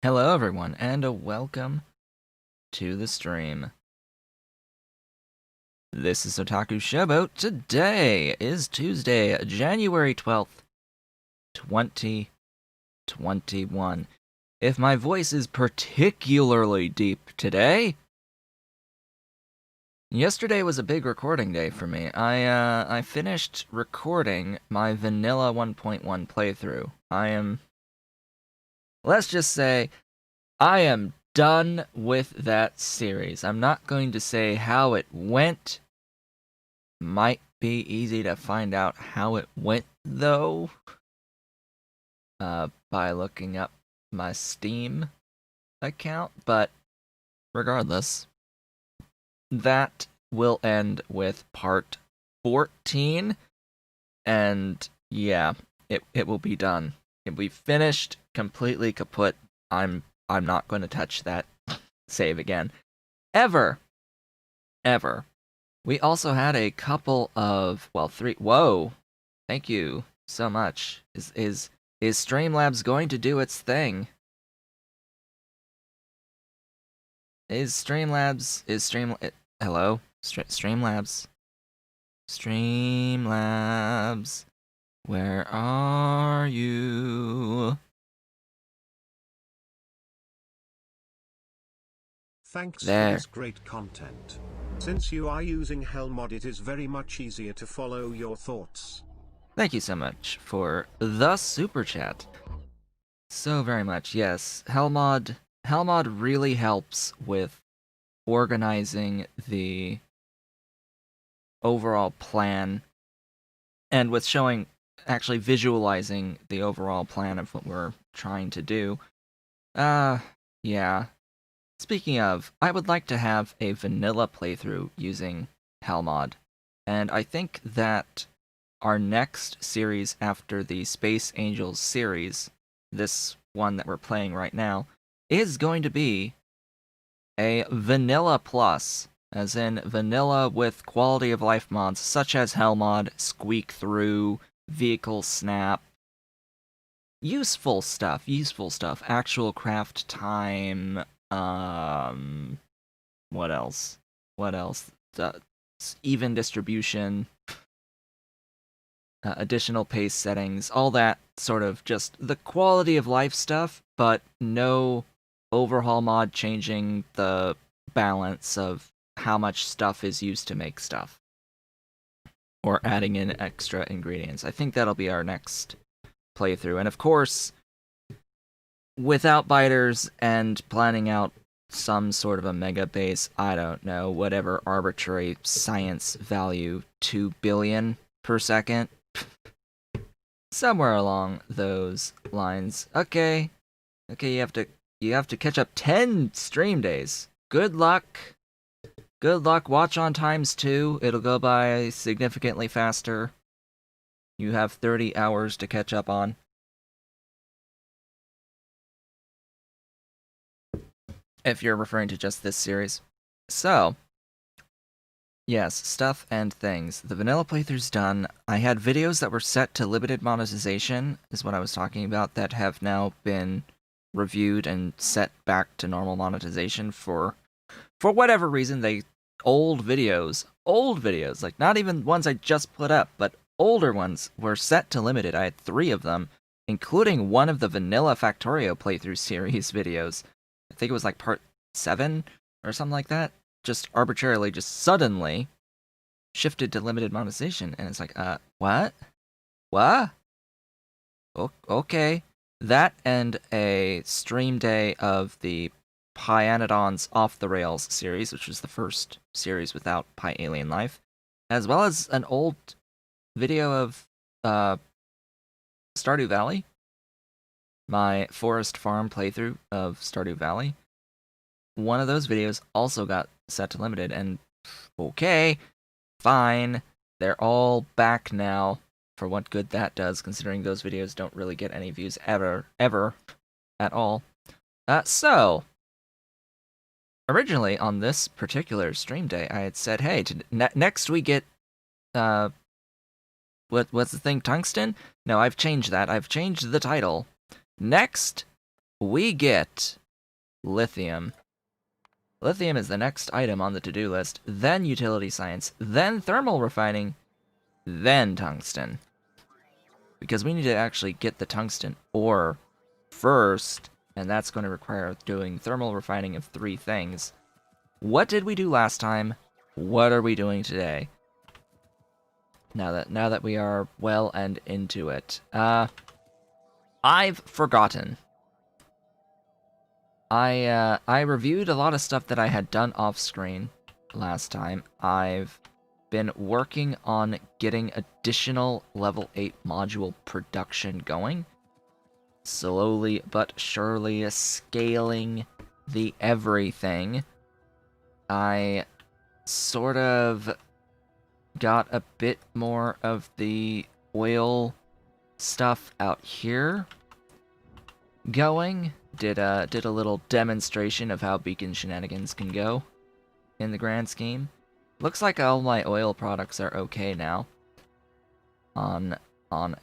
Hello everyone, and welcome to the stream. This is Otaku Showboat. Today is Tuesday, January 12th, 2021. If my voice is particularly deep today, yesterday was a big recording day for me. I finished recording my vanilla 1.1 playthrough. Let's just say, I am done with that series. I'm not going to say how it went. Might be easy to find out how it went, though, by looking up my Steam account. But regardless, that will end with part 14. And yeah, it will be done. It will be finished, completely kaput. I'm not going to touch that save again. Ever. We also had a couple of, well, three. Whoa. Thank you so much. Is Streamlabs going to do its thing? Hello? Streamlabs. Streamlabs. Where are you? Thanks There. for this great content. Since you are using Hellmod, it is very much easier to follow your thoughts. Thank you so much for the super chat. So very much, yes. Hellmod really helps with organizing the overall plan and with actually visualizing the overall plan of what we're trying to do. Yeah. Speaking of, I would like to have a vanilla playthrough using Hellmod, and I think that our next series after the Space Angels series, this one that we're playing right now, is going to be a vanilla plus, as in vanilla with quality of life mods such as Hellmod, Squeak Through, Vehicle Snap, useful stuff, actual craft time, what else? Even distribution, additional pace settings, all that sort of just the quality of life stuff, but no overhaul mod changing the balance of how much stuff is used to make stuff. Or adding in extra ingredients. I think that'll be our next playthrough. And of course, without biters and planning out some sort of a mega base, I don't know, whatever arbitrary science value, 2 billion per second. Somewhere along those lines. Okay, you have to catch up 10 stream days. Good luck. Watch on times 2. It'll go by significantly faster. You have 30 hours to catch up on. If you're referring to just this series. So, yes, stuff and things. The vanilla playthrough's done. I had videos that were set to limited monetization, is what I was talking about, that have now been reviewed and set back to normal monetization for whatever reason. Old videos, like not even ones I just put up, but older ones were set to limited. I had 3 of them, including one of the vanilla Factorio playthrough series videos. I think it was like part 7 or something like that. Just arbitrarily, just suddenly shifted to limited monetization. And it's like, what? Okay. That and a stream day of the Pyanodon's Off the Rails series, which was the first series without Pi Alien Life, as well as an old video of Stardew Valley, my Forest Farm playthrough of Stardew Valley. One of those videos also got set to limited, and okay, fine, they're all back now, for what good that does, considering those videos don't really get any views ever, at all. So, originally, on this particular stream day, I had said, hey, next we get, what's the thing, Tungsten? No, I've changed that. I've changed the title. Next, we get lithium. Lithium is the next item on the to-do list, then utility science, then thermal refining, then tungsten. Because we need to actually get the tungsten ore first, and that's going to require doing thermal refining of 3 things. What did we do last time? What are we doing today? Now that we are well and into it. I've forgotten. I reviewed a lot of stuff that I had done off screen last time. I've been working on getting additional level 8 module production going. Slowly but surely scaling the everything. I sort of got a bit more of the oil stuff out here going. Did a little demonstration of how beacon shenanigans can go in the grand scheme. Looks like all my oil products are okay now on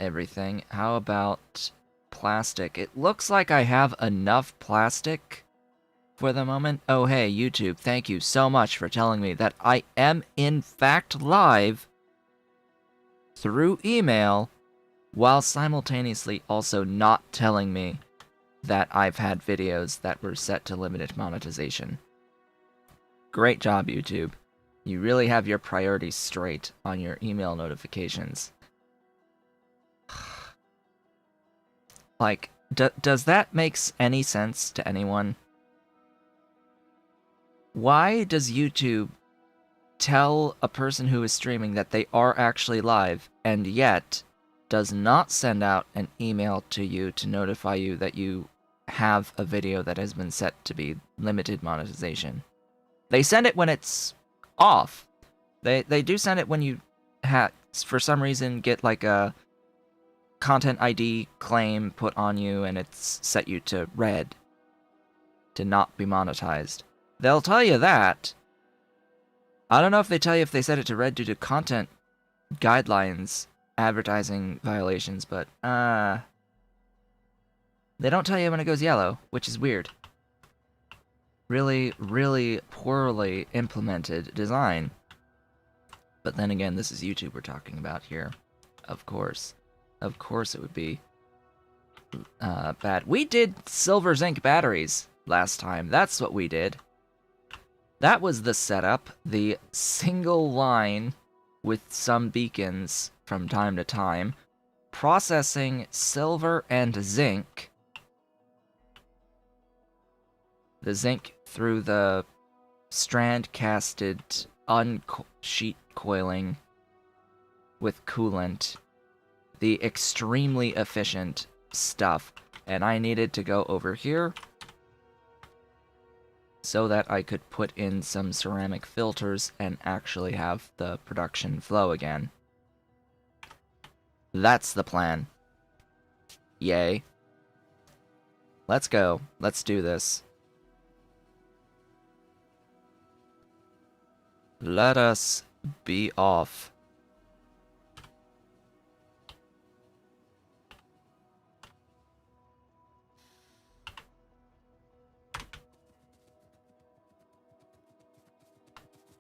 everything. How about plastic? It looks like I have enough plastic for the moment. Oh hey, YouTube, thank you so much for telling me that I am in fact live through email while simultaneously also not telling me that I've had videos that were set to limited monetization. Great job, YouTube. You really have your priorities straight on your email notifications. Like, does that make any sense to anyone? Why does YouTube tell a person who is streaming that they are actually live, and yet does not send out an email to you to notify you that you have a video that has been set to be limited monetization? They send it when it's off. They do send it when you for some reason get like a content ID claim put on you and it's set you to red to not be monetized. They'll tell you that. I don't know if they tell you if they set it to red due to content guidelines, advertising violations, but they don't tell you when it goes yellow, which is weird. Really, really poorly implemented design. But then again, this is YouTube we're talking about here. Of course. Of course it would be bad. We did silver zinc batteries last time. That's what we did. That was the setup. The single line with some beacons from time to time. Processing silver and zinc. The zinc through the strand-casted sheet coiling with coolant. The extremely efficient stuff. And I needed to go over here so that I could put in some ceramic filters and actually have the production flow again. That's the plan. Yay. Let's go. Let's do this. Let us be off.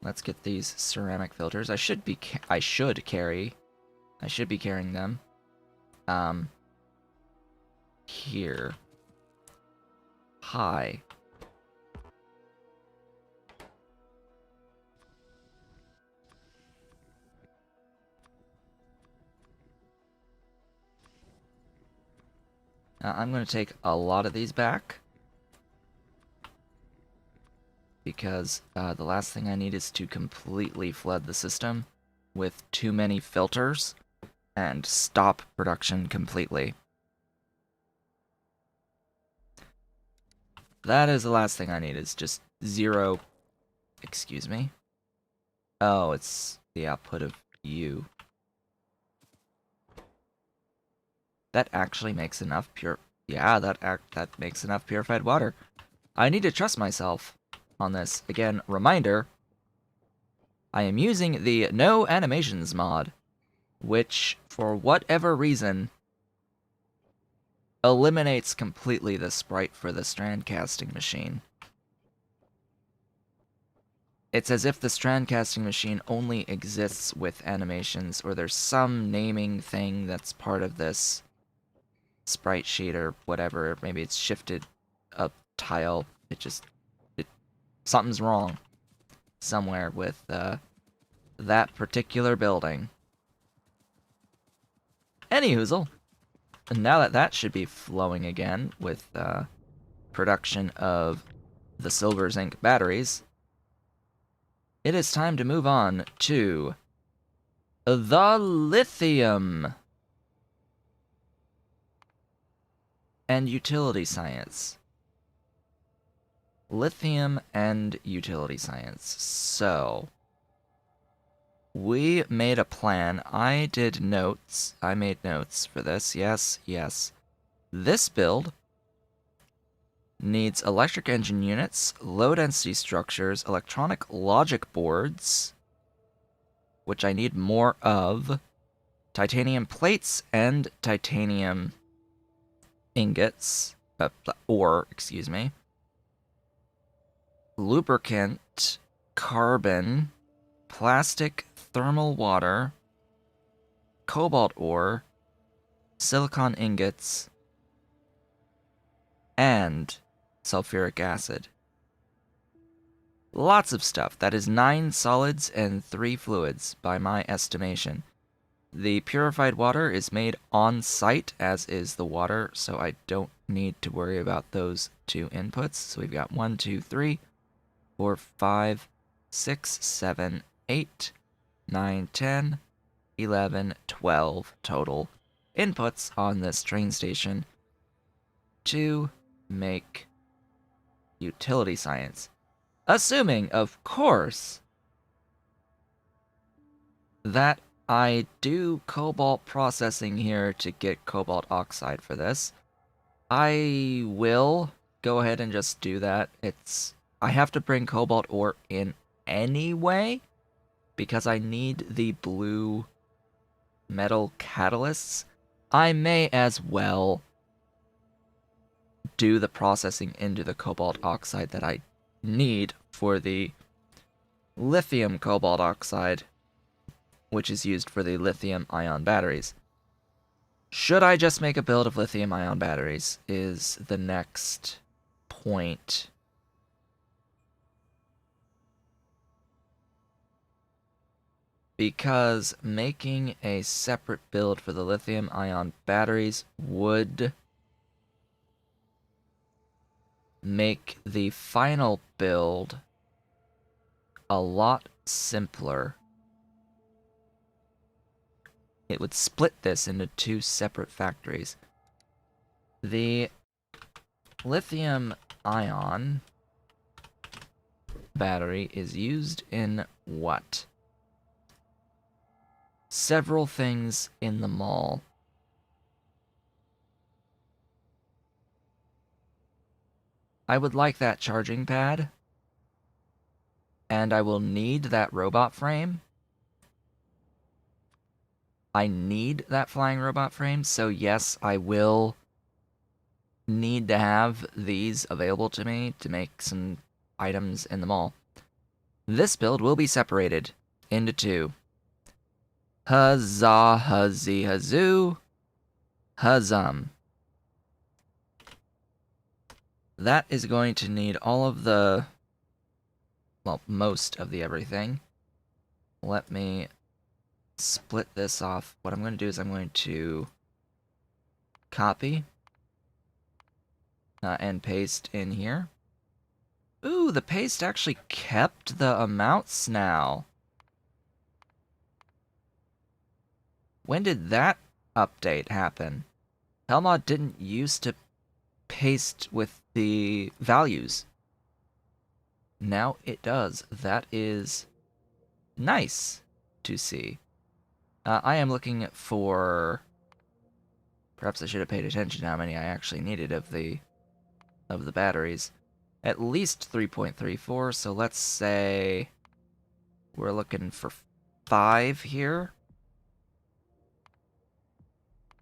Let's get these ceramic filters. I should be carrying them. Here. Hi. I'm going to take a lot of these back. Because the last thing I need is to completely flood the system with too many filters and stop production completely. That is the last thing I need, is just 0... Excuse me? Oh, it's the output of U. That actually makes enough pure... Yeah, that makes enough purified water. I need to trust myself on this. Again, reminder, I am using the No Animations mod, which, for whatever reason, eliminates completely the sprite for the strand casting machine. It's as if the strand casting machine only exists with animations, or there's some naming thing that's part of this sprite sheet or whatever. Maybe it's shifted a tile. Something's wrong somewhere with that particular building. Anyhoozle, and now that that should be flowing again with production of the silver zinc batteries, it is time to move on to the lithium and utility science. Lithium and utility science. So, we made a plan. I did notes. I made notes for this. Yes, yes. This build needs electric engine units, low-density structures, electronic logic boards, which I need more of, titanium plates, and titanium ingots, excuse me, lubricant, carbon, plastic, thermal water, cobalt ore, silicon ingots, and sulfuric acid. Lots of stuff. That is 9 solids and 3 fluids, by my estimation. The purified water is made on site, as is the water, so I don't need to worry about those 2 inputs. So we've got 1, 2, 3, 4, 5, 6, 7, 8, 9, 10, 11, 12 total inputs on this train station to make utility science. Assuming, of course, that I do cobalt processing here to get cobalt oxide for this. I will go ahead and just do that. I have to bring cobalt ore in anyway, because I need the blue metal catalysts. I may as well do the processing into the cobalt oxide that I need for the lithium cobalt oxide, which is used for the lithium-ion batteries. Should I just make a build of lithium-ion batteries is the next point. Because making a separate build for the lithium-ion batteries would make the final build a lot simpler. It would split this into 2 separate factories. The lithium-ion battery is used in what? Several things in the mall. I would like that charging pad, and I will need that robot frame. I need that flying robot frame, so yes, I will need to have these available to me to make some items in the mall. This build will be separated into 2. Huzzah, huzzy, hazoo, huzzum. That is going to need all of the, well, most of the everything. Let me split this off. What I'm going to do is I'm going to copy and paste in here. Ooh, the paste actually kept the amounts now. When did that update happen? Hellmod didn't used to paste with the values. Now it does. That is nice to see. I am looking for... Perhaps I should have paid attention to how many I actually needed of the batteries. At least 3.34, so let's say we're looking for 5 here.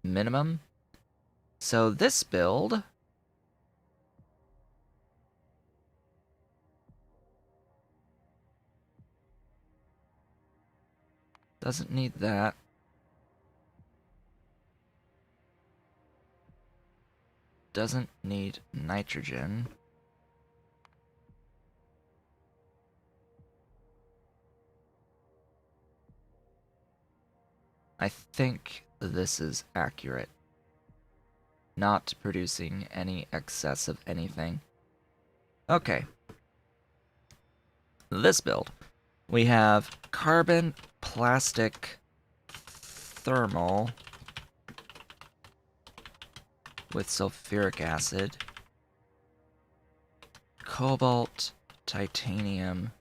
Minimum. So this build doesn't need that. Doesn't need nitrogen. I think this is accurate. Not producing any excess of anything. Okay. This build. We have carbon, plastic, thermal with sulfuric acid, cobalt, titanium,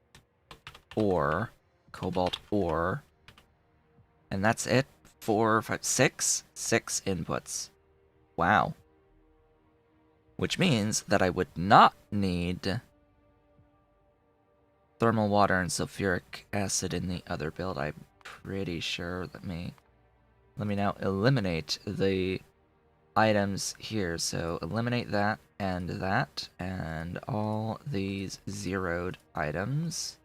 ore, cobalt ore, and that's it. 4, 5, 6? 6 inputs. Wow. Which means that I would not need thermal water and sulfuric acid in the other build. I'm pretty sure. Let me now eliminate the items here. So eliminate that, and all these zeroed items.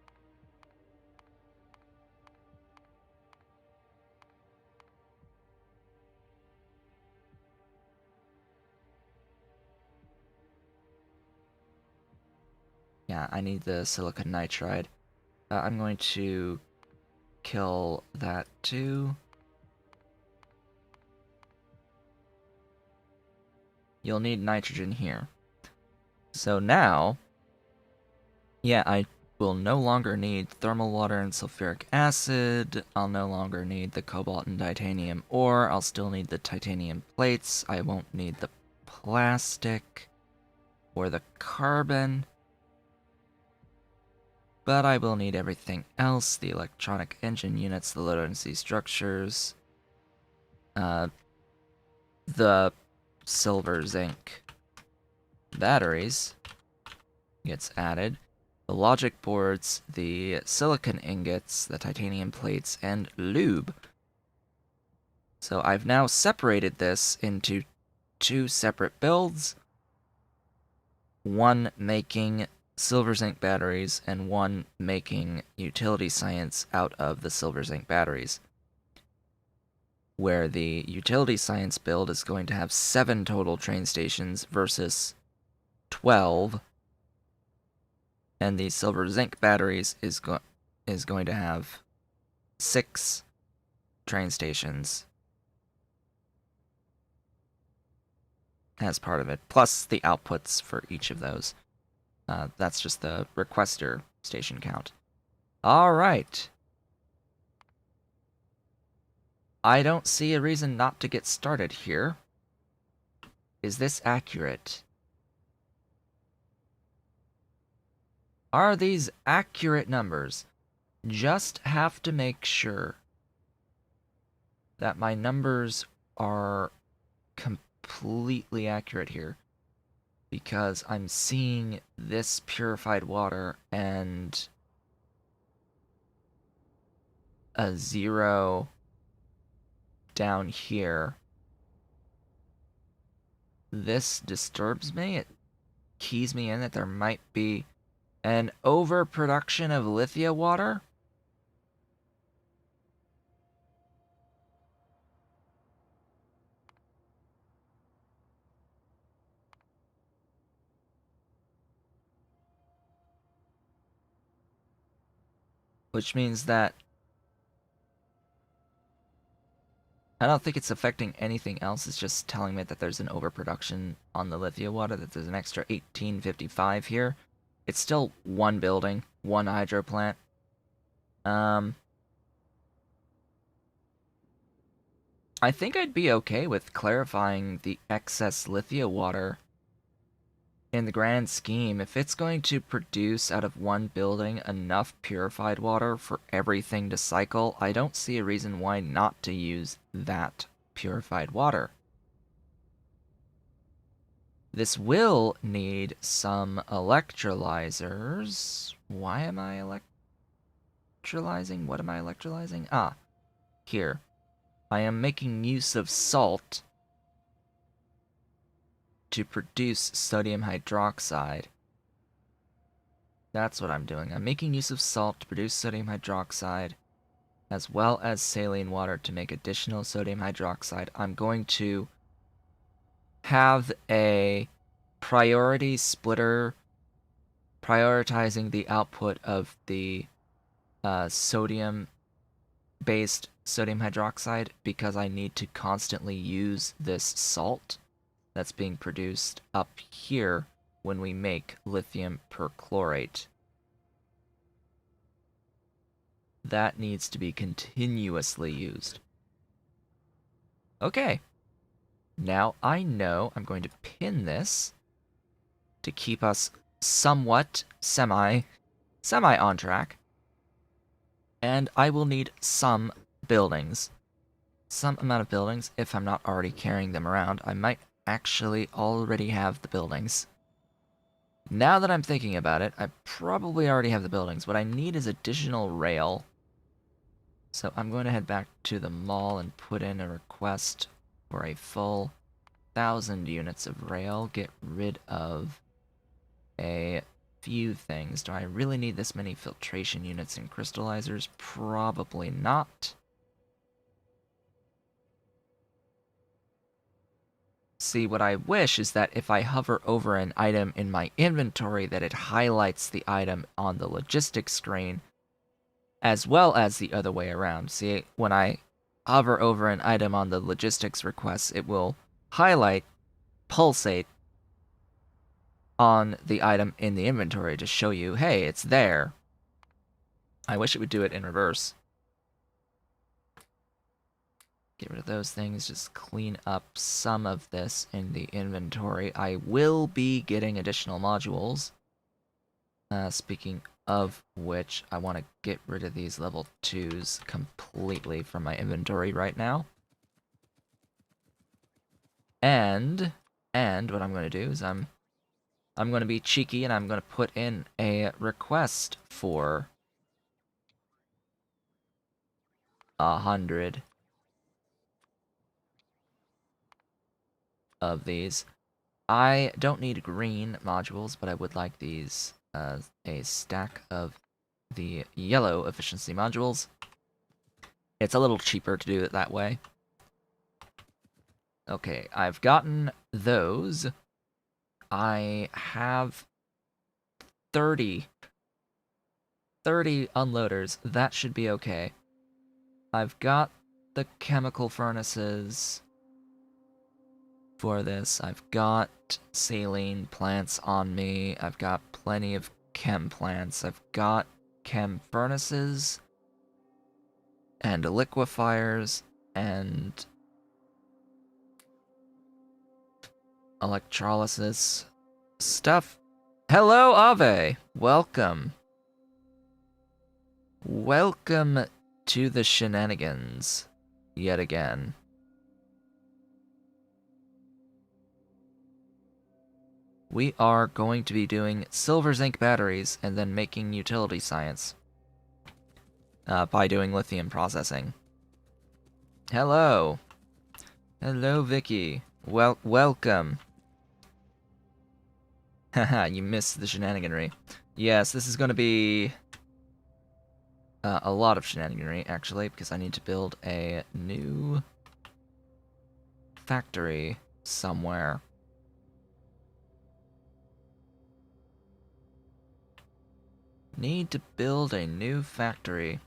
Yeah, I need the silicon nitride. I'm going to kill that too. You'll need nitrogen here. So now, yeah, I will no longer need thermal water and sulfuric acid. I'll no longer need the cobalt and titanium ore. I'll still need the titanium plates. I won't need the plastic or the carbon. But I will need everything else, the electronic engine units, the low-density structures, the silver zinc batteries gets added, the logic boards, the silicon ingots, the titanium plates, and lube. So I've now separated this into 2 separate builds, one making silver zinc batteries and one making utility science out of the silver zinc batteries, where the utility science build is going to have 7 total train stations versus 12, and the silver zinc batteries is going to have 6 train stations as part of it, plus the outputs for each of those. That's just the requester station count. Alright. I don't see a reason not to get started here. Is this accurate? Are these accurate numbers? Just have to make sure that my numbers are completely accurate here, because I'm seeing this purified water and a 0 down here. This disturbs me. It keys me in that there might be an overproduction of lithium water. Which means that I don't think it's affecting anything else. It's just telling me that there's an overproduction on the lithium water, that there's an extra 1855 here. It's still one building, one hydro plant. I think I'd be okay with clarifying the excess lithium water in the grand scheme. If it's going to produce out of one building enough purified water for everything to cycle, I don't see a reason why not to use that purified water. This will need some electrolyzers. Why am I electrolyzing? What am I electrolyzing? Ah, here. I am making use of salt to produce sodium hydroxide. That's what I'm doing. I'm making use of salt to produce sodium hydroxide, as well as saline water to make additional sodium hydroxide. I'm going to have a priority splitter prioritizing the output of the sodium-based sodium hydroxide because I need to constantly use this salt that's being produced up here when we make lithium perchlorate. That needs to be continuously used. Okay. Now I know I'm going to pin this to keep us somewhat semi on track. And I will need some buildings. Some amount of buildings, if I'm not already carrying them around. I might actually already have the buildings. Now that I'm thinking about it, I probably already have the buildings. What I need is additional rail. So I'm going to head back to the mall and put in a request for a full 1,000 units of rail. Get rid of a few things. Do I really need this many filtration units and crystallizers? Probably not. See, what I wish is that if I hover over an item in my inventory, that it highlights the item on the logistics screen, as well as the other way around. See, when I hover over an item on the logistics request, it will highlight, pulsate on the item in the inventory to show you, hey, it's there. I wish it would do it in reverse. Get rid of those things, just clean up some of this in the inventory. I will be getting additional modules. Speaking of which, I want to get rid of these level 2s completely from my inventory right now. And what I'm going to do is I'm going to be cheeky and I'm going to put in a request for 100 of these. I don't need green modules, but I would like these as a stack of the yellow efficiency modules. It's a little cheaper to do it that way. Okay, I've gotten those. I have 30 unloaders. That should be okay. I've got the chemical furnaces for this. I've got saline plants on me. I've got plenty of chem plants. I've got chem furnaces and liquefiers and electrolysis stuff. Hello, Ave! Welcome. Welcome to the shenanigans yet again. We are going to be doing silver zinc batteries and then making utility science by doing lithium processing. Hello. Hello, Vicky. Welcome. Haha, you missed the shenaniganry. Yes, this is going to be a lot of shenaniganry, actually, because I need to build a new factory somewhere. Need to build a new factory.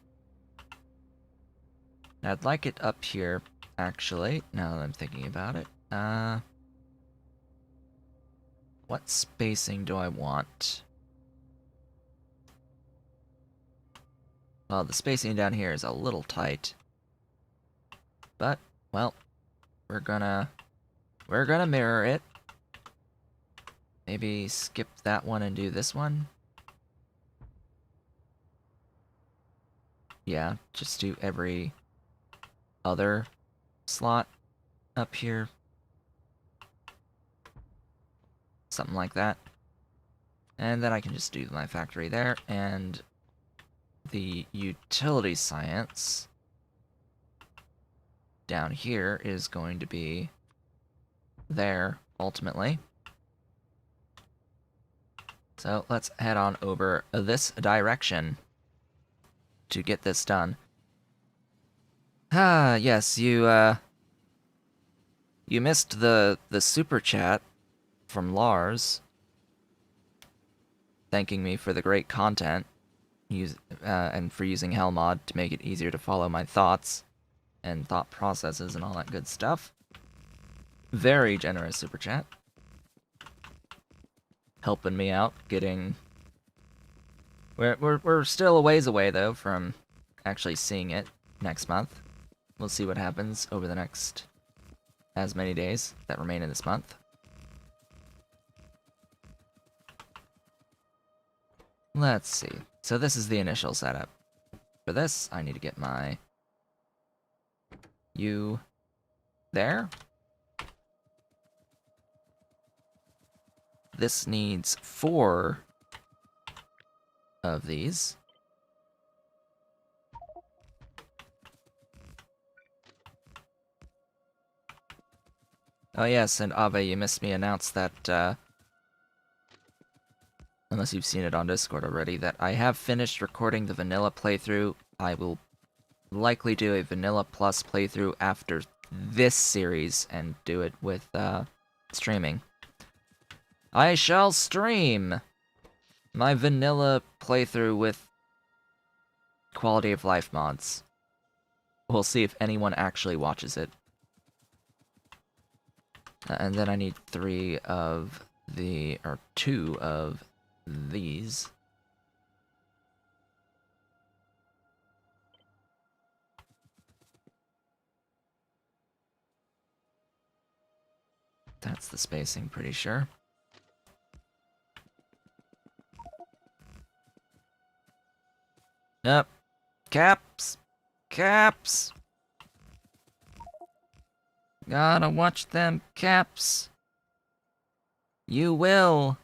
I'd like it up here, actually, now that I'm thinking about it. What spacing do I want? Well, the spacing down here is a little tight. But, well, we're gonna mirror it. Maybe skip that one and do this one. Yeah, just do every other slot up here. Something like that. And then I can just do my factory there, and the utility science down here is going to be there, ultimately. So let's head on over this direction to get this done. Ah, yes, you missed the super chat from Lars, thanking me for the great content, and for using Hellmod to make it easier to follow my thoughts and thought processes and all that good stuff. Very generous super chat. Helping me out, getting... We're still a ways away, though, from actually seeing it next month. We'll see what happens over the next as many days that remain in this month. Let's see. So this is the initial setup. For this, I need to get my... you... there. This needs 4 of these. Oh yes, and Ave, you missed me announce that, unless you've seen it on Discord already, that I have finished recording the vanilla playthrough. I will likely do a vanilla plus playthrough after this series and do it with, streaming. I shall stream my vanilla playthrough with quality of life mods. We'll see if anyone actually watches it. And then I need 2 of these. That's the spacing, pretty sure. Nope. Caps! Caps! Gotta watch them caps. You will.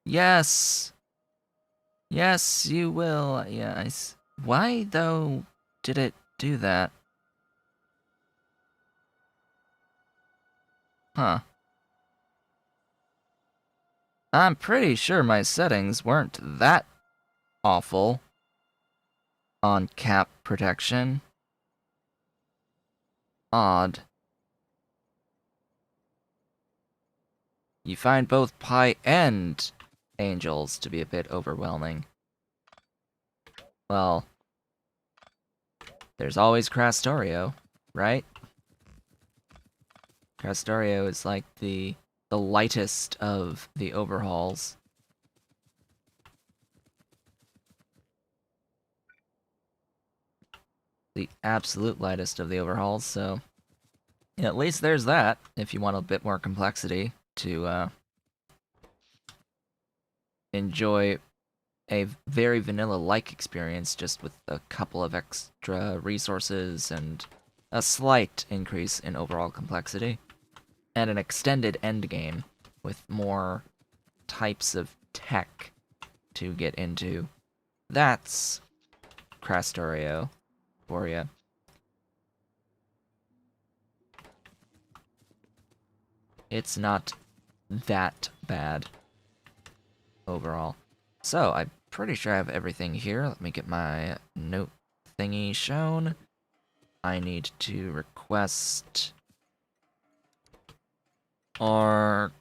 Yes. Yes, you will. Yes. Why, though, did it do that? Huh. I'm pretty sure my settings weren't that awful on cap protection. Odd. You find both Pi and Angels to be a bit overwhelming. Well, there's always Crastorio, right? Crastorio is like the lightest of the overhauls. The absolute lightest of the overhauls, so at least there's that, if you want a bit more complexity to enjoy a very vanilla-like experience just with a couple of extra resources and a slight increase in overall complexity. And an extended endgame with more types of tech to get into. That's Crastorio for you. It's not that bad overall. So, I'm pretty sure I have everything here. Let me get my note thingy shown. I need to request our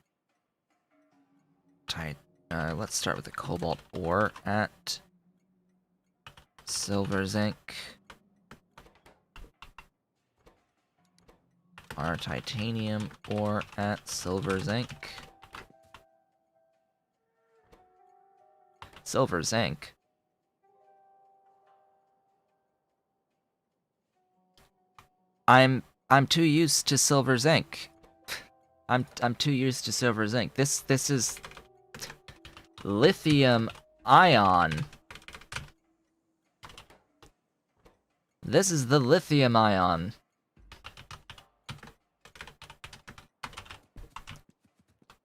let's start with the cobalt ore at silver zinc. Our titanium ore at silver zinc. Silver zinc. I'm too used to silver zinc. I'm too used to silver zinc. This is lithium ion. This is the lithium ion.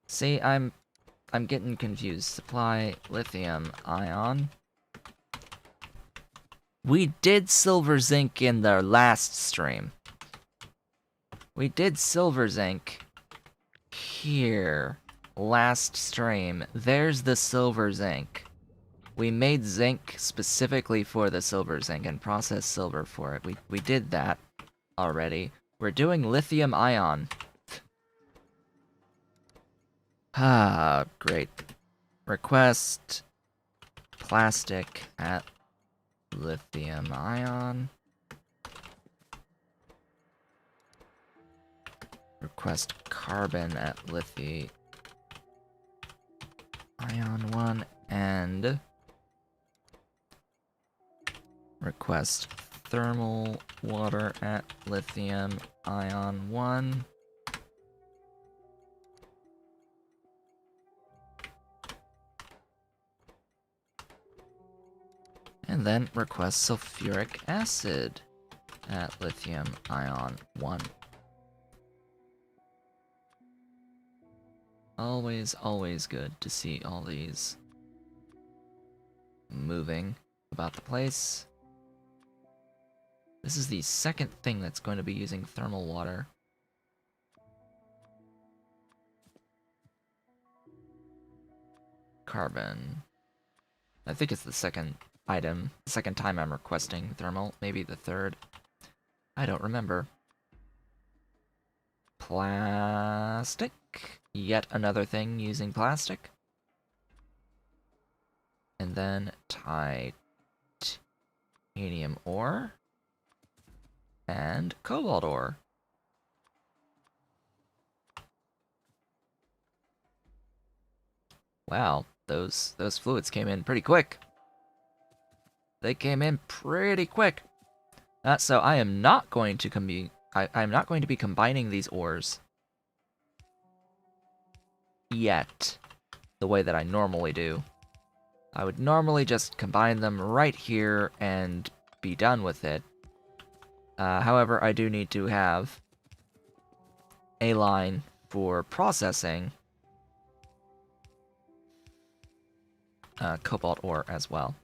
See, I'm getting confused. Supply lithium ion. We did silver zinc in the last stream. We did silver zinc here last stream, there's the silver zinc. We made zinc specifically for the silver zinc and processed silver for it. We did that already. We're doing lithium ion. Ah, great. Request plastic at lithium ion. Request carbon at lithium ion 1 and request thermal water at lithium ion 1. And then request sulfuric acid at lithium ion 1. Always, always good to see all these moving about the place. This is the second thing that's going to be using thermal water. Carbon. I think it's the second item, the second time I'm requesting thermal, maybe the third. I don't remember. Plastic. Yet another thing using plastic. And then titanium ore. And cobalt ore. Wow, those fluids came in pretty quick. They came in pretty quick. So I am not going to I'm not going to be combining these ores yet, the way that I normally do. I would normally just combine them right here and be done with it. However, I do need to have a line for processing cobalt ore as well.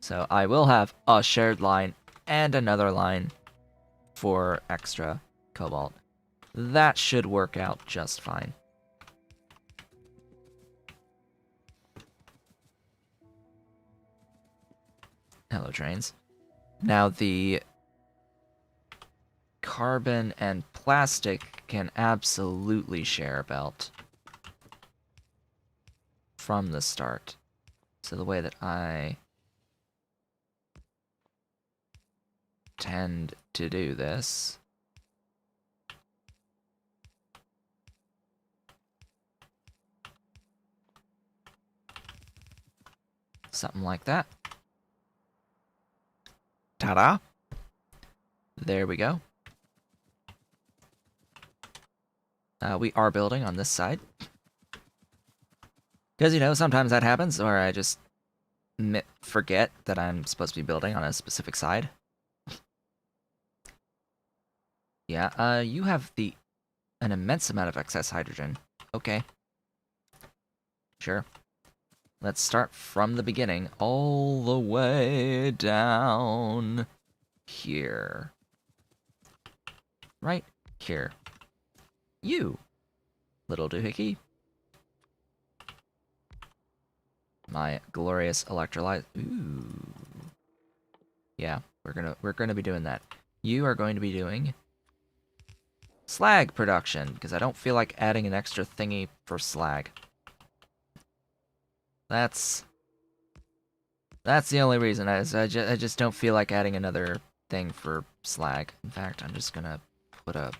So I will have a shared line and another line for extra cobalt. That should work out just fine. Hello, trains. Now the carbon and plastic can absolutely share a belt from the start. So the way that I tend to do this something like that. Ta-da! There we go. We are building on this side. Because, you know, sometimes that happens, or I just forget that I'm supposed to be building on a specific side. Yeah, you have an immense amount of excess hydrogen. Okay. Sure. Let's start from the beginning, all the way down here. Right here. You, little doohickey. My glorious electrolyte. Ooh. Yeah, we're gonna be doing that. You are going to be doing slag production, because I don't feel like adding an extra thingy for slag. That's the only reason. I just don't feel like adding another thing for slag. In fact, I'm just gonna put a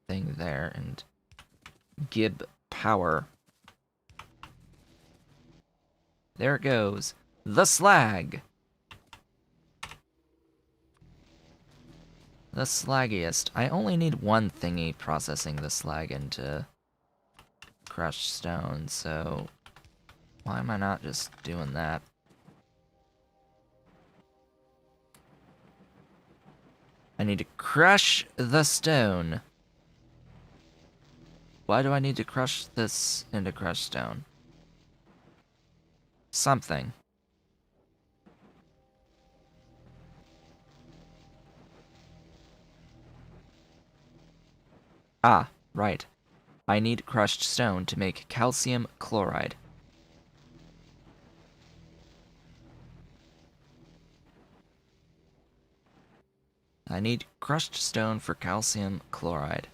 thing there and gib power. There it goes. The slag. The slaggiest. I only need one thingy processing the slag into crushed stone, so why am I not just doing that? I need to crush the stone. Why do I need to crush this into crushed stone? Something. Ah, right. I need crushed stone to make calcium chloride. I need crushed stone for calcium chloride.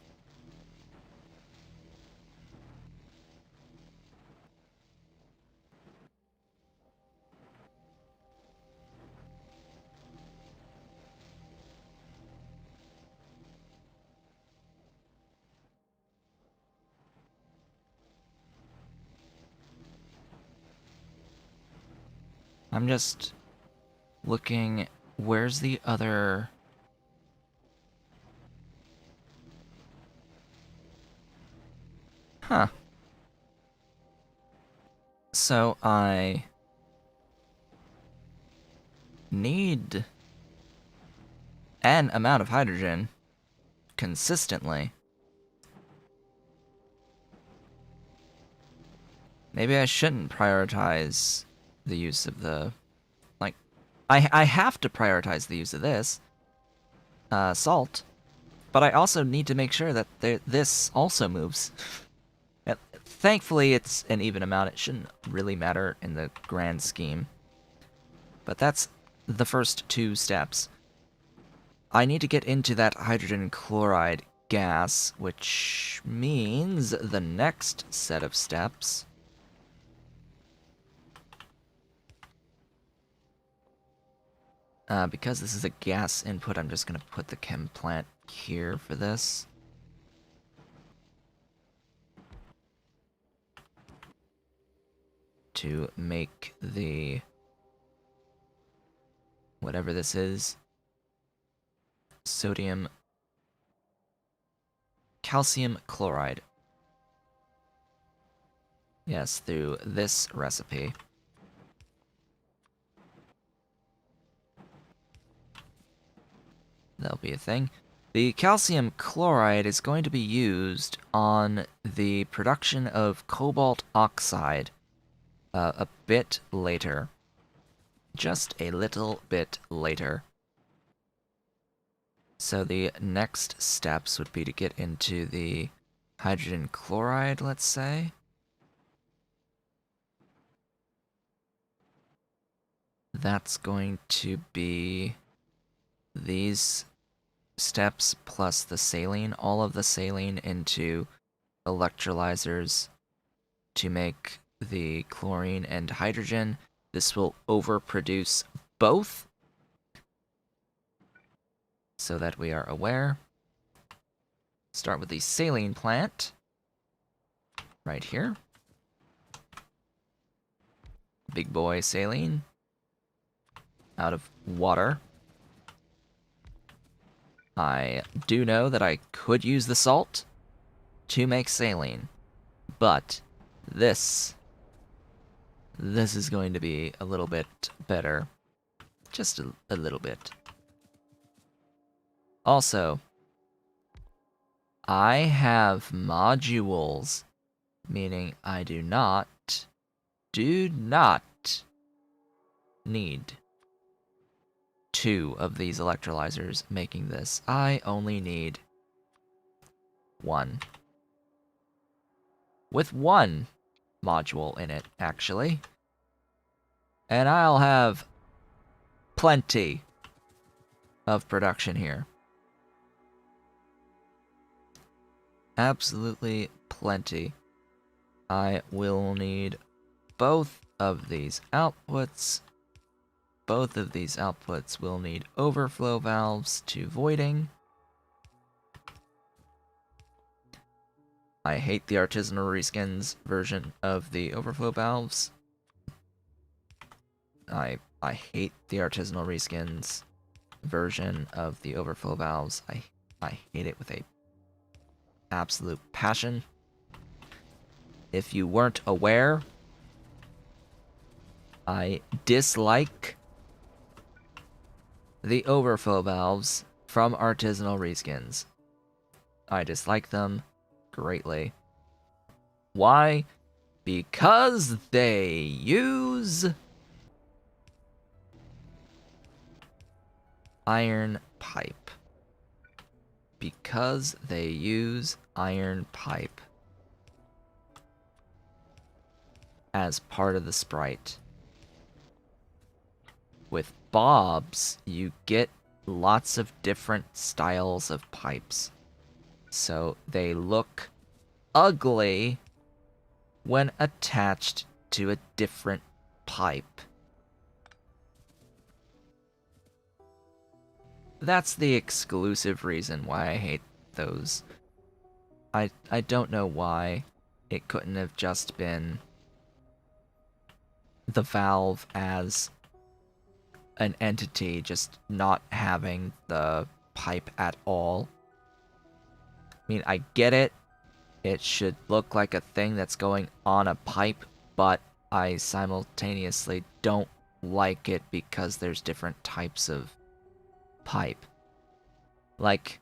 I'm just looking, where's the other... Huh. So I need an amount of hydrogen consistently. Maybe I shouldn't prioritize the use of the... Like, I have to prioritize the use of this, salt, but I also need to make sure that this also moves. Thankfully, it's an even amount. It shouldn't really matter in the grand scheme. But that's the first two steps. I need to get into that hydrogen chloride gas, which means the next set of steps... because this is a gas input, I'm just going to put the chem plant here for this. To make the... whatever this is. Calcium chloride. Yes, through this recipe. That'll be a thing. The calcium chloride is going to be used on the production of cobalt oxide a bit later. Just a little bit later. So the next steps would be to get into the hydrogen chloride, let's say. That's going to be these steps plus the saline, all of the saline into electrolyzers to make the chlorine and hydrogen. This will overproduce both, so that we are aware. Start with the saline plant, right here. Big boy saline, out of water. I do know that I could use the salt to make saline, but this is going to be a little bit better. Just a little bit. Also, I have modules, meaning I do not need 2 of these electrolyzers making this. I only need 1. With 1 module in it, actually. And I'll have plenty of production here. Absolutely plenty. I will need both of these outputs. Both of these outputs will need overflow valves to voiding. I hate the artisanal reskins version of the overflow valves. I hate the artisanal reskins version of the overflow valves. I hate it with a absolute passion. If you weren't aware, I dislike the overflow valves from artisanal reskins. I dislike them greatly. Why? Because they use iron pipe. because they use iron pipe as part of the sprite. With bobs, you get lots of different styles of pipes. So they look ugly when attached to a different pipe. That's the exclusive reason why I hate those. I don't know why it couldn't have just been the valve as an entity just not having the pipe at all. I mean, I get it. It should look like a thing that's going on a pipe, but I simultaneously don't like it because there's different types of pipe. Like,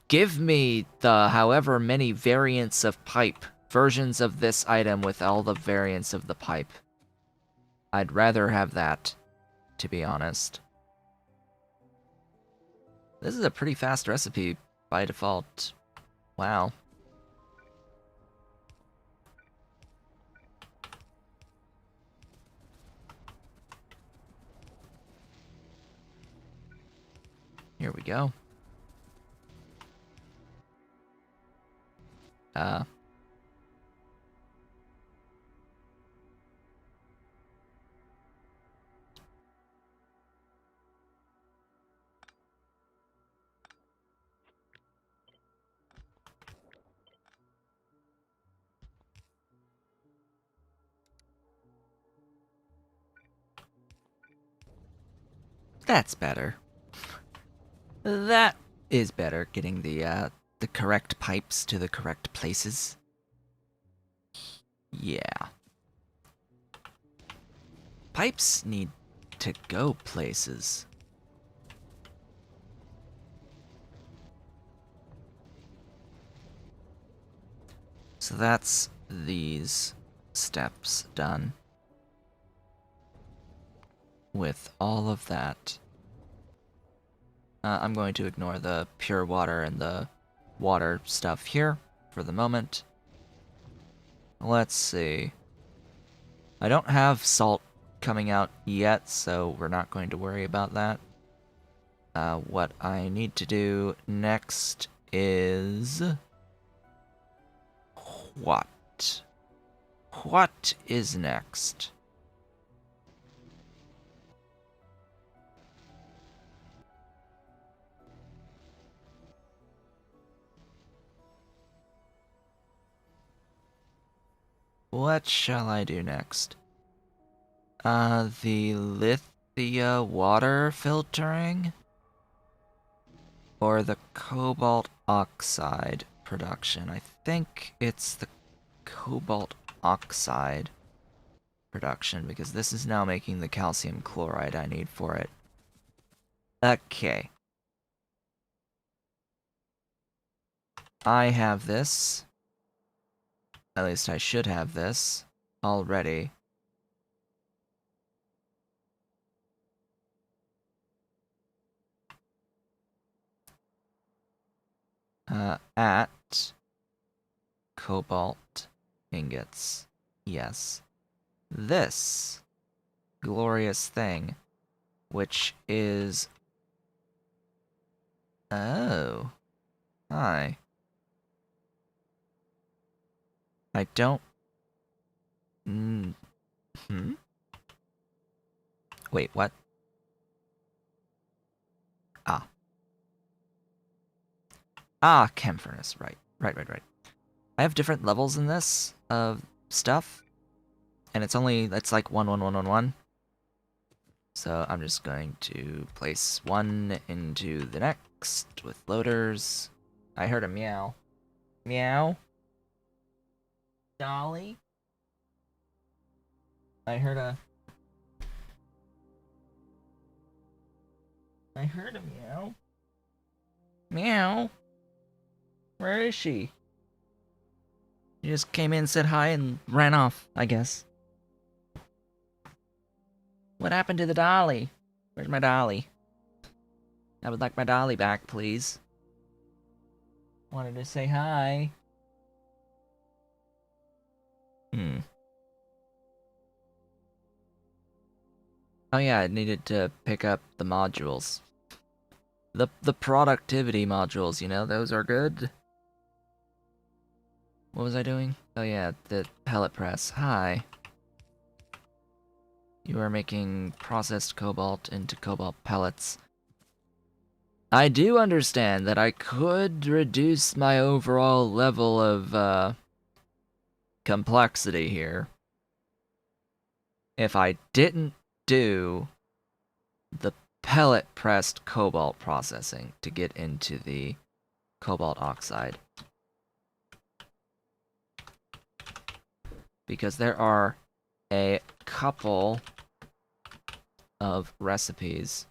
give me the however many variants of pipe, versions of this item with all the variants of the pipe. I'd rather have that, to be honest. This is a pretty fast recipe by default. Wow. Here we go. That's better. That is better, getting the correct pipes to the correct places. Yeah. Pipes need to go places. So that's these steps done. With all of that, I'm going to ignore the pure water and the water stuff here for the moment. Let's see. I don't have salt coming out yet, so we're not going to worry about that. What I need to do next is... What? What is next? What shall I do next? The Lithia water filtering? Or the cobalt oxide production? I think it's the cobalt oxide production, because this is now making the calcium chloride I need for it. Okay. I have this. At least I should have this already. At cobalt ingots. Yes. This glorious thing, which is... Oh. Hi. I don't... Wait, what? Ah. Ah, chem furnace, right. Right. I have different levels in this of stuff, and it's like 1. So I'm just going to place one into the next with loaders. I heard a meow. Meow? Dolly? I heard a meow. Meow? Where is she? She just came in, said hi, and ran off, I guess. What happened to the dolly? Where's my dolly? I would like my dolly back, please. Wanted to say hi. Oh yeah, I needed to pick up the modules. The productivity modules, you know, those are good. What was I doing? Oh yeah, the pellet press. Hi. You are making processed cobalt into cobalt pellets. I do understand that I could reduce my overall level of complexity here if I didn't do the pellet pressed cobalt processing to get into the cobalt oxide. Because there are a couple of recipes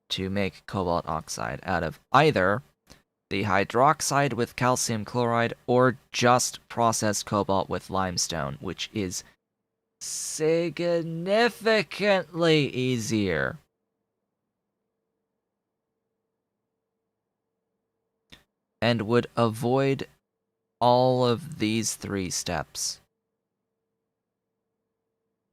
to make cobalt oxide out of either the hydroxide with calcium chloride or just processed cobalt with limestone, which is significantly easier. And would avoid all of these 3 steps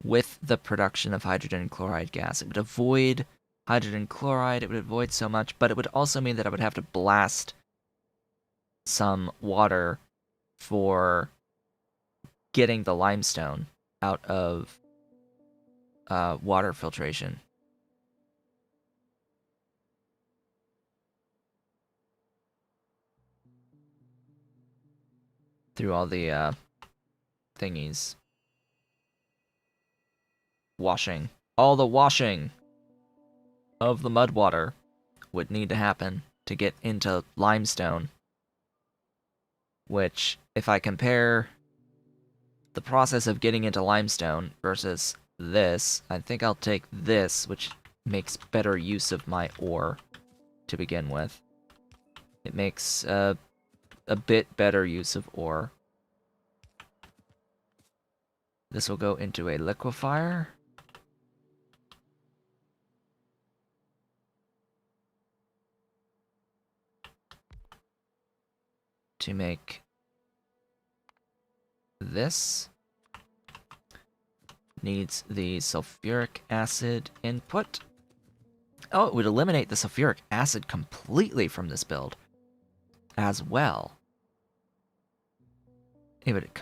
with the production of hydrogen chloride gas. It would avoid hydrogen chloride, it would avoid so much, but it would also mean that I would have to blast some water for getting the limestone out of water filtration. Through all the thingies. Washing. All the washing of the mud water would need to happen to get into limestone. Which, if I compare the process of getting into limestone versus this, I think I'll take this, which makes better use of my ore to begin with. It makes a bit better use of ore. This will go into a liquefier. To make this. Needs the sulfuric acid input. Oh, it would eliminate the sulfuric acid completely from this build as well. It would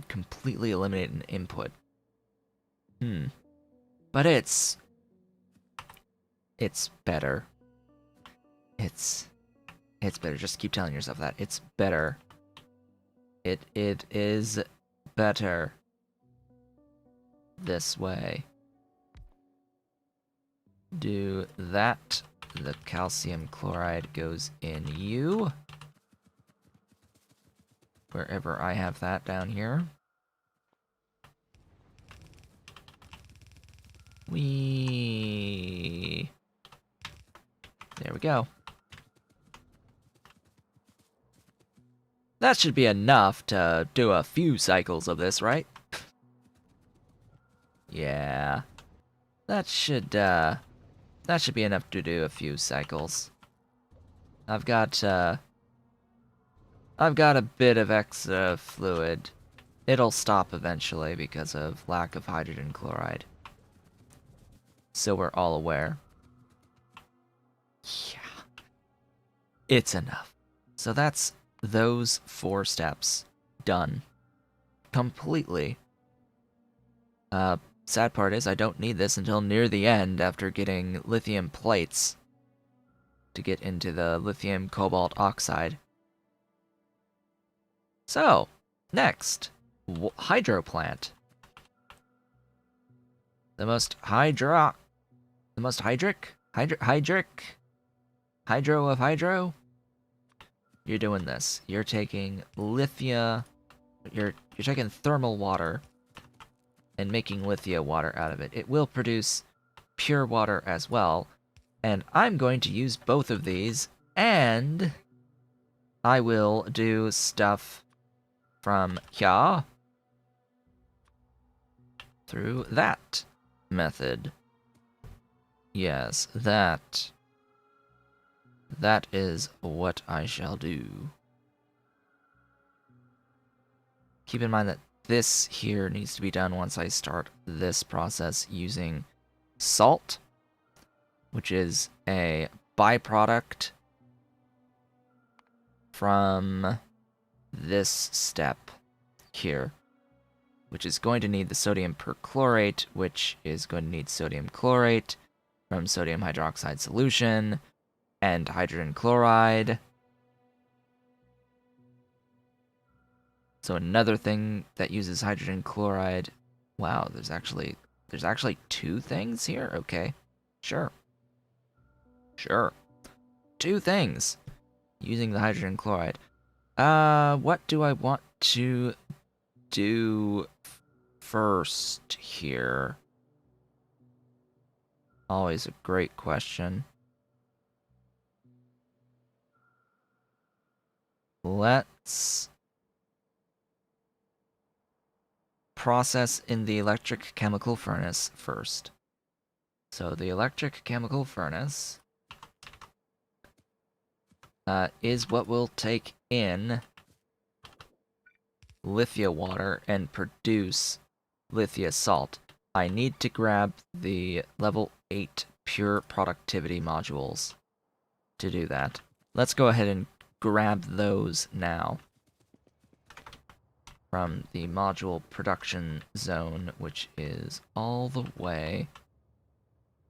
completely eliminate an input. But it's better. It's better. Just keep telling yourself that. It's better. It is better this way. Do that. The calcium chloride goes in you. Wherever I have that down here. There we go. That should be enough to do a few cycles of this, right? Yeah. That should be enough to do a few cycles. I've got a bit of extra fluid. It'll stop eventually because of lack of hydrogen chloride. So we're all aware. Yeah. It's enough. So that's those 4 steps done. Completely. Sad part is I don't need this until near the end after getting lithium plates to get into the lithium cobalt oxide. So, next, hydro plant. The most hydro of hydro. You're doing this. You're taking lithium. You're taking thermal water and making lithium water out of it. It will produce pure water as well. And I'm going to use both of these, and I will do stuff from here through that method. Yes, that is what I shall do. Keep in mind that this here needs to be done once I start this process using salt, which is a byproduct from this step here, which is going to need the sodium perchlorate, which is going to need sodium chlorate from sodium hydroxide solution and hydrogen chloride. So another thing that uses hydrogen chloride. Wow, there's actually two things here? Okay. Sure. Two things using the hydrogen chloride. What do I want to do first here? Always a great question. Let's process in the electric chemical furnace first. So the electric chemical furnace is what will take in lithia water and produce lithia salt. I need to grab the level 8 pure productivity modules to do that. Let's go ahead and grab those now from the module production zone, which is all the way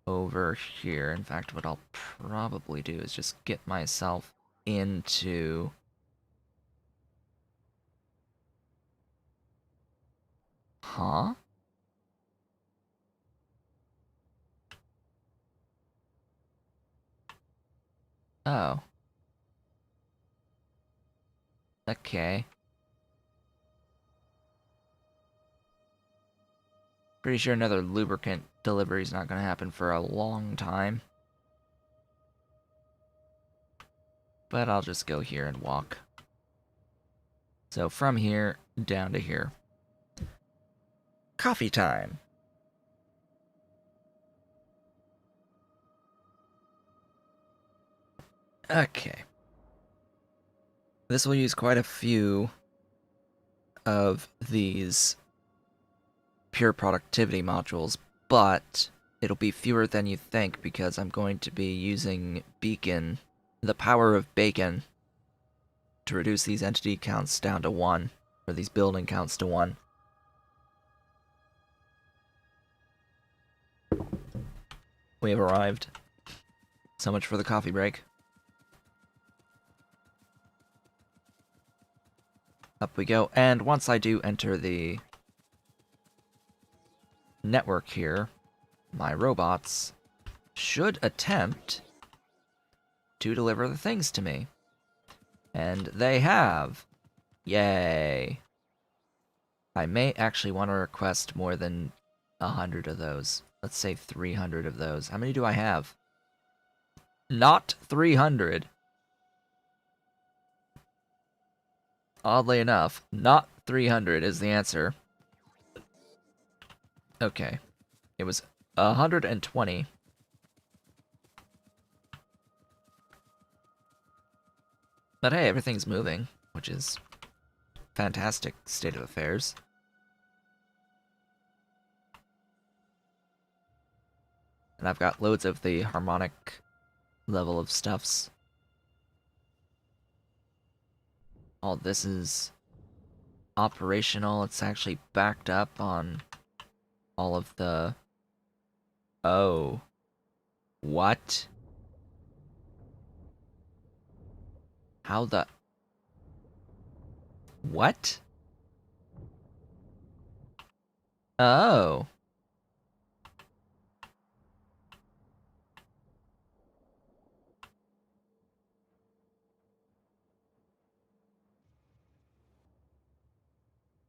over here. In fact, what I'll probably do is just get myself into Huh? Oh. Okay. Pretty sure another lubricant delivery is not going to happen for a long time. But I'll just go here and walk. So from here down to here. Coffee time. Okay. This will use quite a few of these pure productivity modules, but it'll be fewer than you think because I'm going to be using beacon, the power of bacon, to reduce these entity counts down to 1, or these building counts to 1. We have arrived. So much for the coffee break. Up we go, and once I do enter the network here, my robots should attempt to deliver the things to me. And they have. Yay. I may actually want to request more than 100 of those. Let's say 300 of those. How many do I have? Not 300. Oddly enough, not 300 is the answer. Okay. It was 120. But hey, everything's moving, which is fantastic state of affairs. And I've got loads of the harmonic level of stuffs. All this is operational. It's actually backed up on all of the... Oh. What? How the... What? Oh.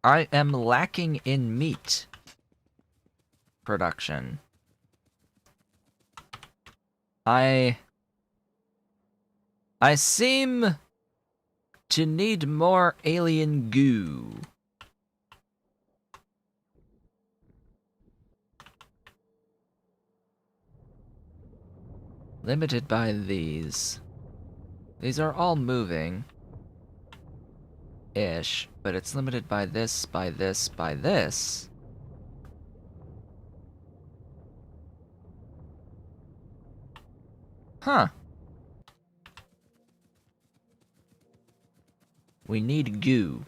I am lacking in meat production. I seem to need more alien goo. Limited by these. These are all moving. ish, but it's limited by this, by this, by this. Huh. We need goo.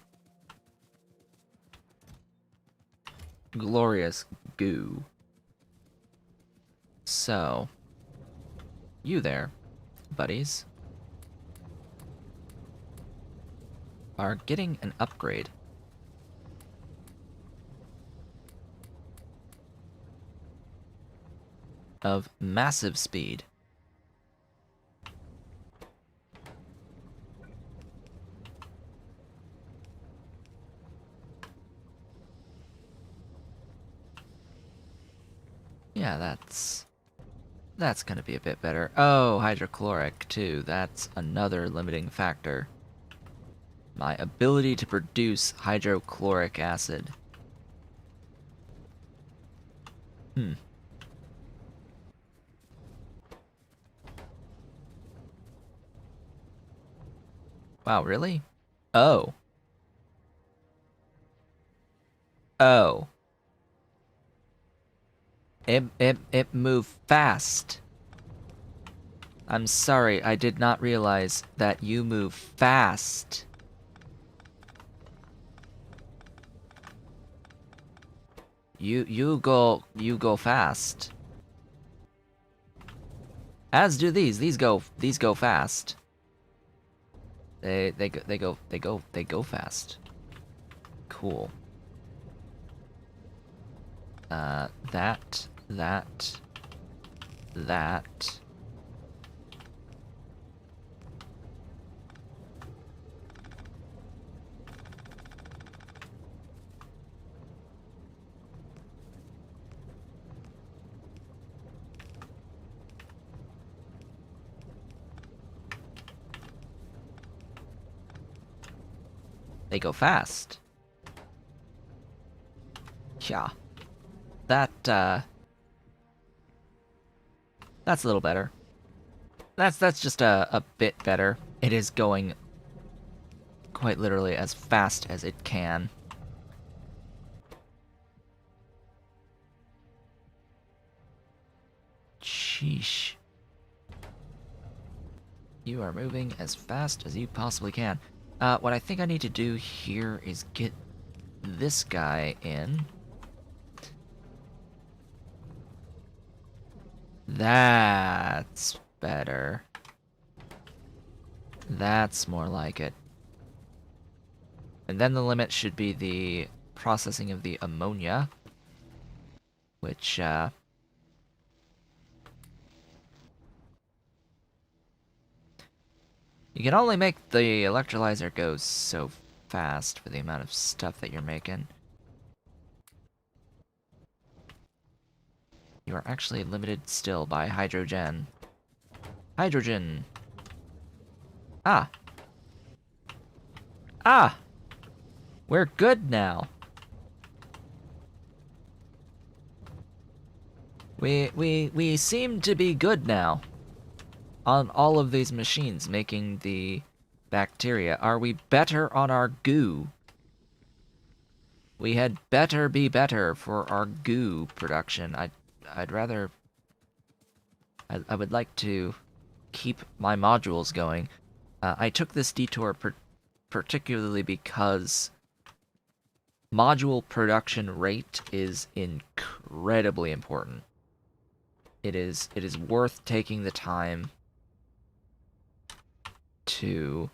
Glorious goo. So, you there, buddies, are getting an upgrade. Of massive speed. Yeah, that's gonna be a bit better. Oh, hydrochloric too. That's another limiting factor. My ability to produce hydrochloric acid. Wow, really? Oh. Oh. It moved fast. I'm sorry, I did not realize that you move fast. You go fast. As do these. These go fast. They go fast. Cool. That. They go fast. Yeah. That's a little better. That's just a bit better. It is going quite literally as fast as it can. Sheesh. You are moving as fast as you possibly can. What I think I need to do here is get this guy in. That's better. That's more like it. And then the limit should be the processing of the ammonia, which, you can only make the electrolyzer go so fast for the amount of stuff that you're making. You are actually limited still by hydrogen. Hydrogen! Ah! Ah! We're good now. We seem to be good now. On all of these machines making the bacteria. Are we better on our goo? We had better be better for our goo production. I'd rather... I would like to keep my modules going. I took this detour particularly because module production rate is incredibly important. It is worth taking the time to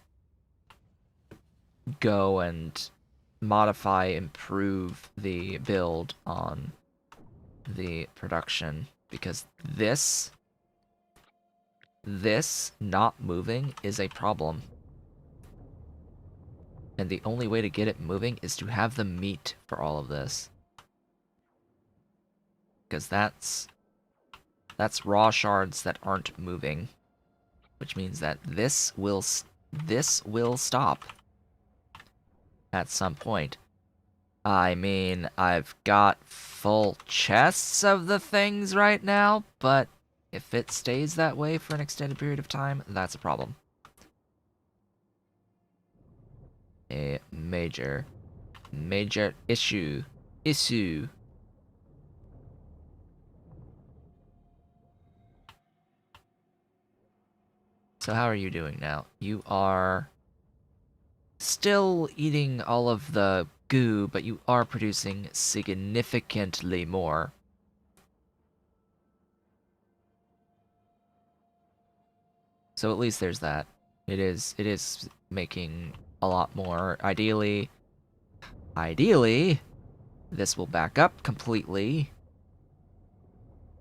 go and modify, improve the build on the production, because this not moving is a problem. And the only way to get it moving is to have the meat for all of this. Because that's raw shards that aren't moving. Which means that this will stop at some point. I mean, I've got full chests of the things right now, but if it stays that way for an extended period of time, that's a problem. a major issue. So how are you doing now? You are still eating all of the goo, but you are producing significantly more. So at least there's that. It is making a lot more. Ideally, this will back up completely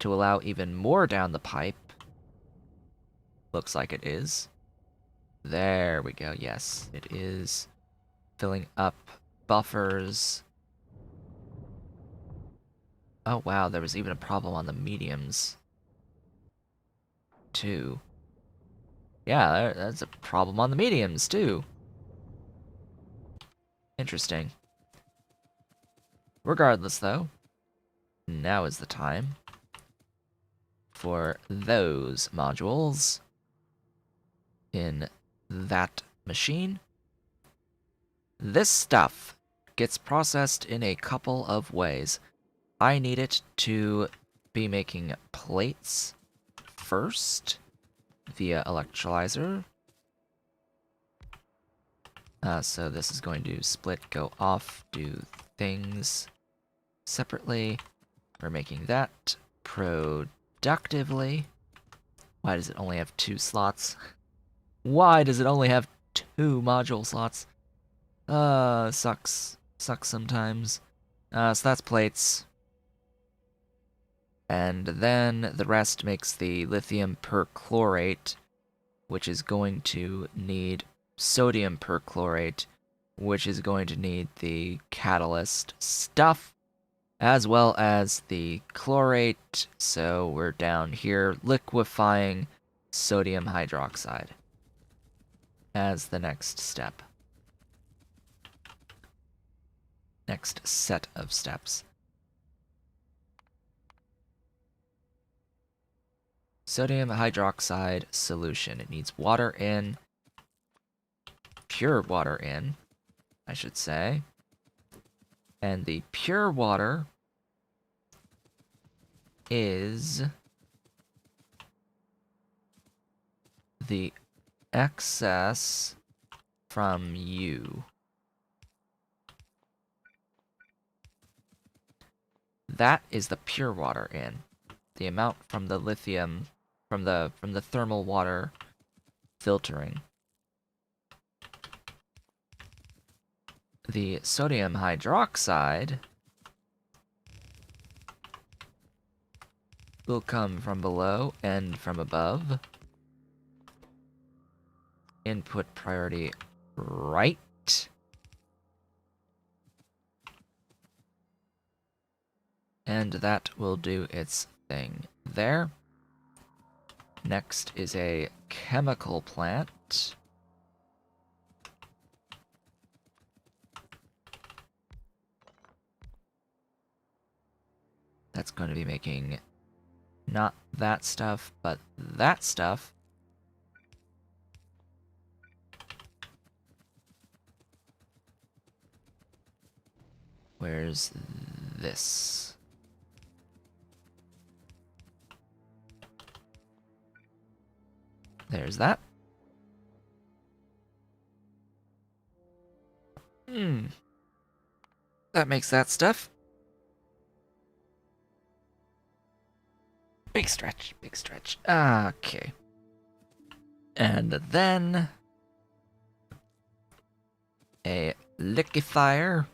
to allow even more down the pipe. Looks like it is. There we go. Yes, it is filling up buffers. Oh wow, there was even a problem on the mediums too. Yeah, that's a problem on the mediums too. Interesting. Regardless though, now is the time for those modules in that machine. This stuff gets processed in a couple of ways. I need it to be making plates first via electrolyzer. So this is going to split, go off, do things separately. We're making that productively. Why does it only have 2 slots? Why does it only have 2 module slots? Sucks. Sucks sometimes. So that's plates. And then the rest makes the lithium perchlorate, which is going to need sodium perchlorate, which is going to need the catalyst stuff, as well as the chlorate. So we're down here liquefying sodium hydroxide as the next step. Next set of steps. Sodium hydroxide solution. It needs water in, pure water in, I should say. And the pure water is the excess from you. That is the pure water in. The amount from the lithium, from the thermal water filtering. The sodium hydroxide will come from below and from above. Input priority right. And that will do its thing there. Next is a chemical plant. That's going to be making not that stuff, but that stuff. Where's this? There's that. That makes that stuff. Big stretch, big stretch. Okay. And then a liquefier.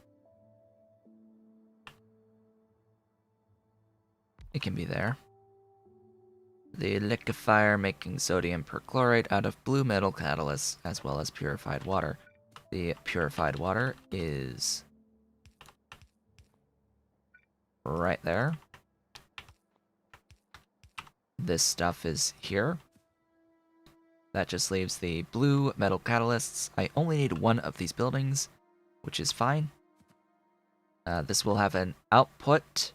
It can be there. The liquefier making sodium perchlorate out of blue metal catalysts as well as purified water. The purified water is right there. This stuff is here. That just leaves the blue metal catalysts. I only need one of these buildings, which is fine. This will have an output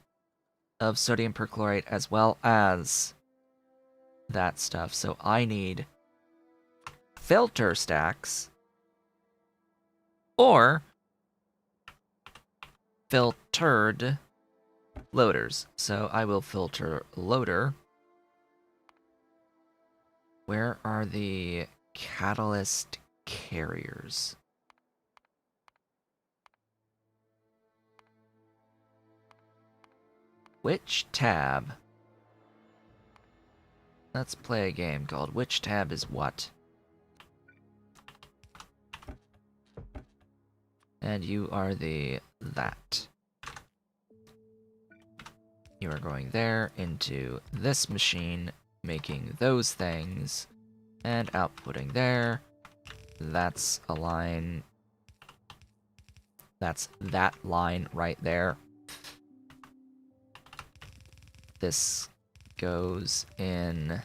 of sodium perchlorate as well as that stuff. So I need filter stacks or filtered loaders. So I will filter loader. Where are the catalyst carriers? Which tab? Let's play a game called Which Tab is What? And you are the that. You are going there into this machine, making those things, and outputting there. That's a line. That's that line right there. This goes in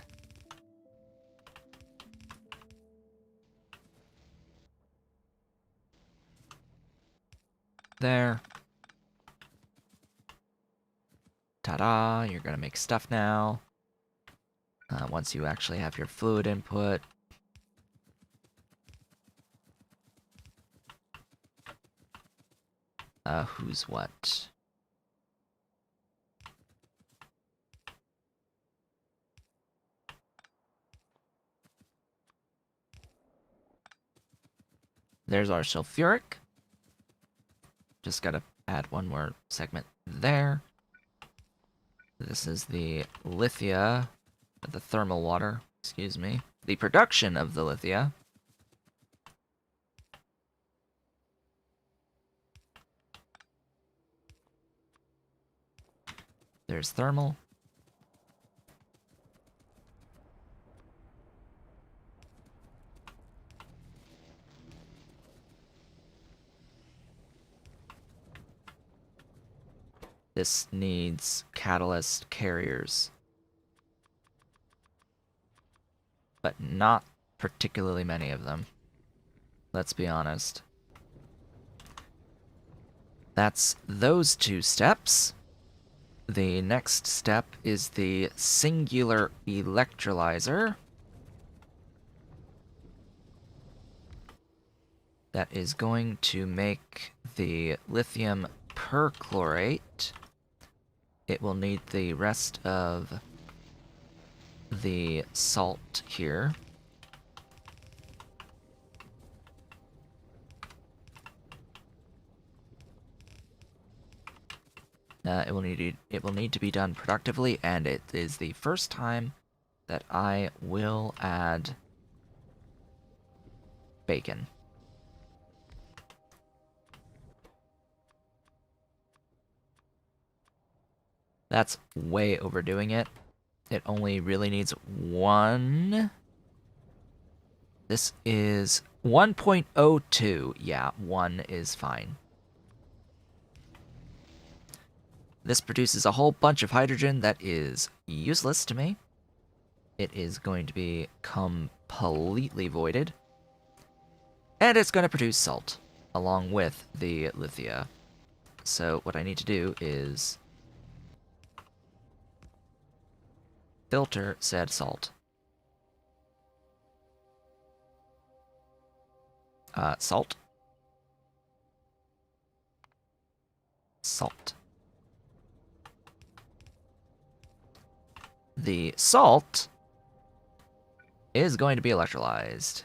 there. Ta-da, you're gonna make stuff now. Once you actually have your fluid input. Who's what? There's our sulfuric. Just gotta add one more segment there. This is the lithia, the thermal water, excuse me. The production of the lithia. There's thermal. This needs catalyst carriers. But not particularly many of them. Let's be honest. That's those two steps. The next step is the singular electrolyzer. That is going to make the lithium perchlorate. It will need the rest of the salt here. It will need to be done productively, and it is the first time that I will add bacon. That's way overdoing it. It only really needs one. This is 1.02. Yeah, 1 is fine. This produces a whole bunch of hydrogen that is useless to me. It is going to be completely voided. And it's going to produce salt, along with the lithia. So what I need to do is filter said salt. Salt. Salt. The salt is going to be electrolyzed.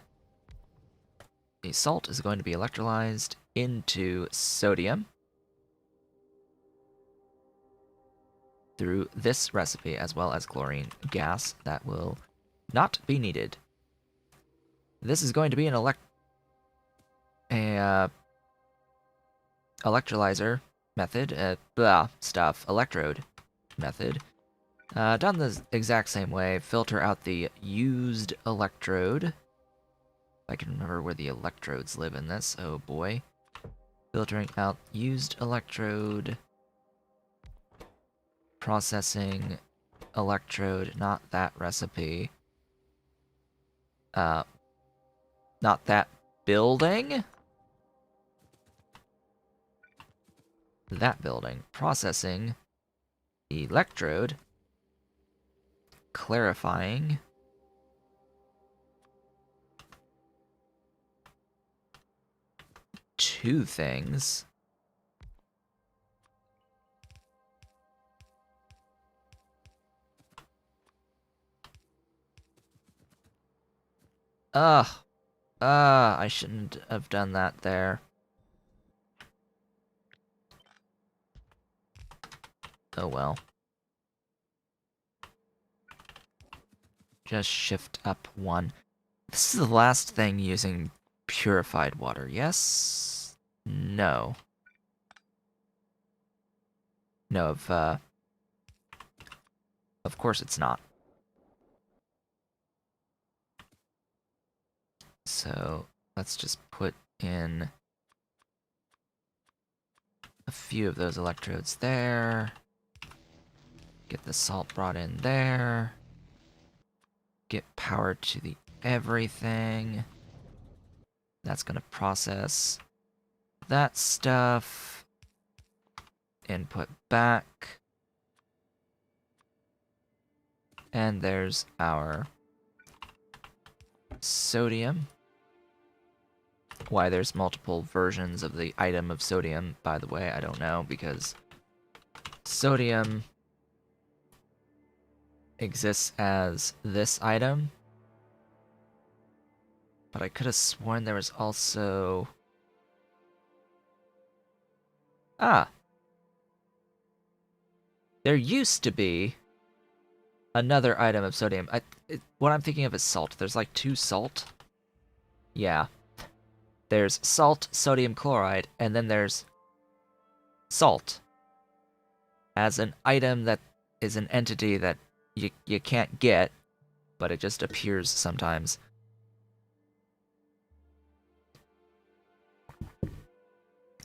The salt is going to be electrolyzed into sodium through this recipe, as well as chlorine gas that will not be needed. This is going to be an electrolyzer method, electrode method. Done the exact same way. Filter out the used electrode. If I can remember where the electrodes live in this. Oh boy. Filtering out used electrode. Processing electrode, not that recipe. Not that building. That building. Processing electrode. Clarifying. two things. Ugh. I shouldn't have done that there. Oh well. Just shift up one. This is the last thing using purified water, yes? No. No, of course it's not. So, let's just put in a few of those electrodes there. Get the salt brought in there. Get power to the everything. That's gonna process that stuff. Input back. And there's our sodium. Why there's multiple versions of the item of sodium, by the way, I don't know, because sodium exists as this item, but I could have sworn there was also... Ah! There used to be another item of sodium. What I'm thinking of is salt. There's like 2 salt. Yeah. There's salt, sodium chloride, and then there's salt as an item that is an entity that you can't get, but it just appears sometimes.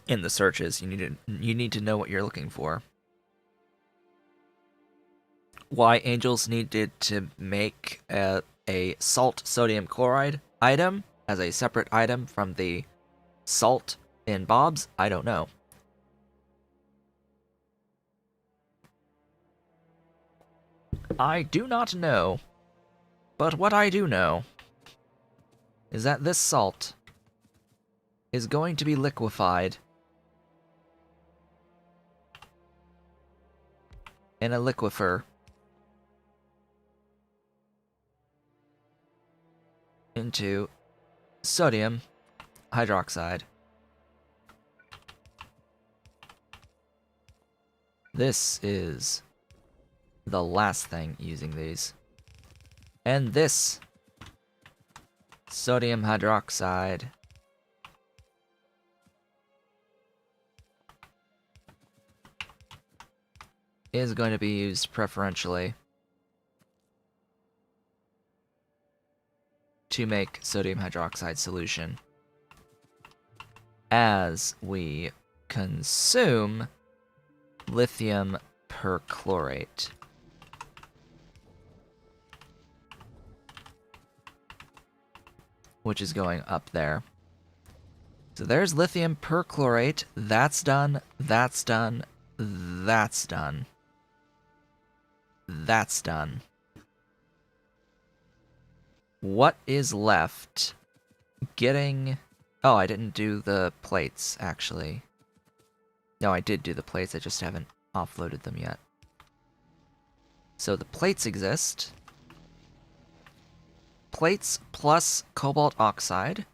In the searches, you need to know what you're looking for. Why Angels needed to make a salt sodium chloride item as a separate item from the salt in Bob's, I don't know. I do not know. But what I do know is that this salt is going to be liquefied in a liquefier into sodium hydroxide. This is the last thing using these. And this sodium hydroxide is going to be used preferentially to make sodium hydroxide solution as we consume lithium perchlorate. Which is going up there. So there's lithium perchlorate. That's done. That's done. That's done. That's done. What is left? Getting... Oh, I didn't do the plates, actually. No, I did do the plates. I just haven't offloaded them yet. So the plates exist. Plates plus cobalt oxide.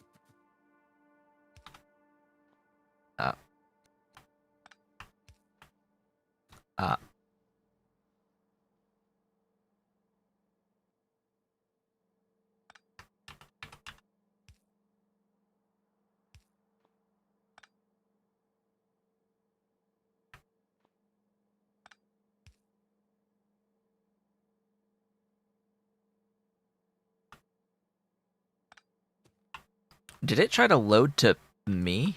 Did it try to load to me?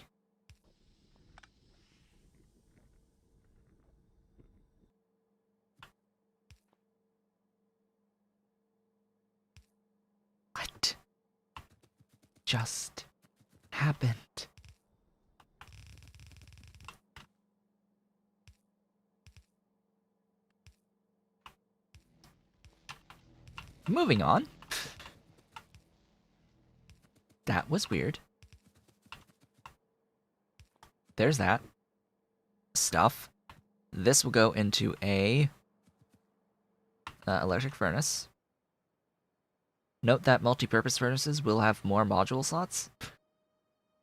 What just happened? Moving on. That was weird. there's that stuff. This will go into a electric furnace. Note that multi-purpose furnaces will have more module slots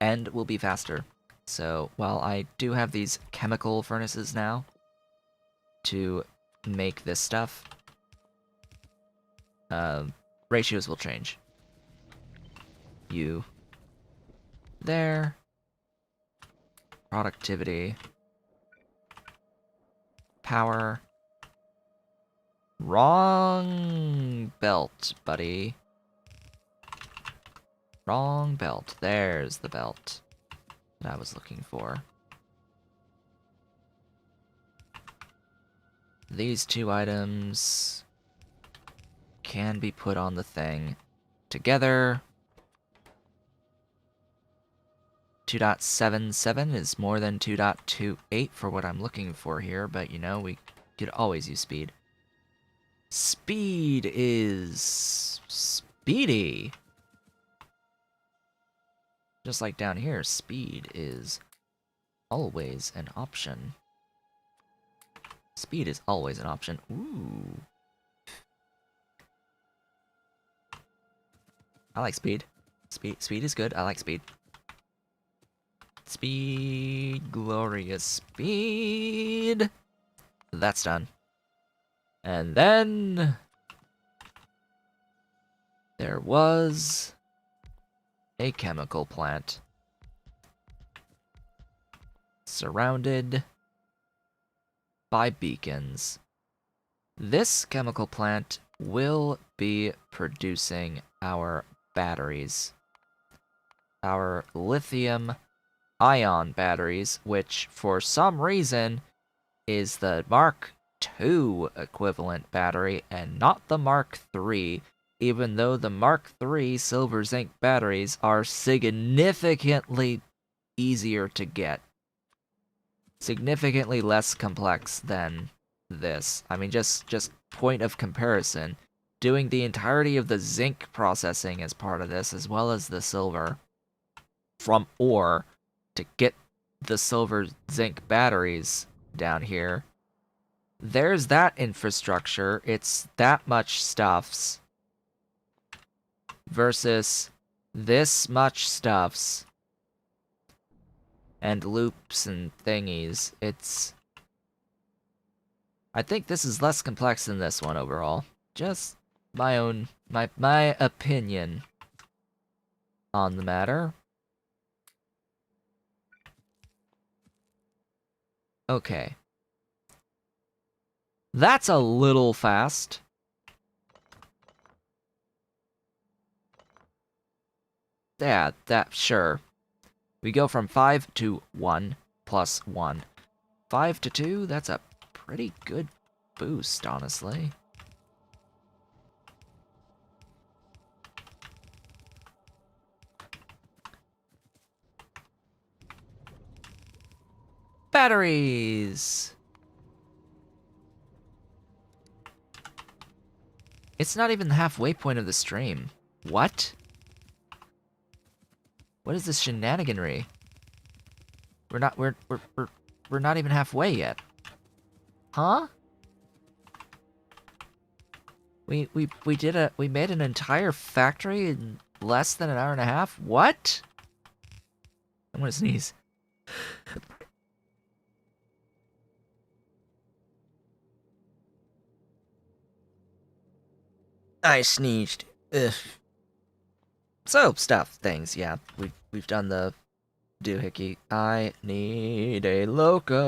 and will be faster. So while I do have these chemical furnaces now to make this stuff, ratios will change. You there, productivity, power. Wrong belt, buddy. Wrong belt. There's the belt that I was looking for. These two items can be put on the thing together. 2.77 is more than 2.28 for what I'm looking for here, but you know, we could always use speed. Speed is speedy. Just like down here, speed is always an option. Speed is always an option. Ooh. I like speed. Speed is good. I like speed. Speed, glorious speed. That's done. And then there was a chemical plant surrounded by beacons. This chemical plant will be producing our batteries. Our lithium ion batteries, which for some reason is the Mark II equivalent battery and not the Mark III, even though the Mark III silver zinc batteries are significantly easier to get. Significantly less complex than this. I mean, just point of comparison. Doing the entirety of the zinc processing as part of this, as well as the silver from ore to get the silver zinc batteries down here. There's that infrastructure. It's that much stuffs versus this much stuffs and loops and thingies. It's... I think this is less complex than this one overall. Just my opinion on the matter. Okay. That's a little fast. Yeah, sure. We go from 5 to 1 plus 1. 5 to 2, that's a pretty good boost, honestly. Batteries! It's not even the halfway point of the stream. What? What is this shenaniganry? We're not even halfway yet. Huh? We made an entire factory in less than an hour and a half? What? I'm gonna sneeze. I sneezed. Ugh. So, things, yeah. We've done the doohickey. I need a locomotive.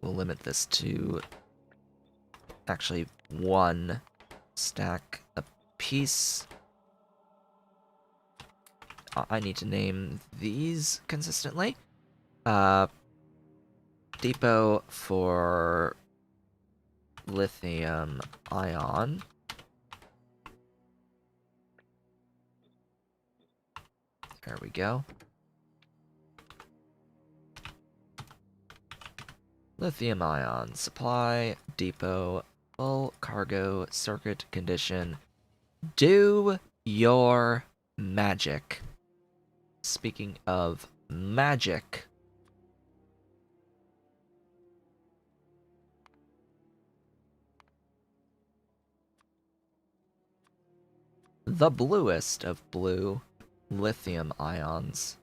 We'll limit this to actually 1 stack a piece. I need to name these consistently. Depot for lithium ion. There we go. Lithium ion supply depot full cargo circuit condition. Do your magic. Speaking of magic, the bluest of blue, lithium ions,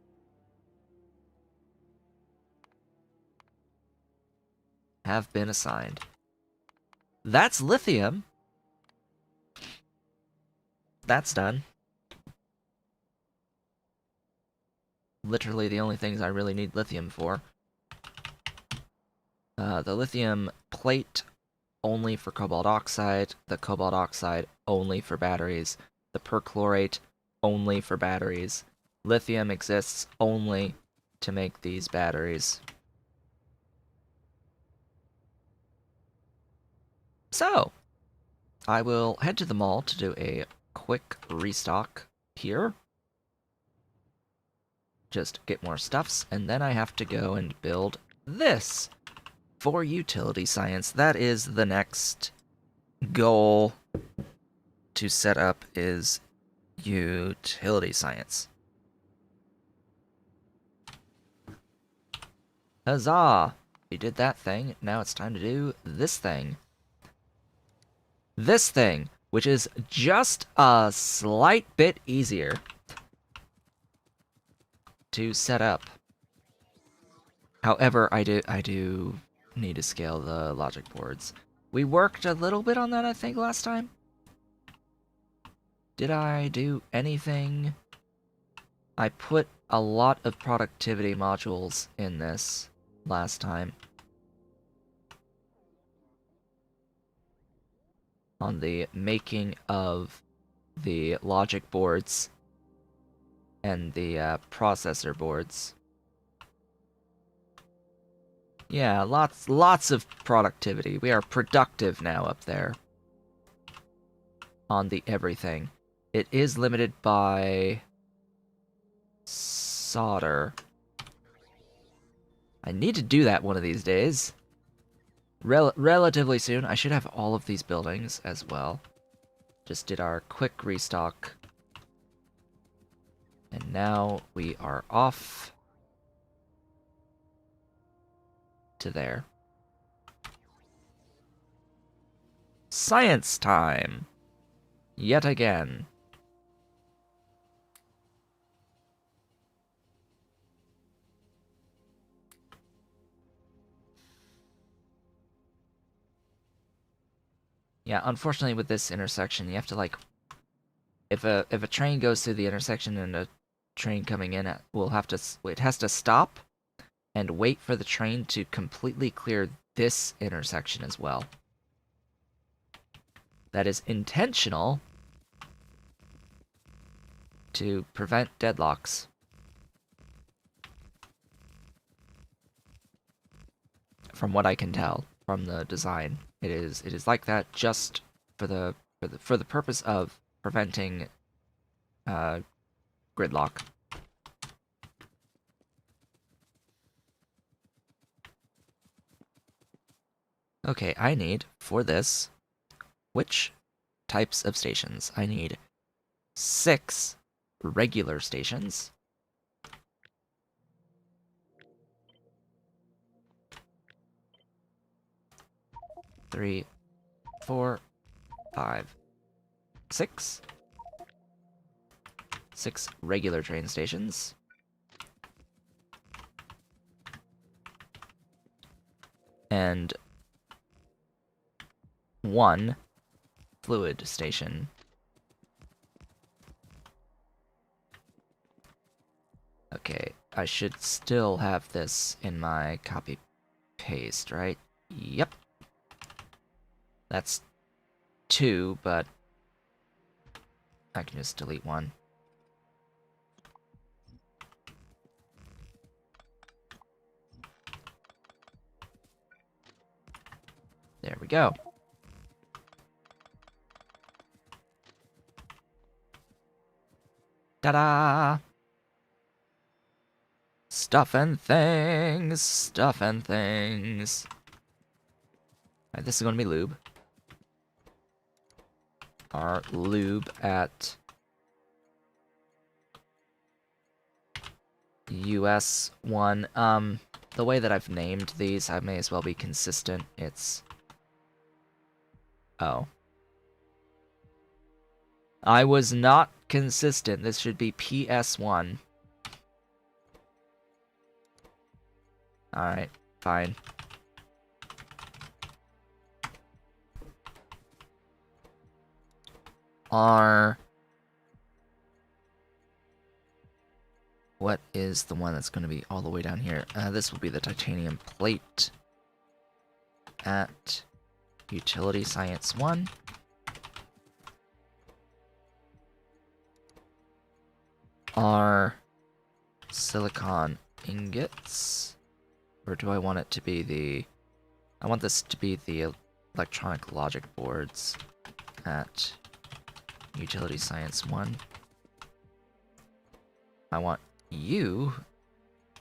have been assigned. That's lithium. That's done. Literally the only things I really need lithium for. The lithium plate only for cobalt oxide, the cobalt oxide only for batteries, the perchlorate only for batteries. Lithium exists only to make these batteries. So, I will head to the mall to do a quick restock here. Just get more stuffs, and then I have to go and build this for utility science. That is the next goal to set up, is utility science. Huzzah! We did that thing, now it's time to do this thing. This thing, which is just a slight bit easier to set up. However, I do need to scale the logic boards. We worked a little bit on that, I think, last time. Did I do anything? I put a lot of productivity modules in this last time. On the making of the logic boards and the processor boards. Yeah, lots of productivity. We are productive now up there on the everything. It is limited by solder. I need to do that one of these days. Relatively soon. I should have all of these buildings as well. Just did our quick restock. And now we are off to there. Science time! Yet again. Yeah, unfortunately with this intersection, you have to, like, if a train goes through the intersection and a train coming in, it has to stop and wait for the train to completely clear this intersection as well. That is intentional to prevent deadlocks. From what I can tell from the design, it is like that just for the purpose of preventing gridlock. Okay, I need for this, which types of stations? I need 6 regular stations. 3, 4, 5, 6. 6 regular train stations. And 1 fluid station. Okay, I should still have this in my copy-paste, right? Yep. That's 2, but I can just delete 1. There we go. Ta-da! Stuff and things! Stuff and things! Alright, this is gonna be lube. Our lube at US one. The way that I've named these, I may as well be consistent. It's... Oh. I was not consistent. This should be PS1. Alright, fine. R... What is the one that's going to be all the way down here? This will be the titanium plate at Utility Science 1. R silicon ingots. Or do I want it to be the... I want this to be the electronic logic boards at Utility Science 1. I want you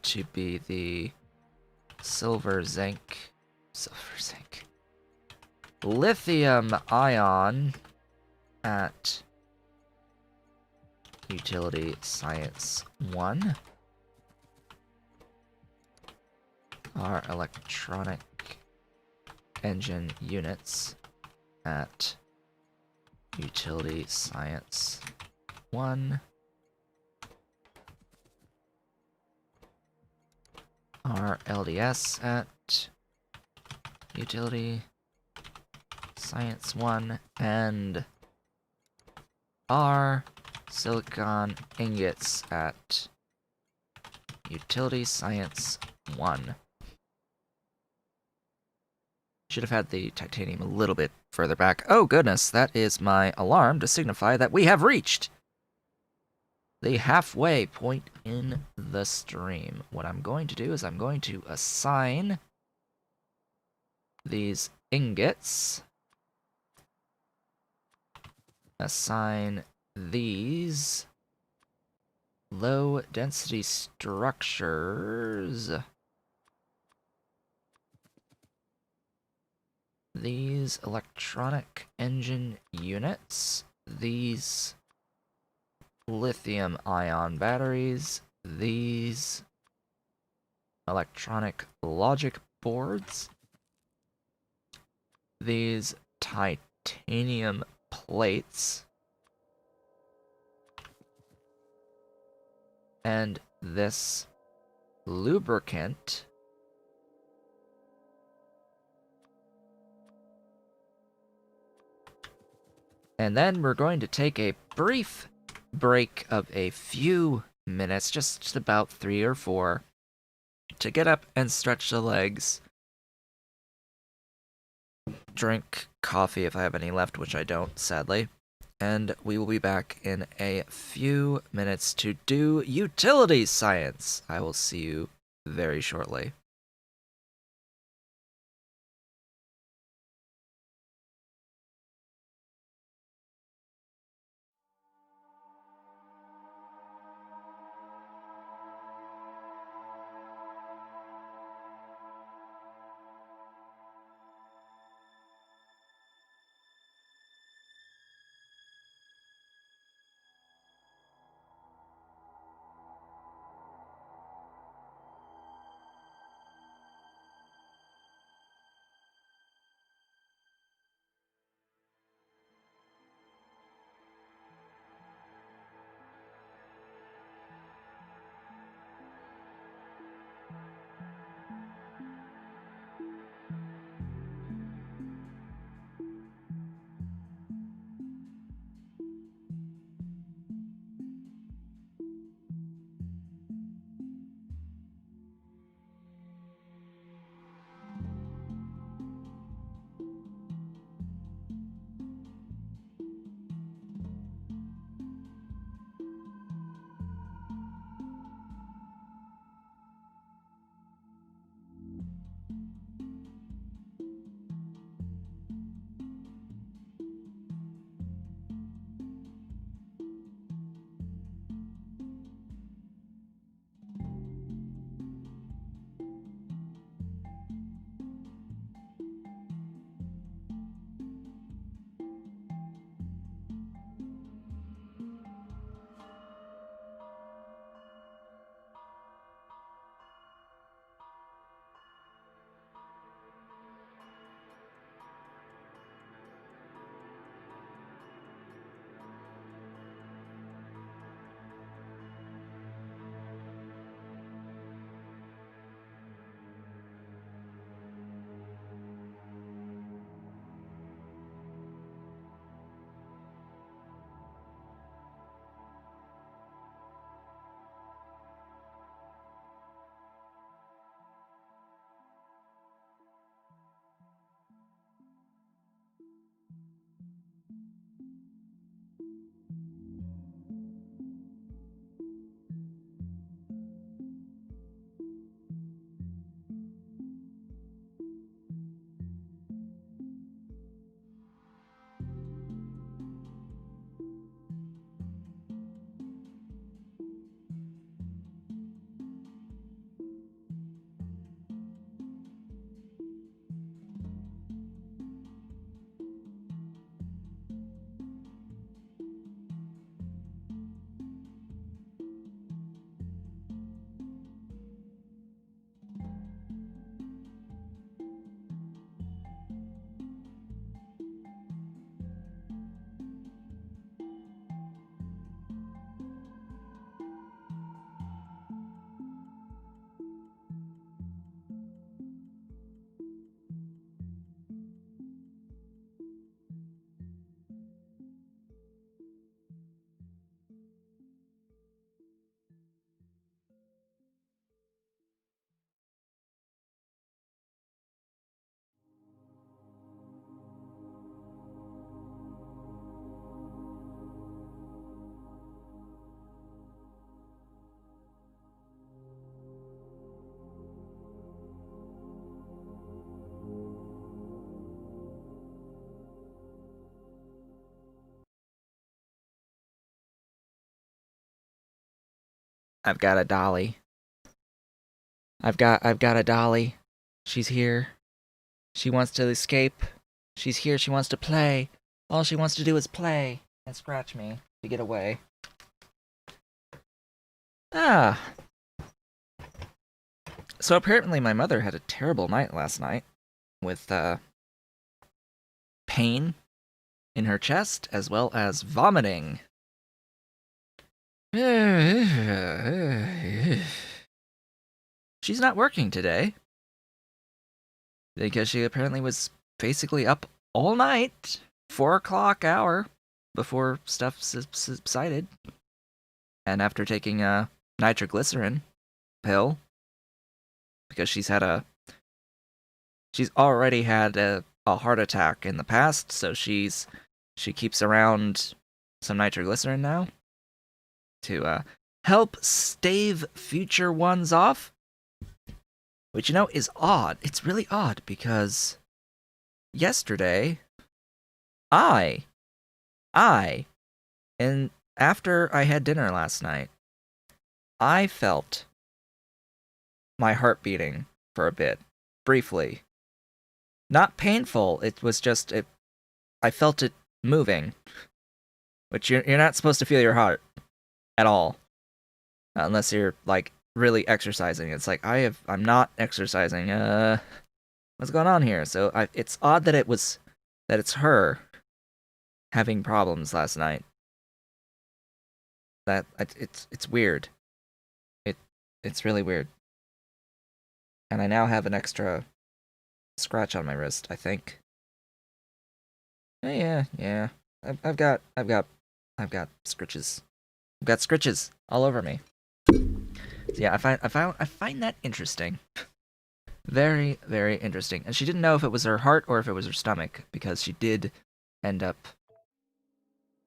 to be the silver zinc, lithium ion at Utility Science 1. Our electronic engine units at Utility Science 1. Our LDS at Utility Science 1, and our silicon ingots at Utility Science 1. Should have had the titanium a little bit further back. Oh goodness, that is my alarm to signify that we have reached the halfway point in the stream. What I'm going to do is I'm going to assign these ingots. Assign these low density structures. These electronic engine units. These lithium ion batteries, these electronic logic boards, these titanium plates, and this lubricant. And then we're going to take a brief break of a few minutes, just about 3 or 4, to get up and stretch the legs, drink coffee if I have any left, which I don't, sadly, and we will be back in a few minutes to do utilities science. I will see you very shortly. I've got a dolly. I've got a dolly. She's here. She wants to escape. She's here. She wants to play. All she wants to do is play and scratch me to get away. Ah. So apparently my mother had a terrible night last night with pain in her chest as well as vomiting. She's not working today because she apparently was basically up all night, 4 o'clock hour, before stuff subsided. And after taking a nitroglycerin pill, because she's already had a heart attack in the past, so she keeps around some nitroglycerin now to help stave future ones off. Which, is odd. It's really odd because yesterday, and after I had dinner last night, I felt my heart beating for a bit, briefly. Not painful, it was just, I felt it moving. Which you're not supposed to feel your heart at all. Unless you're, like, really exercising. It's like, I'm not exercising. What's going on here? So it's odd that it's her having problems last night. It's weird. It's really weird. And I now have an extra scratch on my wrist, I think. Yeah. I've got scritches. I've got scritches all over me. So yeah, I find that interesting. Very, very interesting. And she didn't know if it was her heart or if it was her stomach, because she did end up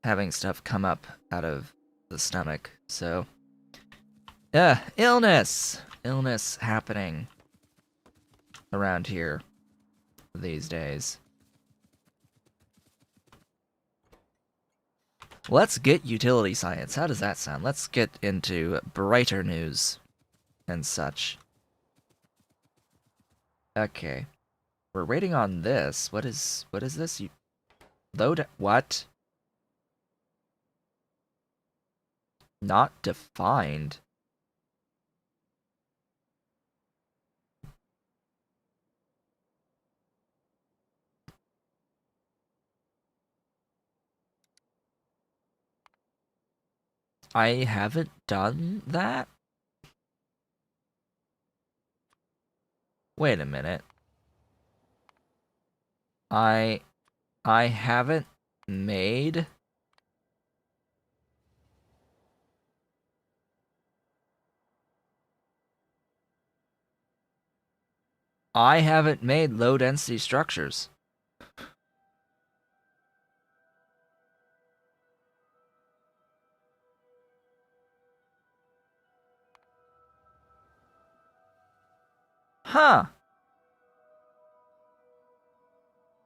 having stuff come up out of the stomach. So yeah, illness happening around here these days. Let's get utility science. How does that sound? Let's get into brighter news and such. Okay. We're waiting on this. What is this? You load what? Not defined. I haven't done that? Wait a minute. I haven't made... I haven't made low-density structures. Huh.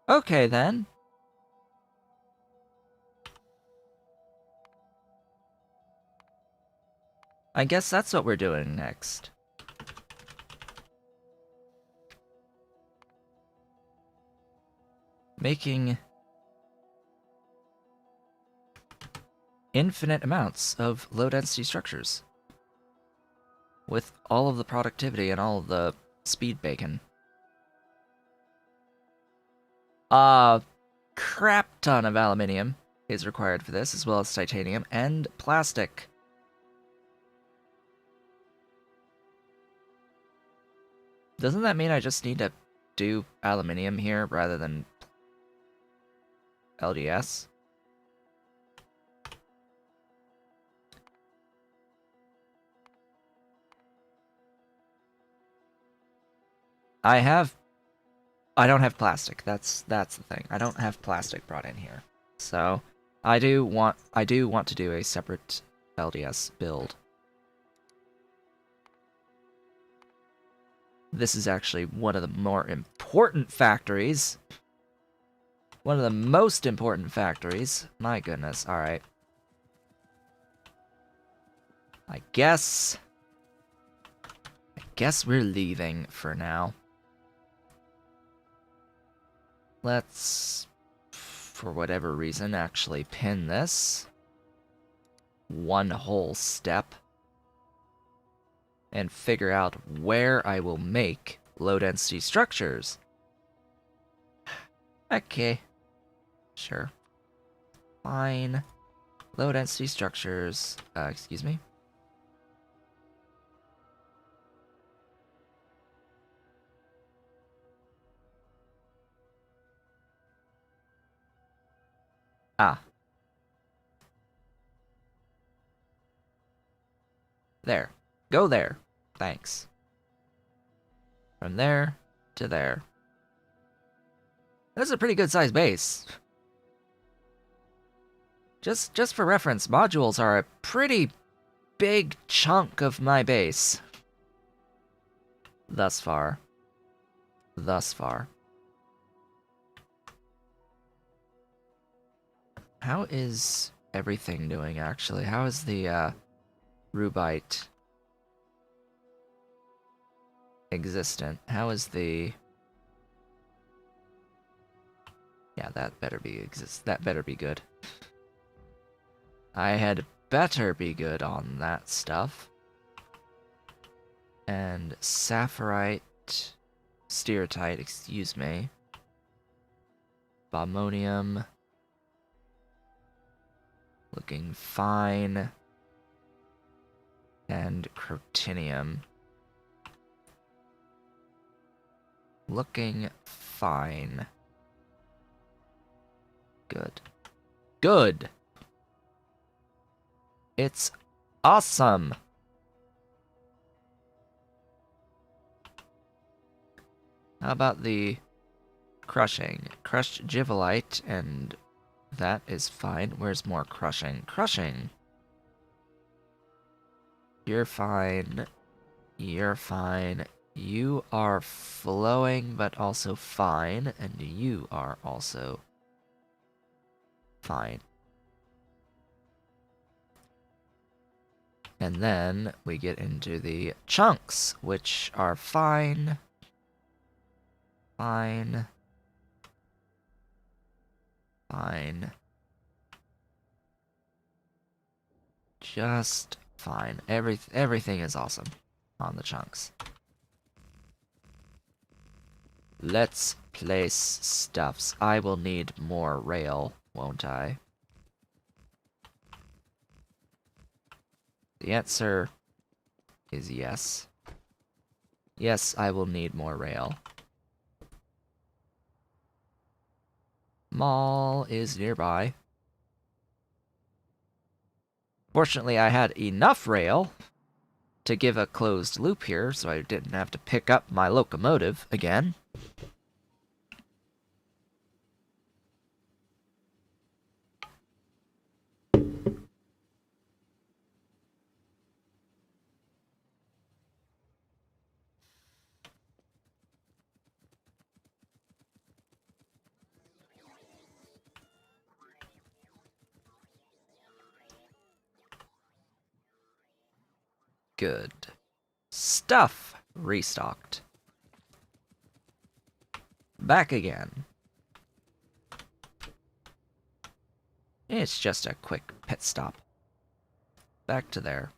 Okay, then. I guess that's what we're doing next. Making infinite amounts of low-density structures. With all of the productivity and all of the speed bacon. A crap ton of aluminium is required for this, as well as titanium and plastic. Doesn't that mean I just need to do aluminium here rather than LDS? I don't have plastic. That's the thing. I don't have plastic brought in here. So, I do want to do a separate LDS build. This is actually one of the more important factories. One of the most important factories. My goodness. Alright. I guess guess we're leaving for now. Let's, for whatever reason, actually pin this one whole step and figure out where I will make low-density structures. Okay. Sure. Fine. Low-density structures. Excuse me. Ah. There. Go there. Thanks. From there to there. That's a pretty good sized base. Just for reference, modules are a pretty big chunk of my base. Thus far. Thus far. How is everything doing, actually? How is the, Rubite existent? How is the... Yeah, that better be that better be good. I had better be good on that stuff. And sapphirite, steatite, excuse me. Bombonium. Looking fine. And crotinium. Looking fine. Good. Good! It's awesome! How about the crushing? Crushed Givelite, and that is fine. Where's more crushing? Crushing! You're fine. You're fine. You are flowing, but also fine, and you are also fine. And then we get into the chunks, which are fine. Fine. Fine. Just fine. Everything is awesome on the chunks. Let's place stuffs. I will need more rail, won't I? The answer is yes. Yes, I will need more rail. Mall is nearby. Fortunately, I had enough rail to give a closed loop here, so I didn't have to pick up my locomotive again. Good. Stuff restocked. Back again. It's just a quick pit stop. Back to there.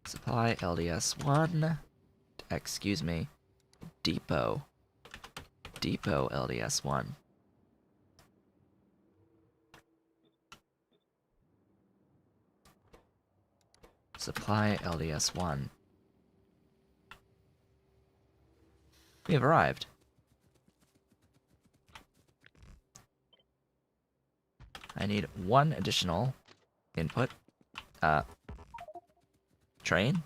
Supply LDS1. Excuse me. Depot. Depot LDS1. Supply LDS1. We have arrived. I need one additional input. Train.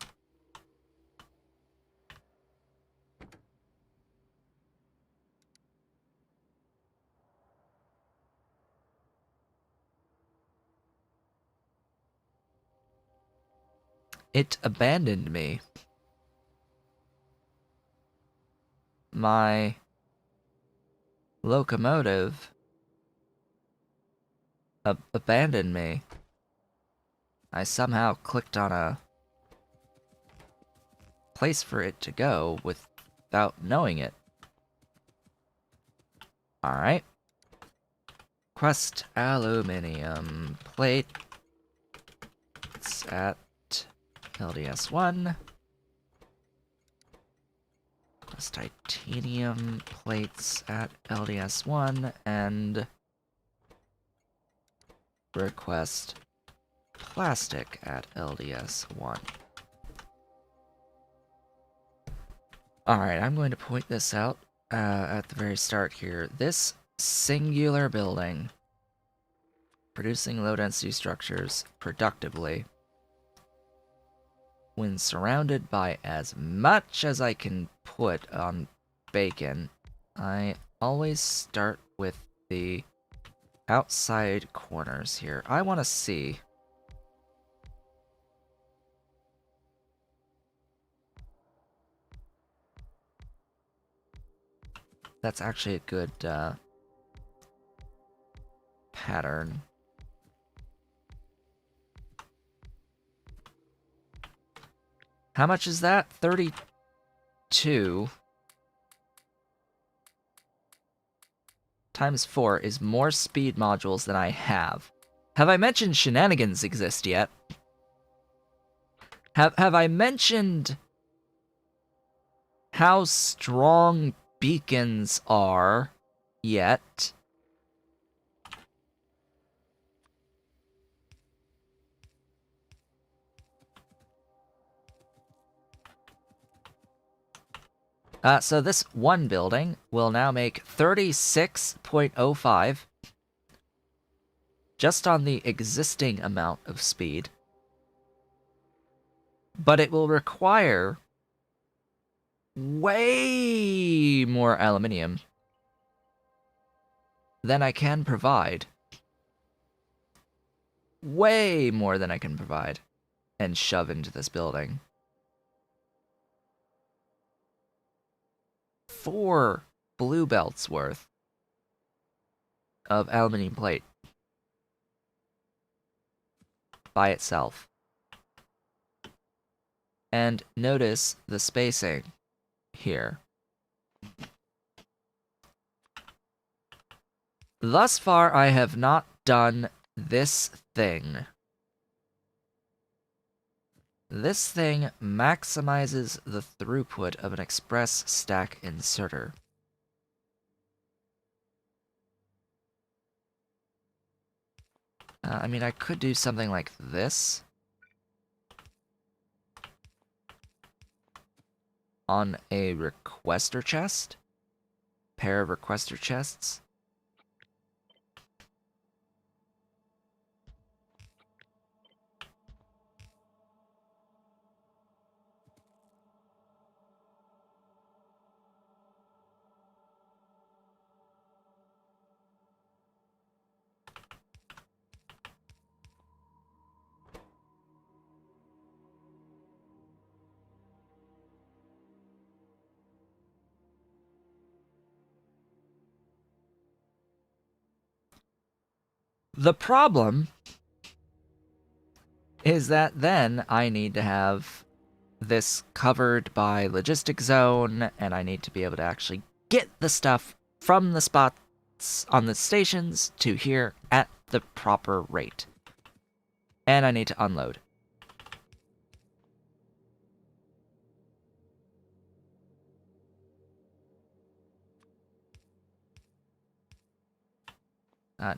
It abandoned me. My locomotive abandoned me. I somehow clicked on a place for it to go without knowing it. Alright. Quest aluminium plate. It's at LDS1. Quest titanium plates at LDS1 and request plastic at LDS1. Alright, I'm going to point this out at the very start here. This singular building, producing low-density structures productively, when surrounded by as much as I can put on bacon, I always start with the outside corners here. I want to see... That's actually a good pattern. How much is that? 32 times 4 is more speed modules than I have. Have I mentioned shenanigans exist yet? Have I mentioned how strong beacons are yet? So this one building will now make 36.05 just on the existing amount of speed. But it will require way more aluminium than I can provide. Way more than I can provide and shove into this building. 4 blue belts worth of aluminium plate by itself. And notice the spacing here. Thus far, I have not done this thing. This thing maximizes the throughput of an express stack inserter. I mean, I could do something like this on a requester chest, pair of requester chests. The problem is that then I need to have this covered by logistic zone, and I need to be able to actually get the stuff from the spots on the stations to here at the proper rate. And I need to unload.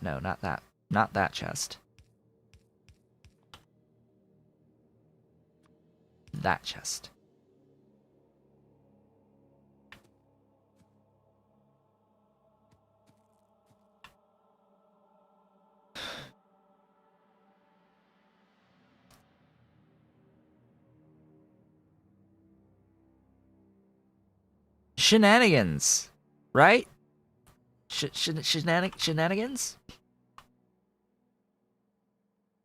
No, not that. Not that chest. That chest. Shenanigans, right? Shenanigans?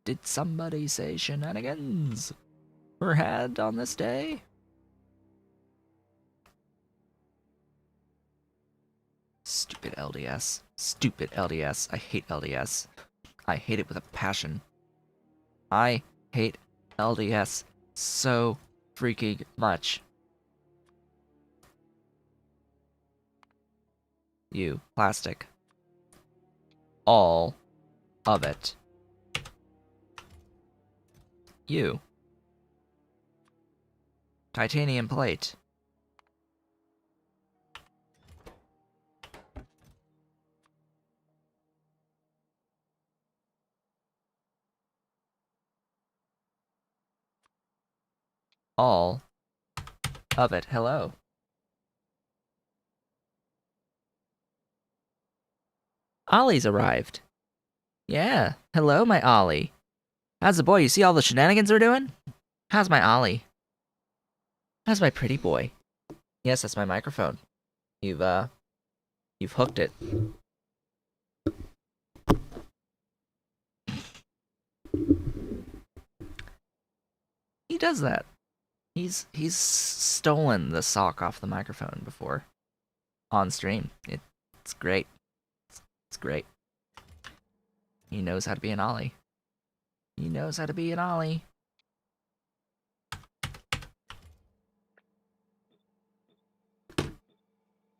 Did somebody say shenanigans were had on this day? Stupid LDS. Stupid LDS. I hate LDS. I hate it with a passion. I hate LDS so freaking much. You. Plastic. All of it. You. Titanium plate. All of it. Hello. Ollie's arrived. Yeah. Hello, my Ollie. How's the boy? You see all the shenanigans we're doing? How's my Ollie? How's my pretty boy? Yes, that's my microphone. You've hooked it. He does that. He's stolen the sock off the microphone before on stream. It's great. It's great. He knows how to be an Ollie. He knows how to be an Ollie.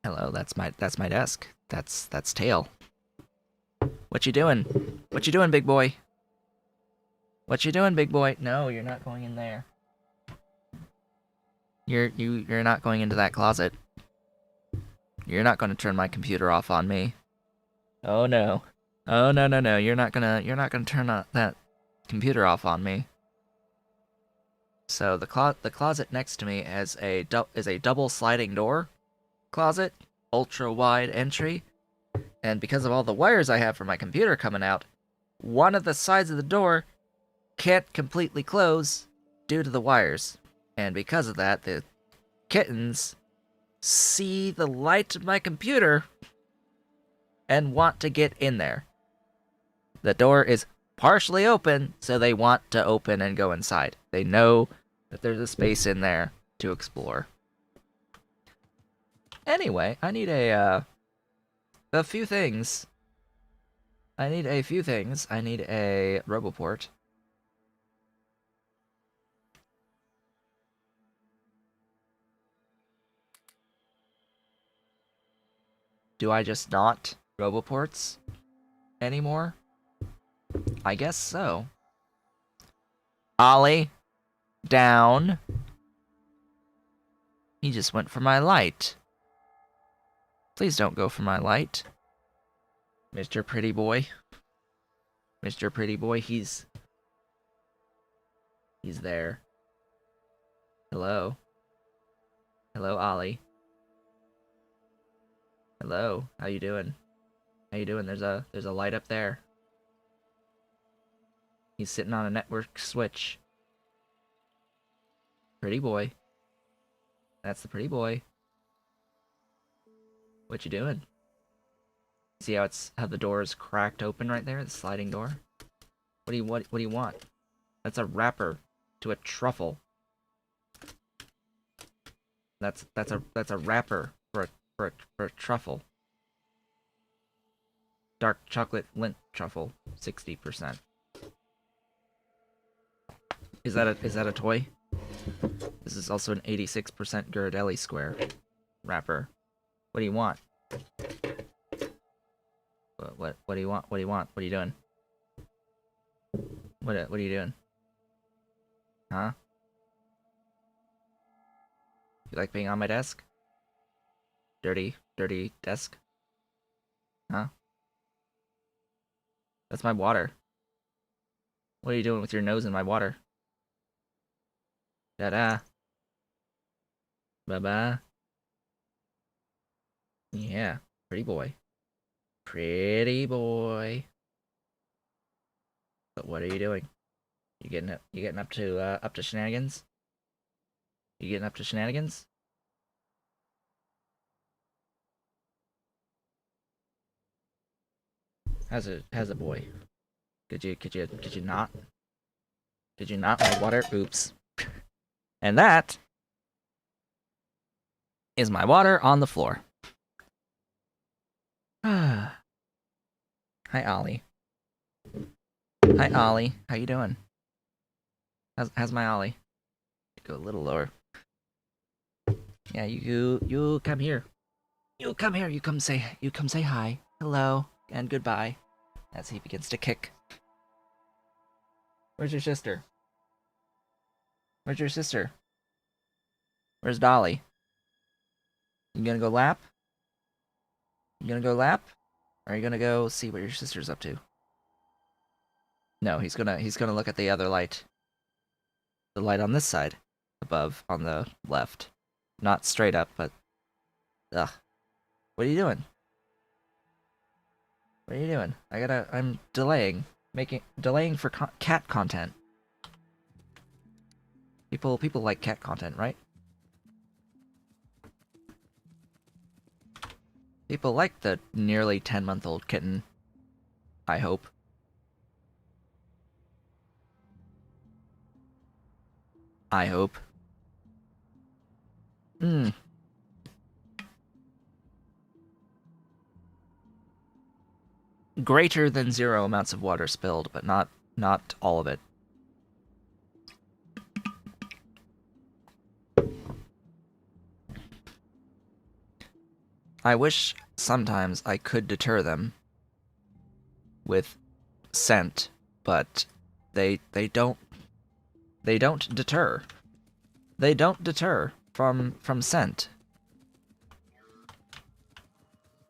Hello, that's my desk. That's Tail. What you doing? What you doing, big boy? What you doing, big boy? No, you're not going in there. You're not going into that closet. You're not going to turn my computer off on me. Oh no. Oh no. You're not gonna turn that computer off on me. So the closet next to me is a double sliding door closet, ultra wide entry, and because of all the wires I have for my computer coming out, one of the sides of the door can't completely close due to the wires. And because of that, the kittens see the light of my computer and want to get in there. The door is partially open, so they want to open and go inside. They know that there's a space in there to explore. Anyway, I need a few things. I need a Roboport. Do I just not Roboports anymore? I guess so. Ollie, down. He just went for my light. Please don't go for my light. Mr. Pretty Boy. Mr. Pretty Boy, he's there. Hello. Hello, Ollie. Hello. How you doing? How you doing? There's a light up there. He's sitting on a network switch. Pretty boy. That's the pretty boy. What you doing? See how the door is cracked open right there, the sliding door? What do you want? That's a wrapper to a truffle. That's a wrapper for a truffle. Dark chocolate lint truffle, 60%. Is that a toy? This is also an 86% Ghirardelli square wrapper. What do you want? What do you want? What do you want? What are you doing? What are you doing? Huh? You like being on my desk? Dirty desk? Huh? That's my water. What are you doing with your nose in my water? Da-da. Bye-bye. Yeah, pretty boy. Pretty boy. But what are you doing? You getting up to shenanigans? You getting up to shenanigans? How's a boy? Could you not? Did you not my water? Oops. And that is my water on the floor. Hi, Ollie. Hi, Ollie. How you doing? How's my Ollie? Go a little lower. Yeah, you come here. You come here, you come say hi, hello, and goodbye, as he begins to kick. Where's your sister? Where's your sister? Where's Dolly? You gonna go lap? You gonna go lap? Or are you gonna go see what your sister's up to? No, he's gonna look at the other light. The light on this side. Above, on the left. Not straight up, but... Ugh. What are you doing? What are you doing? I'm delaying. Delaying for cat content. People like cat content, right? People like the nearly 10-month-old kitten. I hope. I hope. Hmm. Greater than 0 amounts of water spilled, but not all of it. I wish sometimes I could deter them with scent, but they don't deter. They don't deter from scent.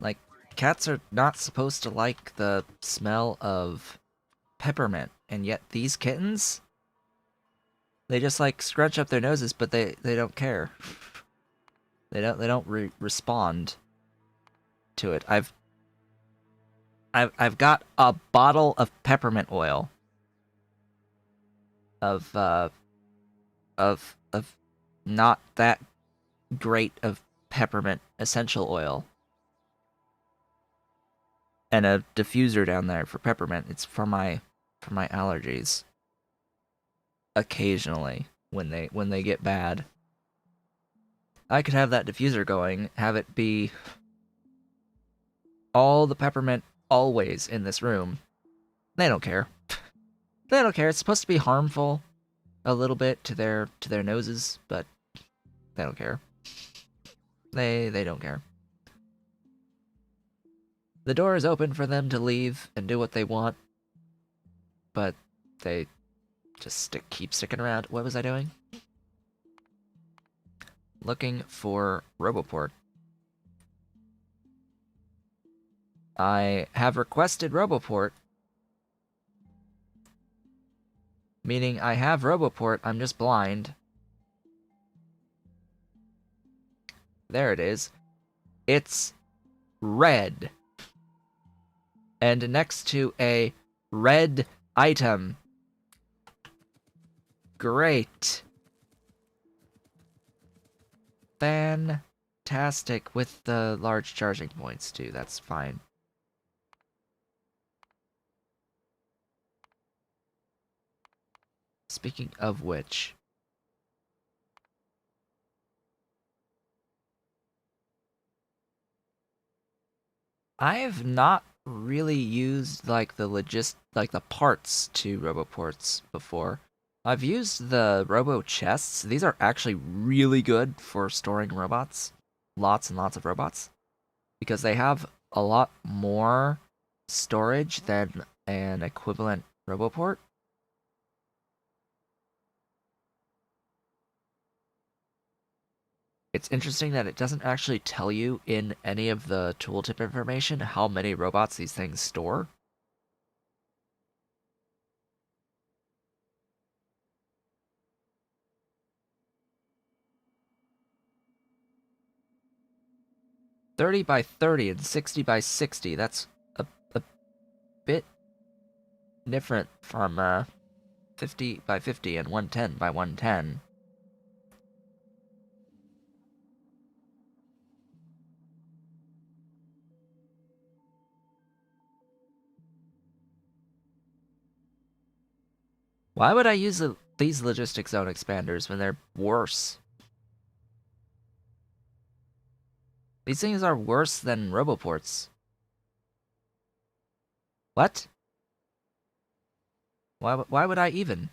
Like, cats are not supposed to like the smell of peppermint, and yet these kittens, they just like scrunch up their noses, but they don't care. They don't respond to it. I've got a bottle of peppermint oil of not that great of peppermint essential oil and a diffuser down there for peppermint. It's for my allergies. Occasionally, when they get bad, I could have that diffuser going, have it be all the peppermint always in this room. They don't care. They don't care. It's supposed to be harmful a little bit to their noses, but they don't care. They don't care. The door is open for them to leave and do what they want, but they just keep sticking around. What was I doing? Looking for Roboport. I have requested Roboport, meaning I have Roboport, I'm just blind. There it is. It's red. And next to a red item. Great. Fantastic. With the large charging points, too. That's fine. Speaking of which... I've not really used, like, the parts to Roboports before. I've used the Robo chests. These are actually really good for storing robots. Lots and lots of robots. Because they have a lot more storage than an equivalent Roboport. It's interesting that it doesn't actually tell you in any of the tooltip information how many robots these things store. "30 by 30 and 60 by 60. That's a bit different from 50 by 50 and 110 by 110. Why would I use these logistic zone expanders when they're worse? These things are worse than Roboports. What? Why would I even?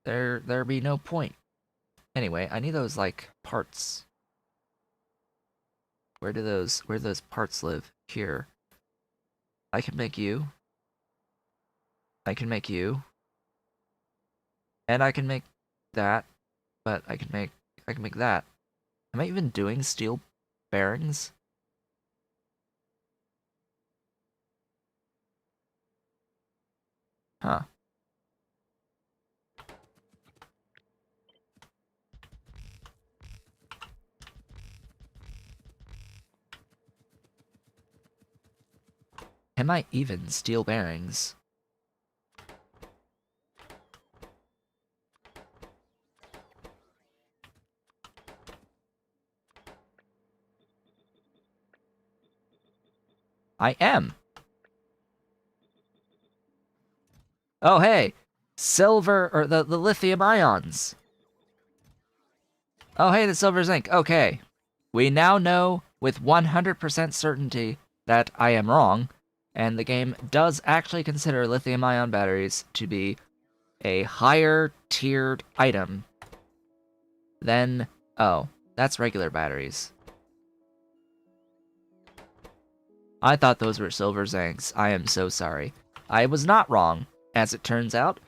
There be no point Anyway, I need those, like, parts. Where do those parts live? Here. I can make you. I can make you. And I can make that. But I can make that. Am I even doing steel bearings? Huh. Am I even steel bearings? I am. Oh, hey! Silver, or the lithium ions. Oh, hey, the silver zinc. Okay. We now know with 100% certainty that I am wrong, and the game does actually consider lithium-ion batteries to be a higher tiered item than... Oh, that's regular batteries. I thought those were silver zincs. I am so sorry. I was not wrong, as it turns out.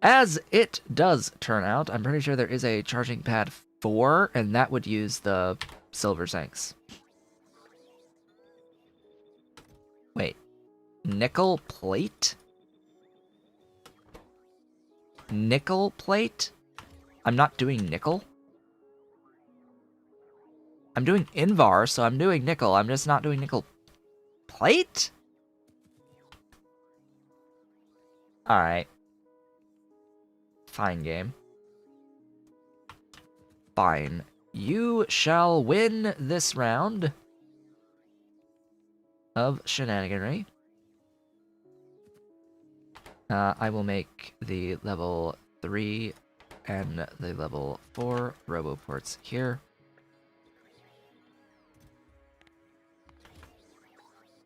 As it does turn out, I'm pretty sure there is a charging pad 4, and that would use the silver zincs. Wait. Nickel plate? Nickel plate? I'm not doing nickel? I'm doing Invar, so I'm doing nickel. I'm just not doing nickel plate? Alright. Fine, game. Fine. You shall win this round of shenaniganry. I will make the level 3 and the level 4 roboports here.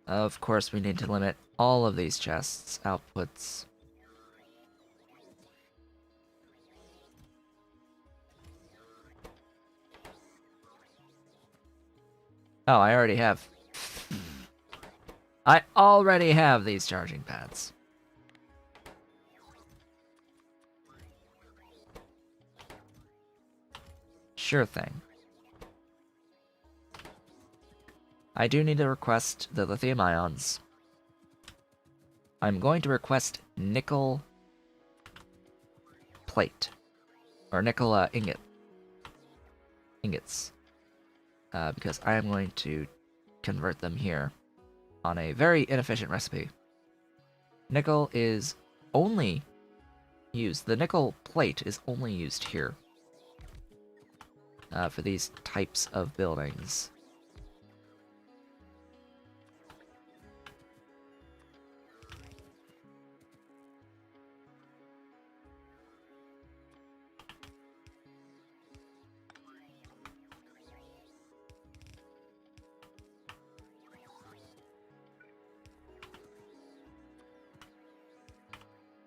Of course, we need to limit all of these chests' outputs. Oh, I already have. I already have these charging pads. Sure thing. I do need to request the lithium ions. I'm going to request nickel plate. Or nickel ingots. Because I am going to convert them here on a very inefficient recipe. Nickel is only used, the nickel plate is only used here. For these types of buildings.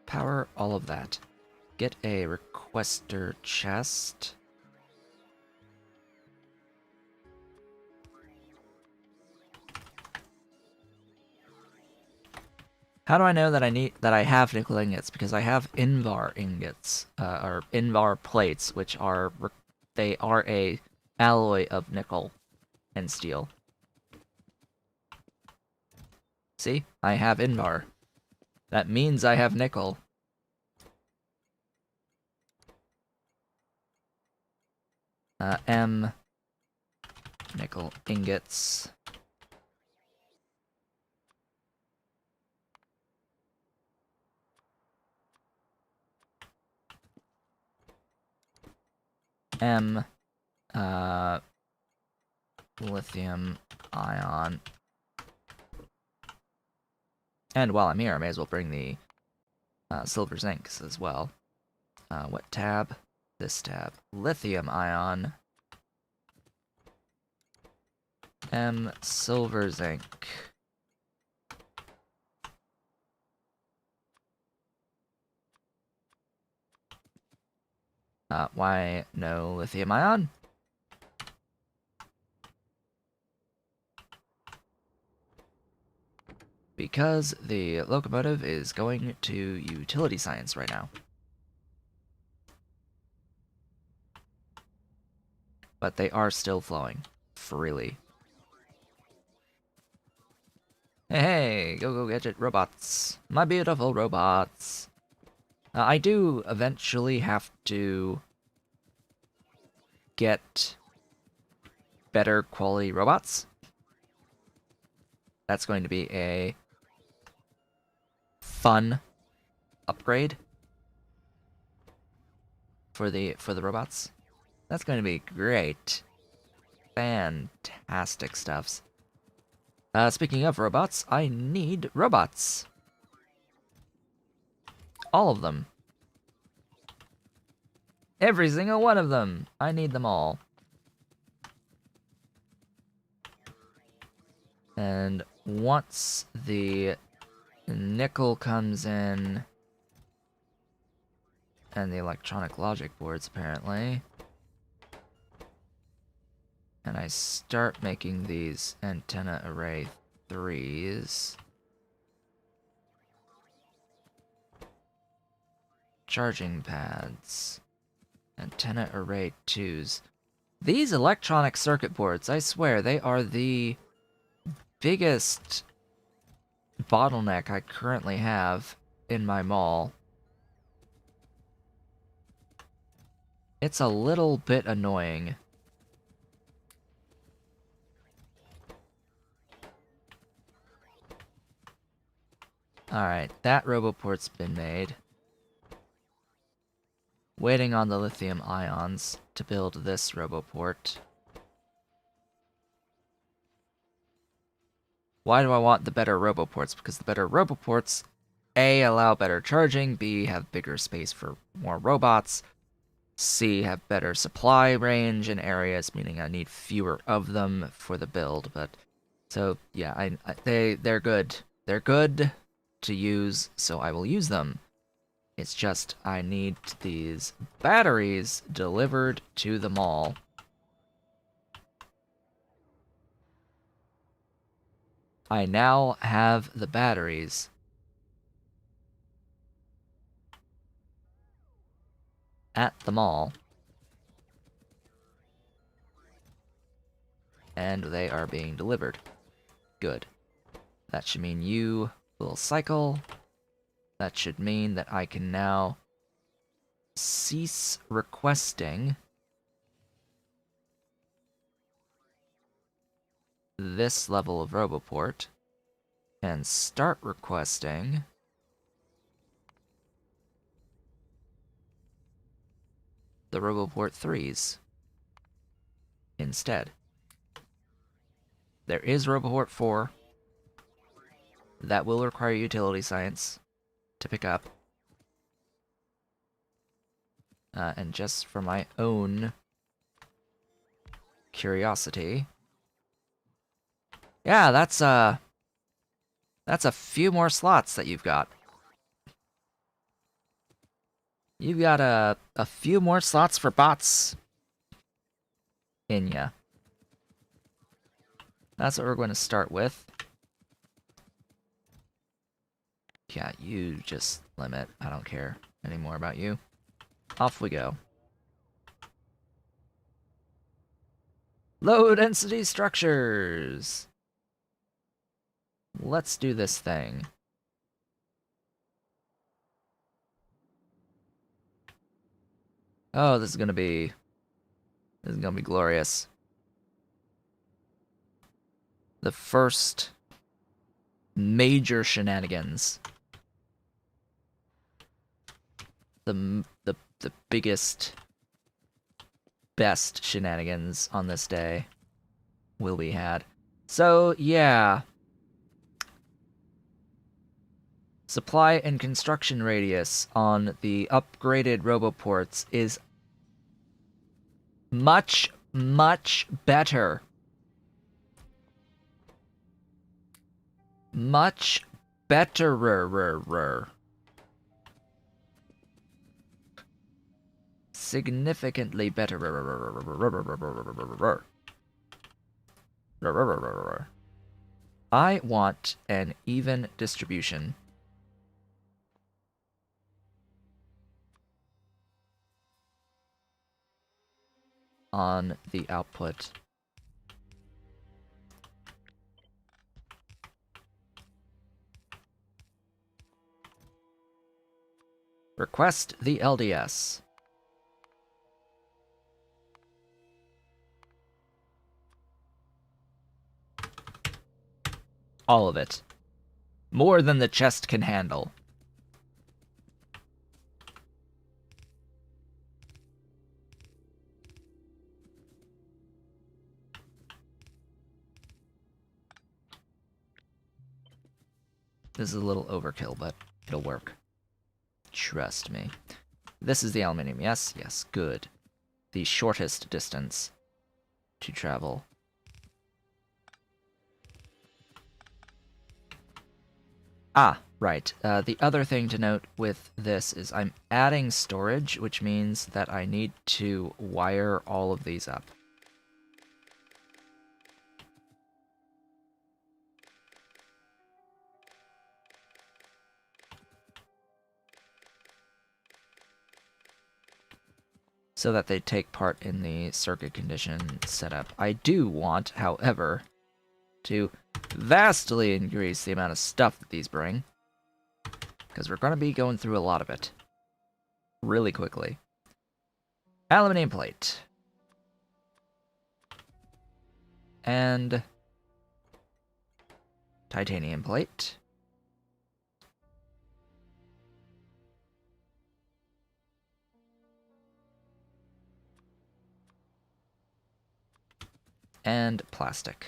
Power all of that. Get a requester chest. How do I know that I have nickel ingots? Because I have Invar ingots, or Invar plates, which are they are a alloy of nickel and steel. See, I have Invar. That means I have nickel. M nickel ingots. M lithium ion. And while I'm here, I may as well bring the silver zincs as well. What tab? This tab. Lithium ion. M silver zinc. Why no lithium ion? Because the locomotive is going to utility science right now. But they are still flowing freely. Hey, go gadget robots. My beautiful robots. I do eventually have to get better quality robots. That's going to be a fun upgrade for the robots. That's going to be great. Fantastic stuffs. Speaking of robots, I need robots. All of them. Every single one of them. I need them all. And once the nickel comes in, and the electronic logic boards apparently, and I start making these antenna array 3s, charging pads, antenna array 2s. These electronic circuit boards, I swear, they are the biggest bottleneck I currently have in my mall. It's a little bit annoying. Alright, that roboport's been made. Waiting on the lithium ions to build this roboport. Why do I want the better roboports? Because the better roboports, A, allow better charging, B, have bigger space for more robots, C, have better supply range in areas, meaning I need fewer of them for the build. But so yeah, they're good. They're good to use, so I will use them. It's just I need these batteries delivered to the mall. I now have the batteries. At the mall. And they are being delivered. Good. That should mean you will cycle. That should mean that I can now cease requesting this level of roboport and start requesting the roboport 3s instead. There is roboport 4 that will require utility science to pick up. And just for my own curiosity, yeah, that's a few more slots that you've got. You've got a few more slots for bots in ya. That's what we're going to start with. Yeah, you just limit. I don't care anymore about you. Off we go. Low density structures. Let's do this thing. Oh, this is gonna be glorious. The first major shenanigans. The biggest, best shenanigans on this day will be had. So, yeah. Supply and construction radius on the upgraded roboports is much, much better. Much betterer. significantly better. I want an even distribution. On the output. Request the LDS. All of it. More than the chest can handle. This is a little overkill, but it'll work. Trust me. This is the aluminium, yes? Yes, good. The shortest distance to travel. Ah, right. The other thing to note with this is I'm adding storage, which means that I need to wire all of these up. So that they take part in the circuit condition setup. I do want, however, to vastly increase the amount of stuff that these bring, because we're going to be going through a lot of it really quickly. Aluminum plate. And titanium plate. And plastic.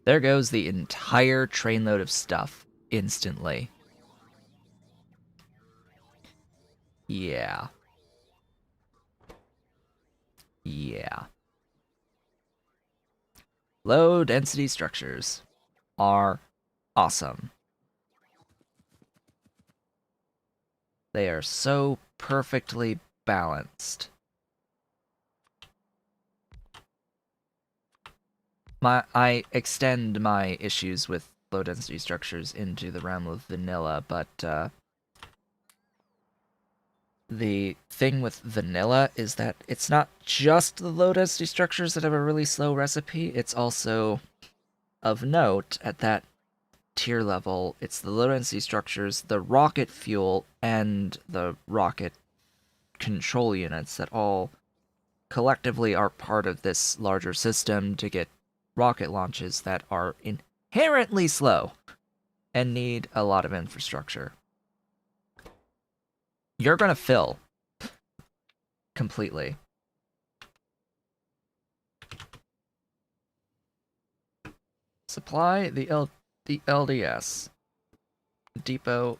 There goes the entire trainload of stuff instantly. Yeah. Yeah. Low density structures are awesome. They are so perfectly balanced. I extend my issues with low density structures into the realm of vanilla, but the thing with vanilla is that it's not just the low density structures that have a really slow recipe, it's also of note at that tier level, it's the low density structures, the rocket fuel, and the rocket control units that all collectively are part of this larger system to get rocket launches that are inherently slow and need a lot of infrastructure. You're gonna fill completely. Supply the LDS. Depot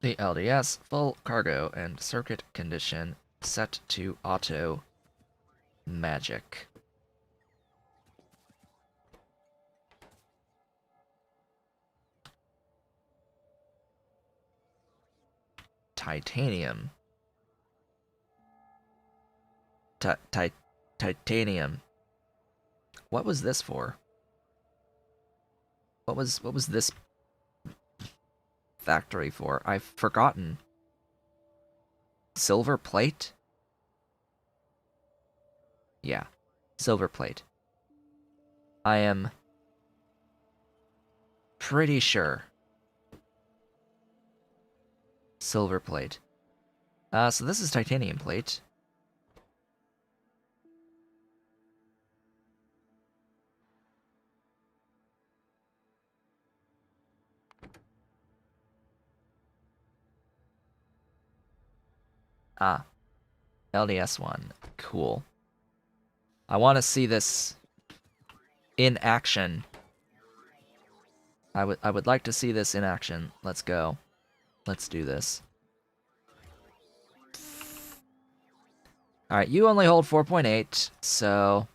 the LDS, full cargo and circuit condition set to auto magic. Titanium. Titanium. What was this for? What was this factory for? I've forgotten. Silver plate? Yeah, silver plate. I am pretty sure. Silver plate. So this is titanium plate. Ah, LDS1. Cool. I want to see this in action. I would like to see this in action. Let's go. Let's do this. Alright, you only hold 4.8, so...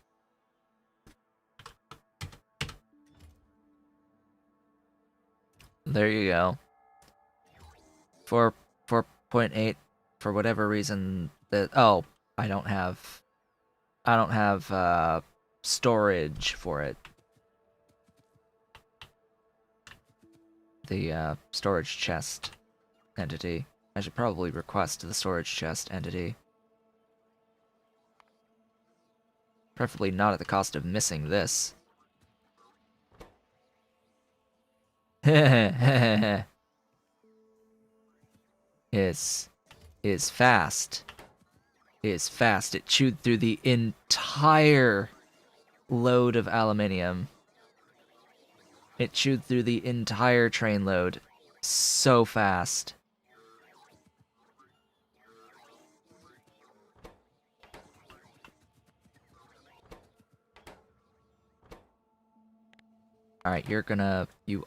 There you go. 4.8, for whatever reason that... Oh, I don't have storage for it. The storage chest entity. I should probably request the storage chest entity. Preferably not at the cost of missing this. is fast. Is fast. It chewed through the entire load of aluminium. It chewed through the entire train load so fast. Alright, you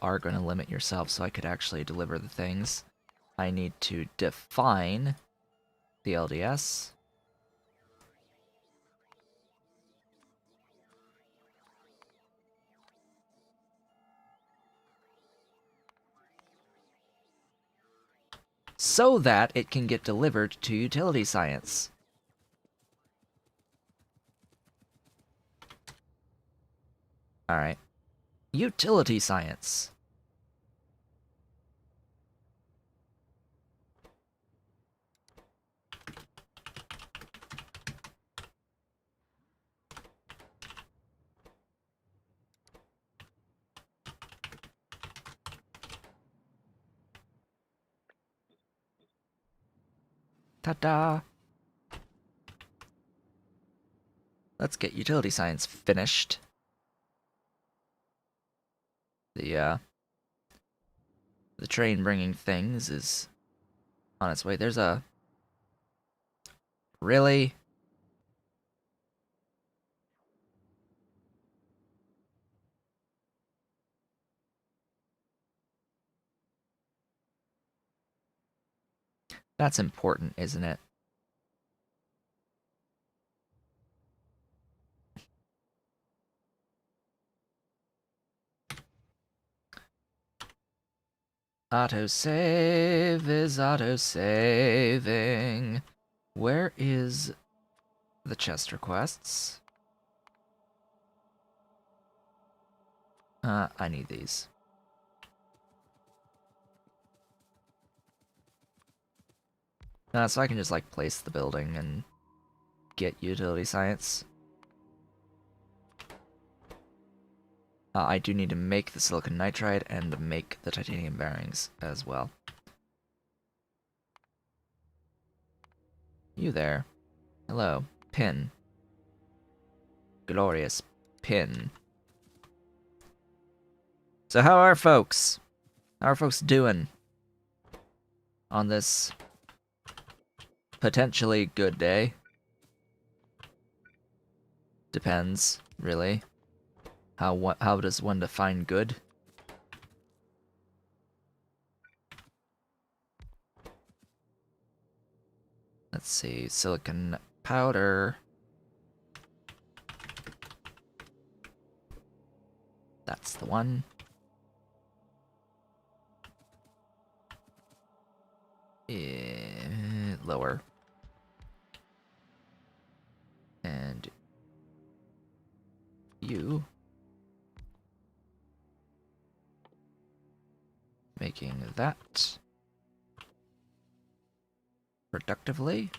are gonna limit yourself so I could actually deliver the things. I need to define the LDS. So that it can get delivered to utility science. Alright. Utility science. Ta-da! Let's get utility science finished. The train bringing things is on its way. There's a... Really? That's important, isn't it? Autosave is autosaving. Where is the chest requests? I need these. So I can just, like, place the building and get utility science. I do need to make the silicon nitride and make the titanium bearings as well. You there. Hello. Pin. Glorious pin. So how are folks? How are folks doing on this potentially good day? Depends, really. How does one define good? Let's see, silicon powder. That's the one. Lower. And you making that productively.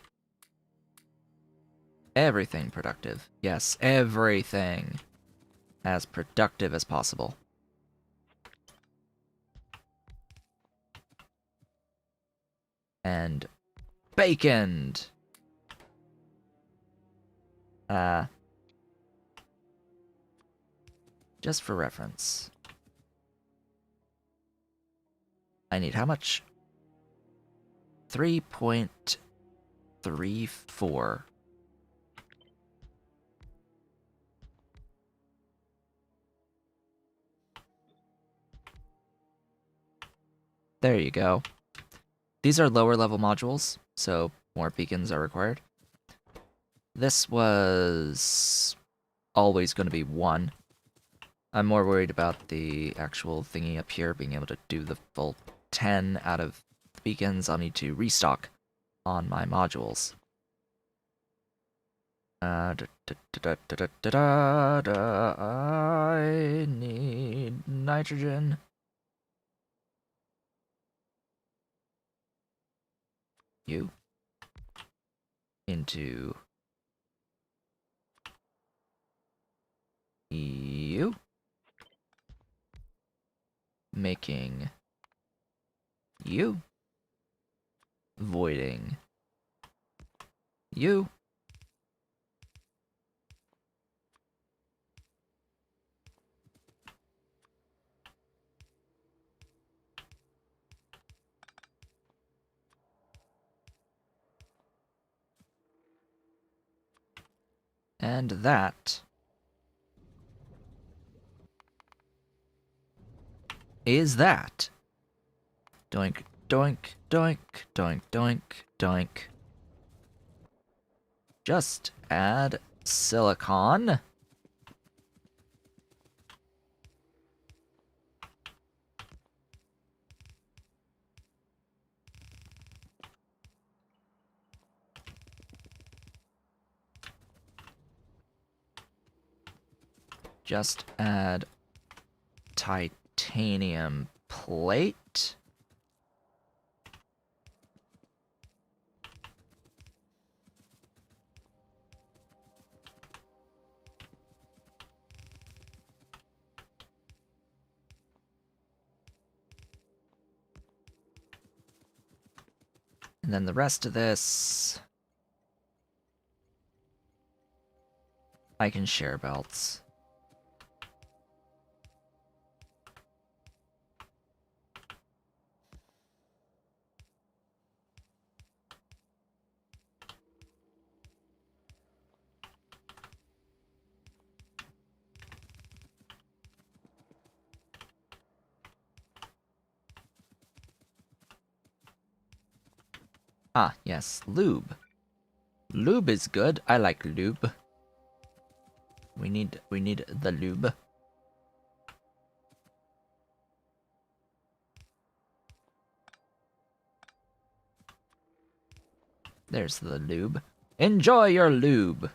Everything productive. Yes, everything as productive as possible. And baconed. Just for reference. I need how much? 3.34. There you go. These are lower level modules, so more beacons are required. this was always going to be 1. I'm more worried about the actual thingy up here being able to do the full 10 out of the beacons. I'll need to restock on my modules. I need nitrogen. You. Into you. Making you. Voiding you. And that is that. Doink, doink, doink, doink, doink, doink. Just add silicon. Just add titanium plate. And then the rest of this, I can share belts. Ah, yes, lube. Lube is good. I like lube. We need the lube. There's the lube. Enjoy your lube.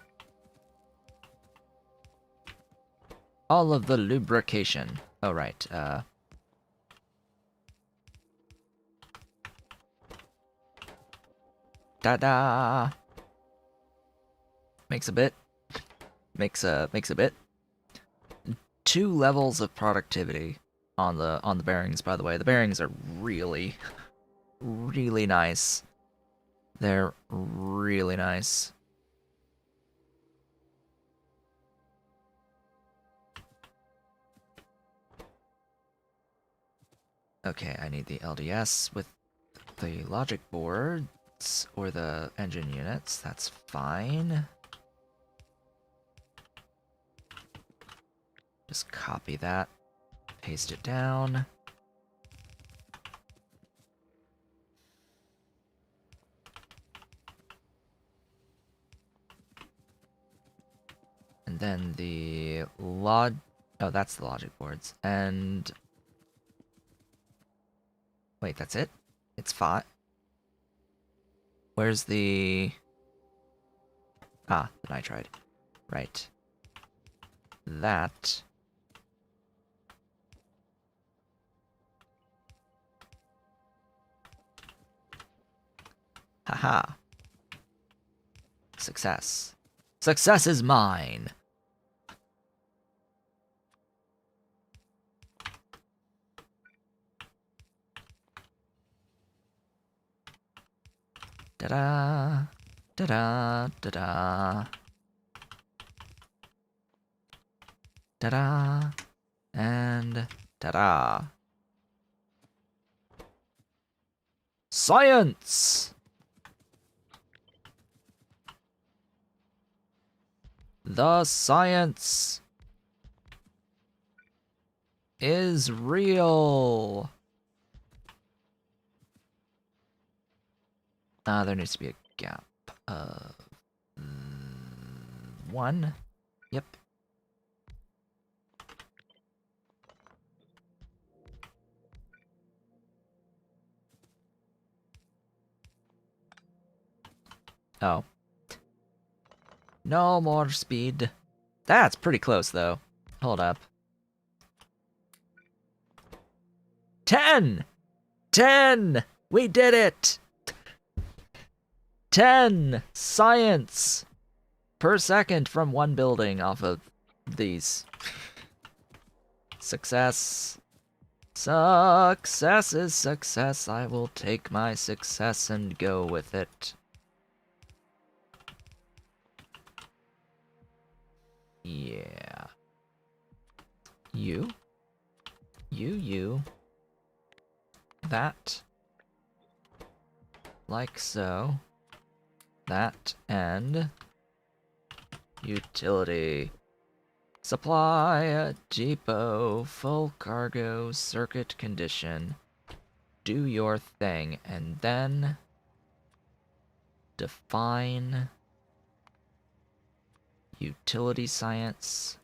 All of the lubrication. Oh, right. Ta-da! Makes a bit. Makes a bit. 2 levels of productivity on the bearings, by the way. The bearings are really, really nice. They're really nice. Okay, I need the LDS with the logic boards or the engine units. That's fine. Just copy that, paste it down. And then the oh, that's the logic boards. And wait, that's it? It's 5. Where's the the nitride. Right. That. Haha. Success. Success is mine. Da-da. Da-da. Da-da. Ta-da! And ta-da! Science! The science is real! There needs to be a gap of 1. Yep. Oh. No more speed. That's pretty close, though. Hold up. 10! 10! We did it! 10 science per second from one building off of these. Success. Success is success. I will take my success and go with it. Yeah. You. That. Like so. That and utility. Supply depot, full cargo, circuit condition. Do your thing, and then define utility science.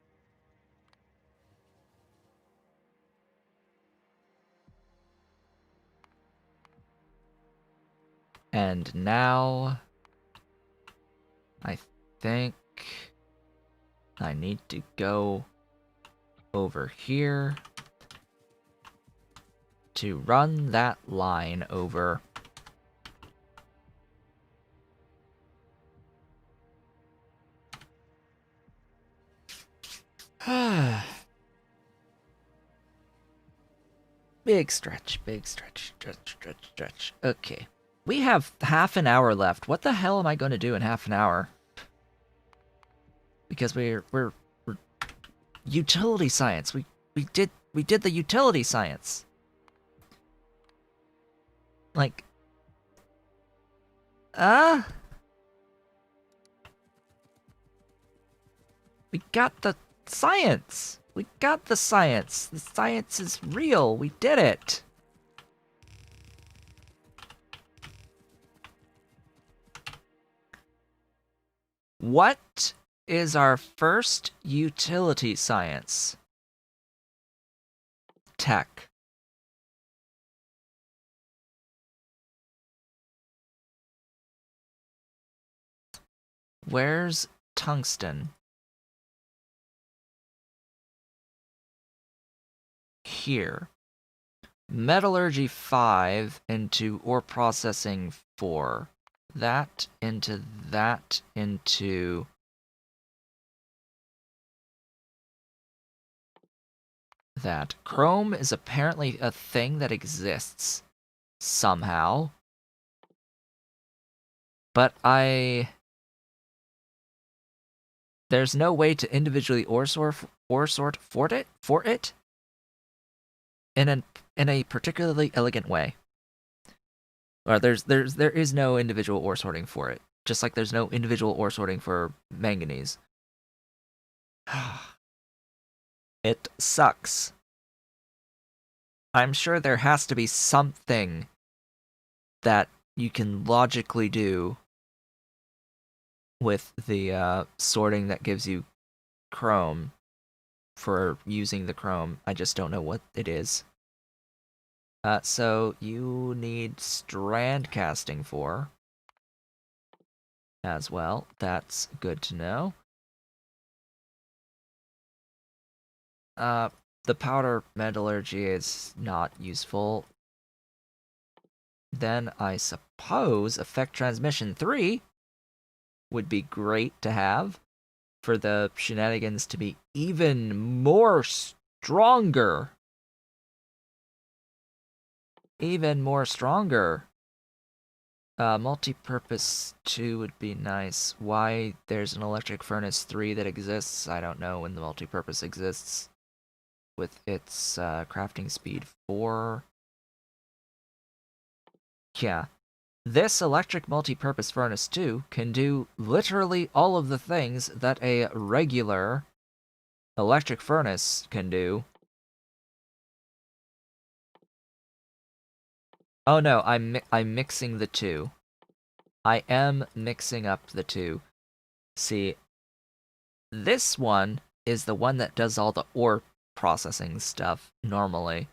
And now I think I need to go over here to run that line over. Big stretch. Okay. We have half an hour left. What the hell am I going to do in half an hour? Because we're utility science. We did the utility science. Like we got the science. We got the science. The science is real. We did it. What is our first utility science? Tech. Where's tungsten? Here. Metallurgy 5 into ore processing 4. That into that into that. Chrome is apparently a thing that exists somehow. But there's no way to individually ore sort for it in a particularly elegant way. Or there is no individual ore sorting for it, just like there's no individual ore sorting for manganese. It sucks. I'm sure there has to be something that you can logically do with the sorting that gives you chrome for using the chrome. I just don't know what it is. So you need strand casting for as well. That's good to know. The powder metallurgy is not useful. Then I suppose effect transmission 3 would be great to have for the shenanigans to be even more stronger. Even more stronger. Multi-purpose 2 would be nice. Why there's an electric furnace 3 that exists, I don't know when the multi-purpose exists. With its crafting speed 4. Yeah. This electric multi-purpose furnace 2 can do literally all of the things that a regular electric furnace can do. Oh no, I'm mixing the two. I am mixing up the two. See, this one is the one that does all the ore processing stuff normally.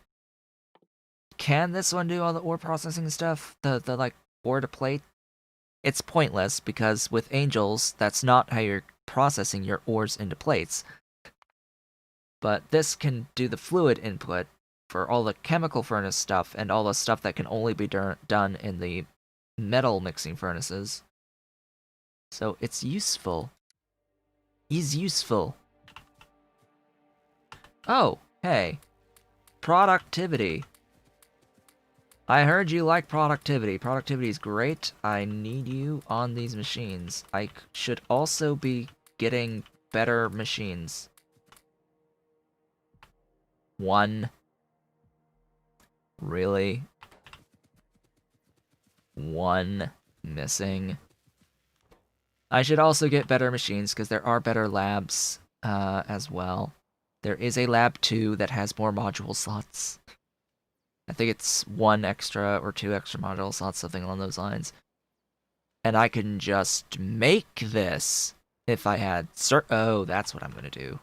Can this one do all the ore processing stuff? The like ore to plate? It's pointless because with angels, that's not how you're processing your ores into plates. But this can do the fluid input for all the chemical furnace stuff and all the stuff that can only be done in the metal mixing furnaces. So it's useful. Is useful. Oh, hey. Productivity. I heard you like productivity. Productivity is great. I need you on these machines. I should also be getting better machines. 1. Really? 1 missing. I should also get better machines because there are better labs as well. There is a lab 2 that has more module slots. I think it's 1 extra or 2 extra module slots, something along those lines. And I can just make this if I had oh, that's what I'm gonna do.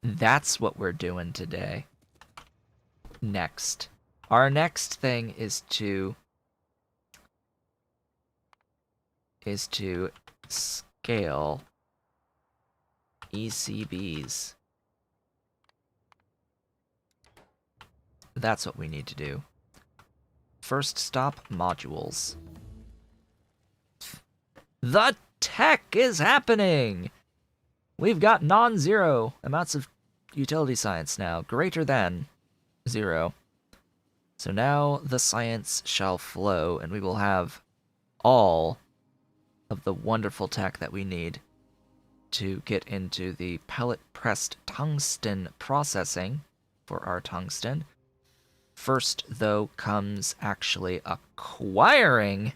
That's what we're doing today. Next. Our next thing is to scale ECBs. That's what we need to do. First stop, modules. The tech is happening! We've got non-zero amounts of utility science now, greater than 0. So now the science shall flow, and we will have all of the wonderful tech that we need to get into the pellet-pressed tungsten processing for our tungsten. First, though, comes actually acquiring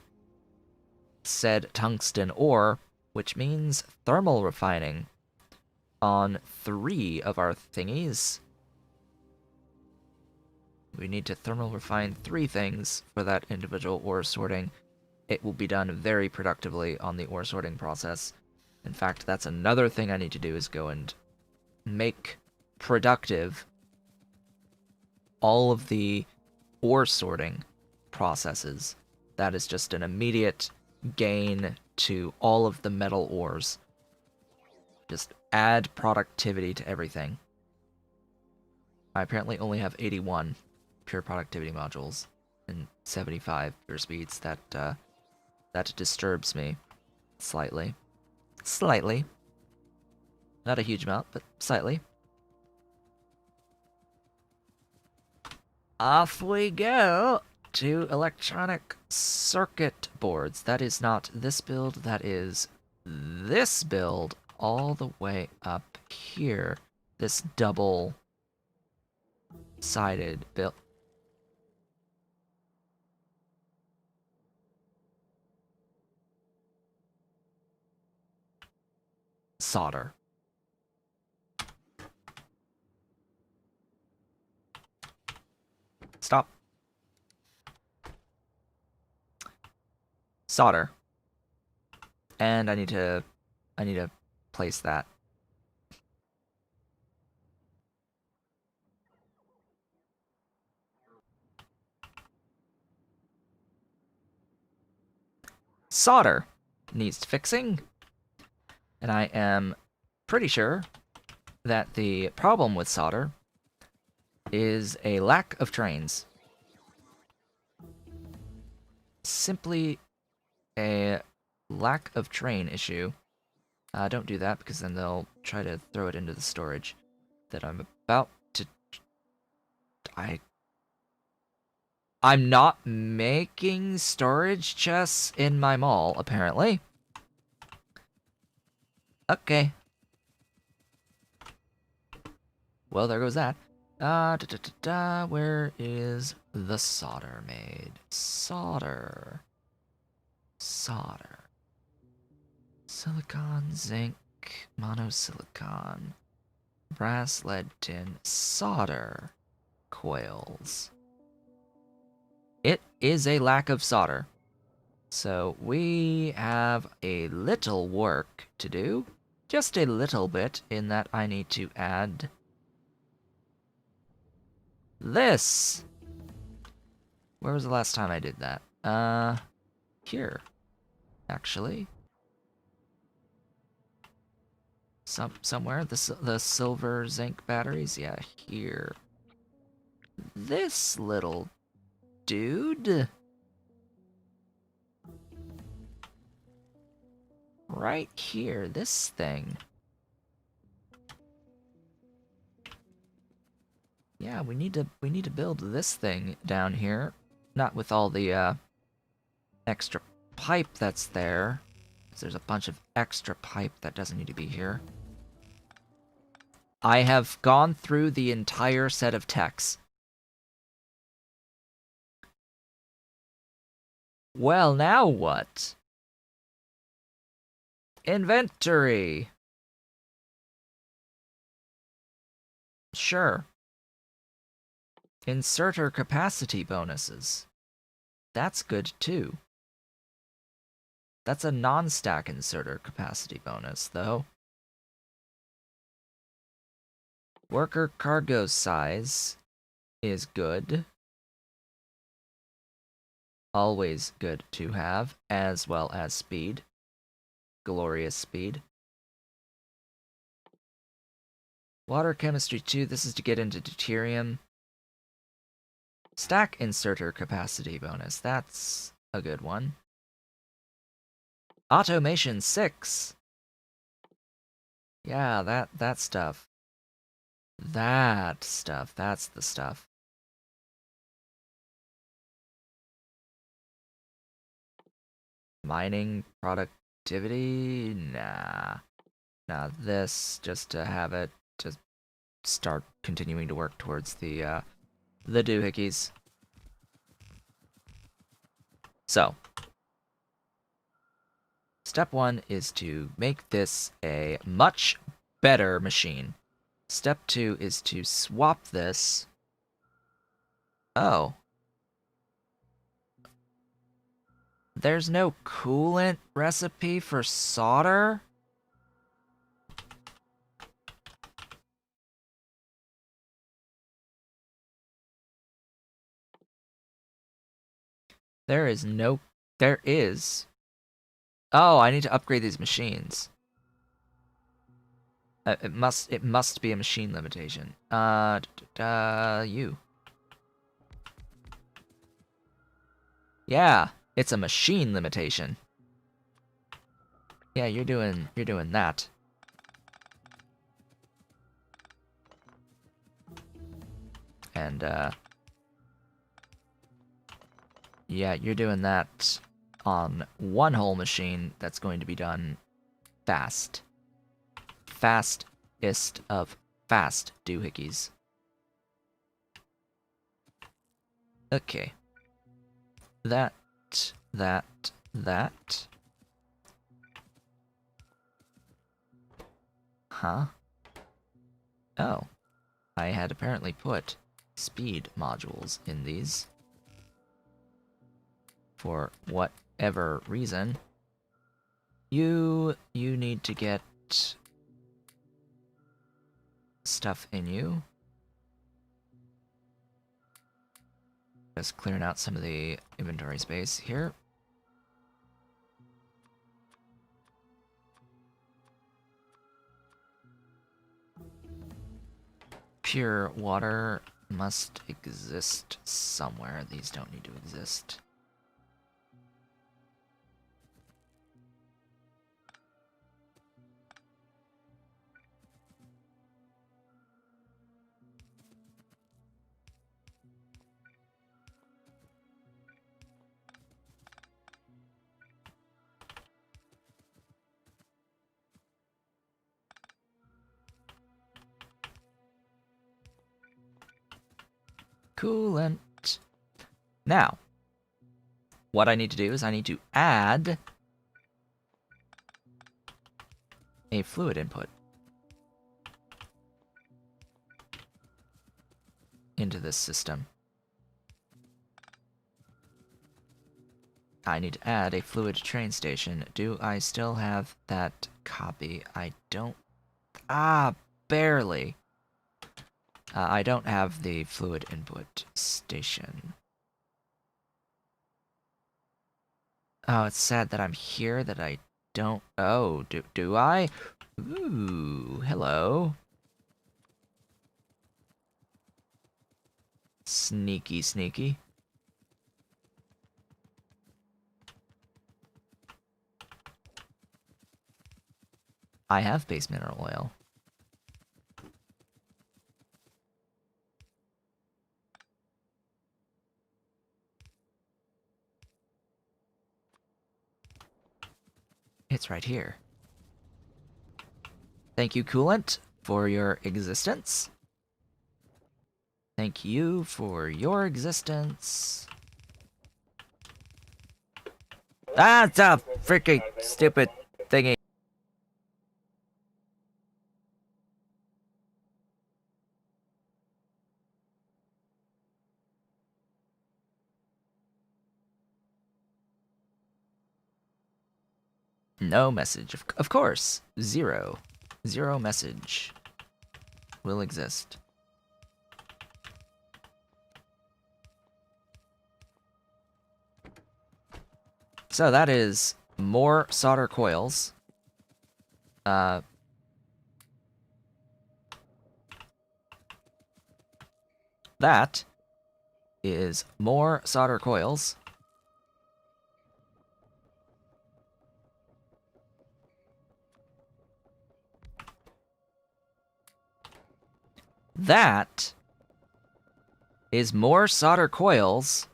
said tungsten ore, which means thermal refining on 3 of our thingies. We need to thermal refine 3 things for that individual ore sorting. It will be done very productively on the ore sorting process. In fact, that's another thing I need to do is go and make productive all of the ore sorting processes. That is just an immediate gain to all of the metal ores. Just add productivity to everything. I apparently only have 81 pure productivity modules and 75 pure speeds. That disturbs me slightly. Slightly. Not a huge amount, but slightly. Off we go to electronic circuit boards. That is not this build, that is this build all the way up here. This double-sided build. Solder. Stop. Solder. And I need to place that. Solder needs fixing. And I am pretty sure that the problem with solder is a lack of trains. Simply a lack of train issue. Don't do that because then they'll try to throw it into the storage that I'm about to... I'm not making storage chests in my mall, apparently. Okay. Well, there goes that. Where is the solder made? Solder. Silicon, zinc, monosilicon, brass, lead, tin, solder, coils. It is a lack of solder. So we have a little work to do. Just a little bit, in that I need to add this. Where was the last time I did that? Here, actually. Somewhere, the silver zinc batteries, yeah, here. This little dude. Right here, this thing. Yeah, we need to build this thing down here. Not with all the extra pipe that's there. 'Cause there's a bunch of extra pipe that doesn't need to be here. I have gone through the entire set of techs. Well, now what? Inventory. Sure. Inserter capacity bonuses. That's good too. That's a non-stack inserter capacity bonus, though. Worker cargo size is good. Always good to have, as well as speed. Glorious speed. Water chemistry 2, this is to get into deuterium. Stack inserter capacity bonus, that's a good one. Automation 6. Yeah, that stuff. That stuff, that's the stuff. Mining productivity? Nah. Nah, this, just to have it, to start continuing to work towards the doohickeys. So, step 1 is to make this a much better machine. Step 2 is to swap this. Oh. There's no coolant recipe for solder? There is no... There is. Oh, I need to upgrade these machines. It must be a machine limitation. You. Yeah, it's a machine limitation. Yeah, you're doing that. And yeah, you're doing that on one whole machine that's going to be done fast. Fastest of fast doohickeys. Okay. That. Huh? Oh. I had apparently put speed modules in these. For whatever reason. You need to get stuff in you. Just clearing out some of the inventory space here. Pure water must exist somewhere. These don't need to exist. Coolant. Now, what I need to do is I need to add a fluid input into this system. I need to add a fluid train station. Do I still have that copy? I don't... Ah, barely. I don't have the fluid input station. Oh, it's sad that I'm here, that I don't... Oh, do I? Ooh, hello. Sneaky, sneaky. I have base mineral oil. It's right here. Thank you, coolant, for your existence. Thank you for your existence. Ah, it's a freaking stupid thingy. No message. Of course. Zero. Zero message will exist. So that is more solder coils. That is more solder coils. That is more solder coils.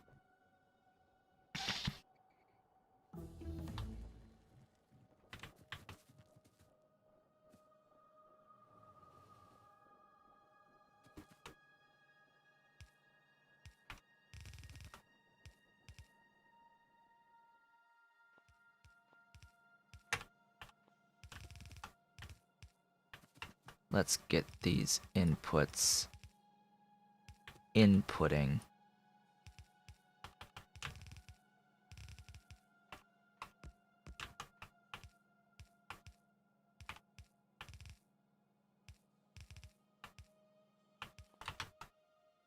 Let's get these inputs inputting.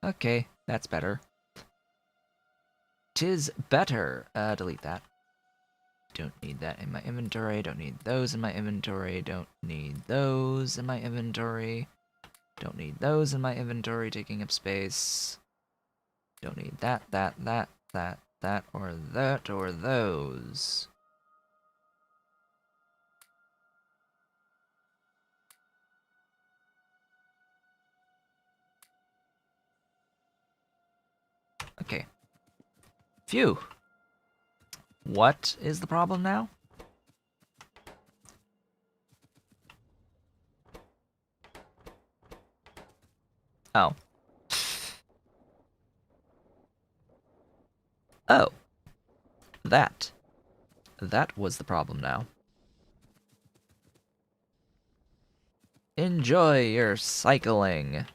Okay, that's better. 'Tis better. Delete that. Don't need that in my inventory. Don't need those in my inventory. Don't need those in my inventory. Don't need those in my inventory taking up space. Don't need that, or that, or those. Okay. Phew. What is the problem now? Oh. Oh. That. That was the problem now. Enjoy your cycling.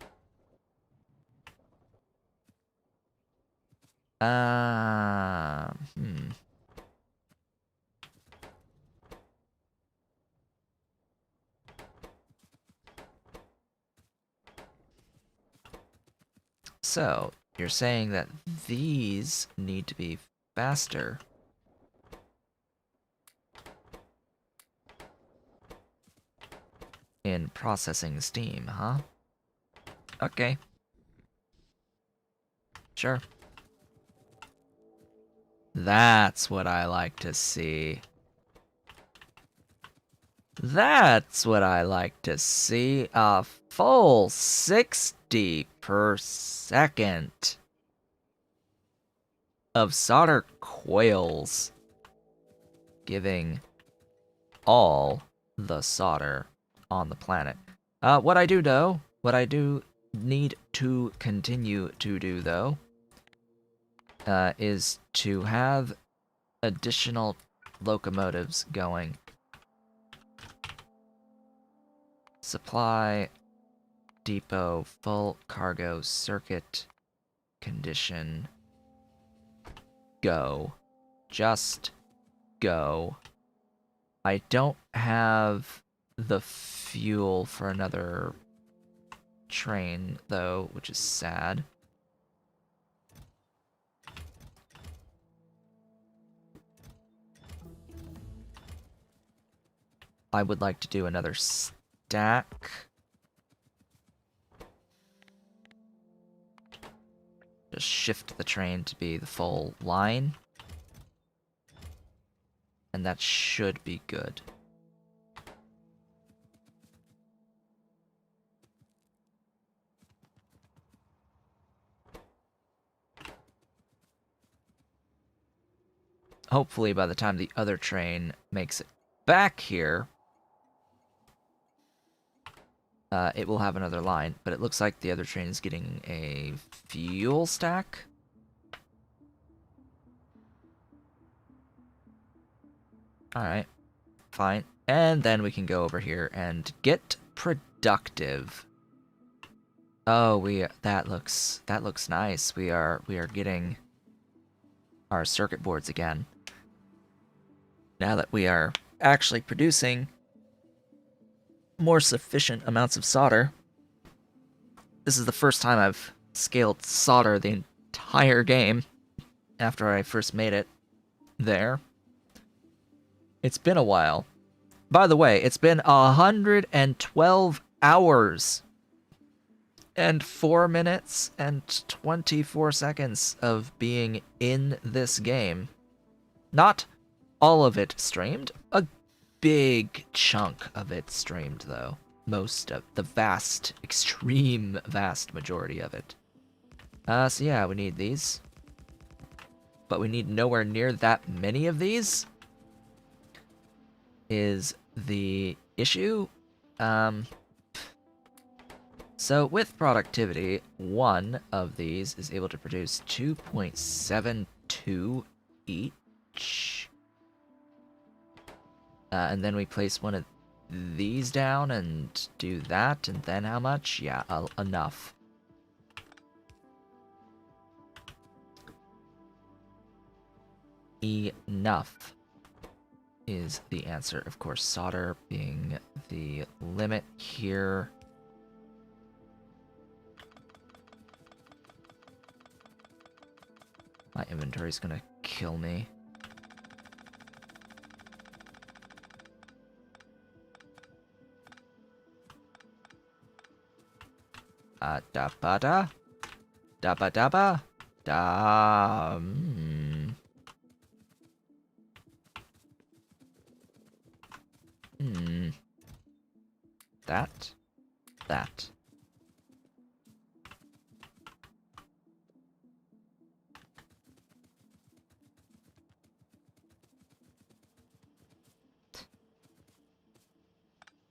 Hmm. So, you're saying that these need to be faster. In processing steam, huh? Okay. Sure. That's what I like to see. That's what I like to see. A full 60 per second of solder coils giving all the solder on the planet. What I do need to continue to do, though, is to have additional locomotives going. Supply depot full cargo circuit condition go. just go. I don't have the fuel for another train, though, which is sad. I would like to do another stack. Just shift the train to be the full line. And that should be good. Hopefully by the time the other train makes it back here, it will have another line. But it looks like the other train is getting a fuel stack. Alright, fine. And then we can go over here and get productive. Oh, that looks nice. We are getting our circuit boards again. Now that we are actually producing more sufficient amounts of solder. This is the first time I've scaled solder the entire game after I first made it there. It's been a while. By the way, it's been 112 hours and 4 minutes and 24 seconds of being in this game. Not all of it streamed. A big chunk of it streamed, though. Most of the vast, extreme vast majority of it. So yeah, we need these. But we need nowhere near that many of these. Is the issue. So with productivity, one of these is able to produce 2.72 each. And then we place one of these down and do that, and then how much? Yeah, enough. Enough is the answer. Of course, solder being the limit here. My inventory's gonna kill me. Da ba da? Da ba da ba? Da. That. That.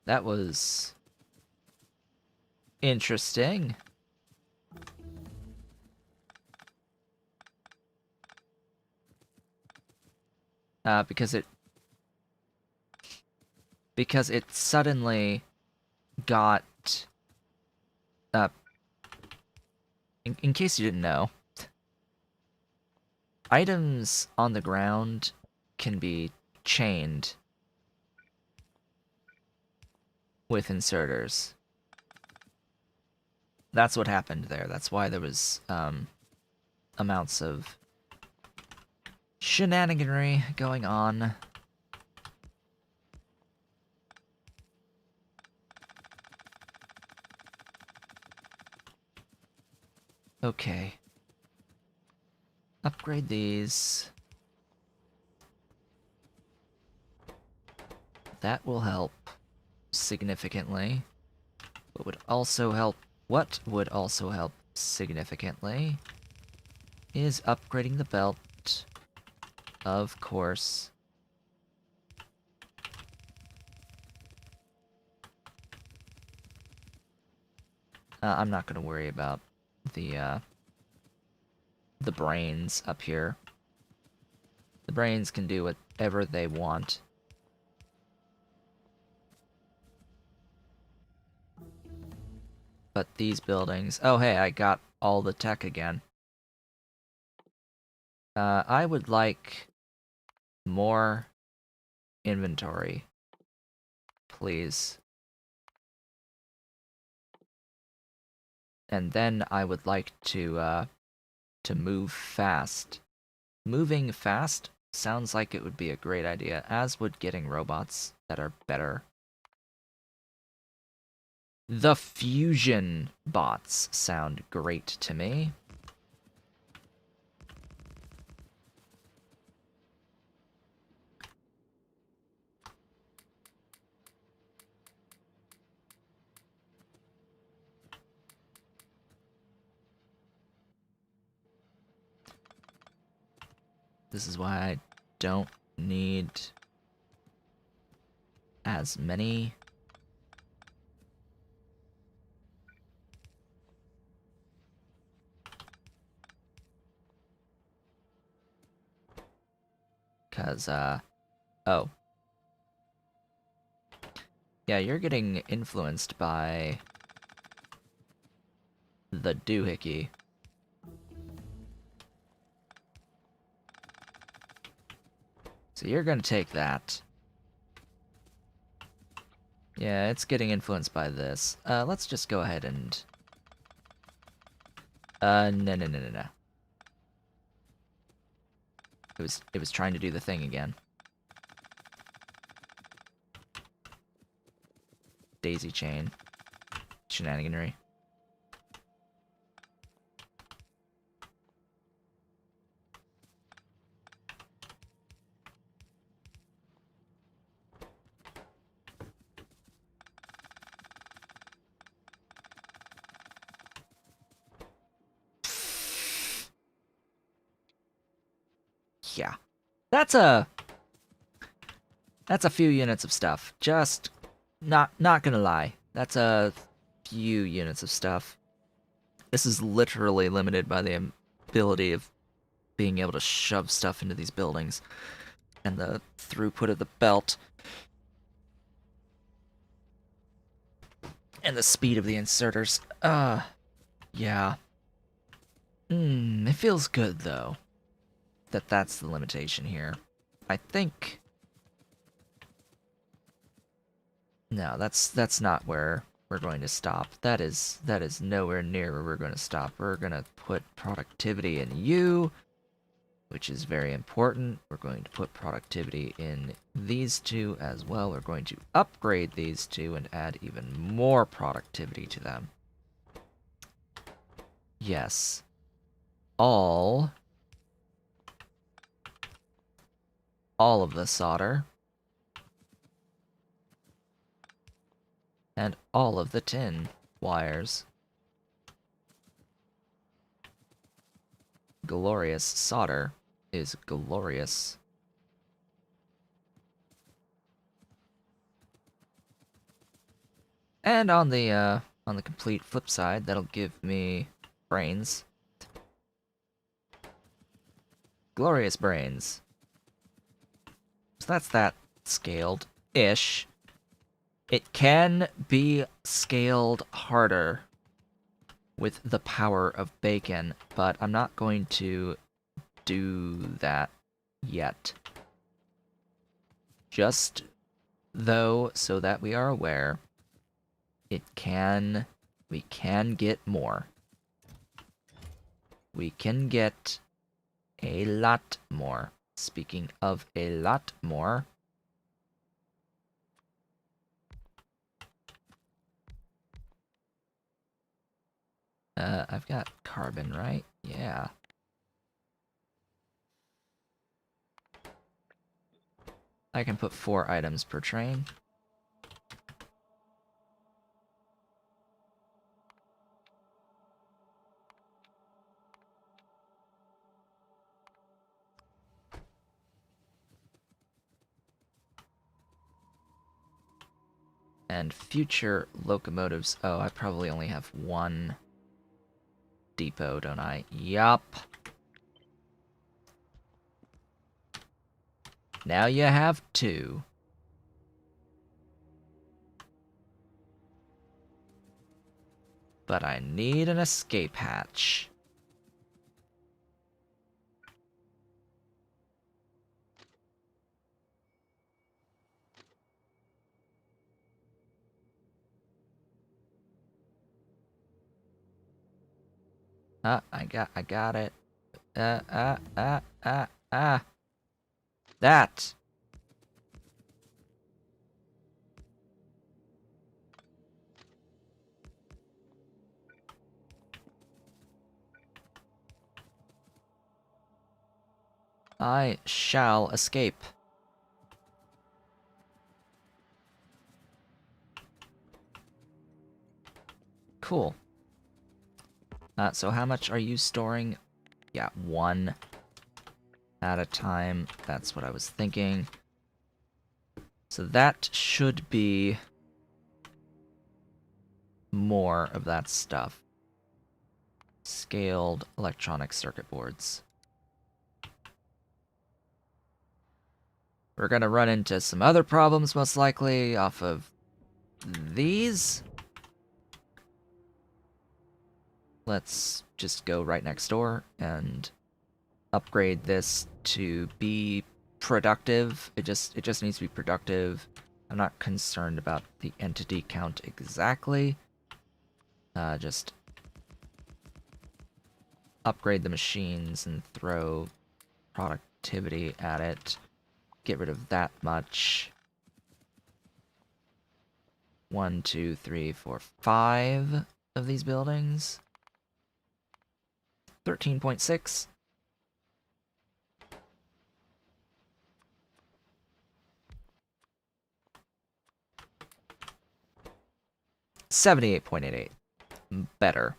That was interesting. Because it suddenly got in case you didn't know, items on the ground can be chained with inserters. That's what happened there. That's why there was amounts of shenaniganry going on. Okay. Upgrade these. That will help significantly. What would also help significantly is upgrading the belt, of course. I'm not going to worry about the brains up here. The brains can do whatever they want. But these buildings... Oh, hey, I got all the tech again. I would like more inventory, please. And then I would like to move fast. Moving fast sounds like it would be a great idea, as would getting robots that are better. The fusion bots sound great to me. This is why I don't need as many. Because, oh. Yeah, you're getting influenced by the doohickey. So you're gonna take that. Yeah, it's getting influenced by this. Let's just go ahead and... no. It was trying to do the thing again. Daisy chain. Shenaniganry. Yeah. That's a few units of stuff. Just not gonna lie. That's a few units of stuff. This is literally limited by the ability of being able to shove stuff into these buildings and the throughput of the belt and the speed of the inserters. Yeah. It feels good though that that's the limitation here. I think no, that's not where we're going to stop. That is nowhere near where we're going to stop. We're going to put productivity in you, which is very important. We're going to put productivity in these two as well. We're going to upgrade these two and add even more productivity to them. Yes. All of the solder and all of the tin wires. Glorious solder is glorious. And on the complete flip side, that'll give me brains. Glorious brains. So that's that scaled-ish. It can be scaled harder with the power of bacon, but I'm not going to do that yet. Just though, so that we are aware, we can get more. We can get a lot more. Speaking of a lot more, I've got carbon, right? Yeah. I can put 4 items per train. And future locomotives. Oh, I probably only have 1 depot, don't I? Yup. Now you have 2. But I need an escape hatch. I got it. Uh, uh, uh, uh, uh. That. I shall escape. Cool. So how much are you storing? Yeah, one at a time. That's what I was thinking. So that should be more of that stuff. Scaled electronic circuit boards. We're gonna run into some other problems, most likely, off of these. Let's just go right next door and upgrade this to be productive. It just needs to be productive. I'm not concerned about the entity count exactly. Just upgrade the machines and throw productivity at it. Get rid of that much. 1, 2, 3, 4, 5 of these buildings. 13.6. $78.88. Better.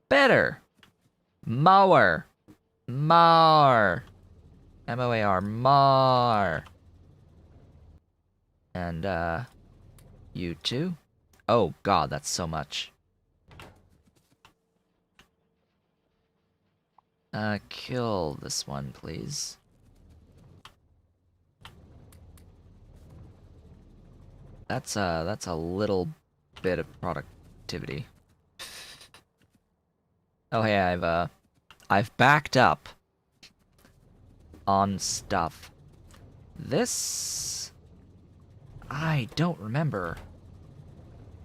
Better. Mower. Mar. M-O-A-R. Mar. And, you too? Oh god, that's so much. Kill this one, please. That's a little bit of productivity. Oh hey, I've backed up on stuff. This... I don't remember.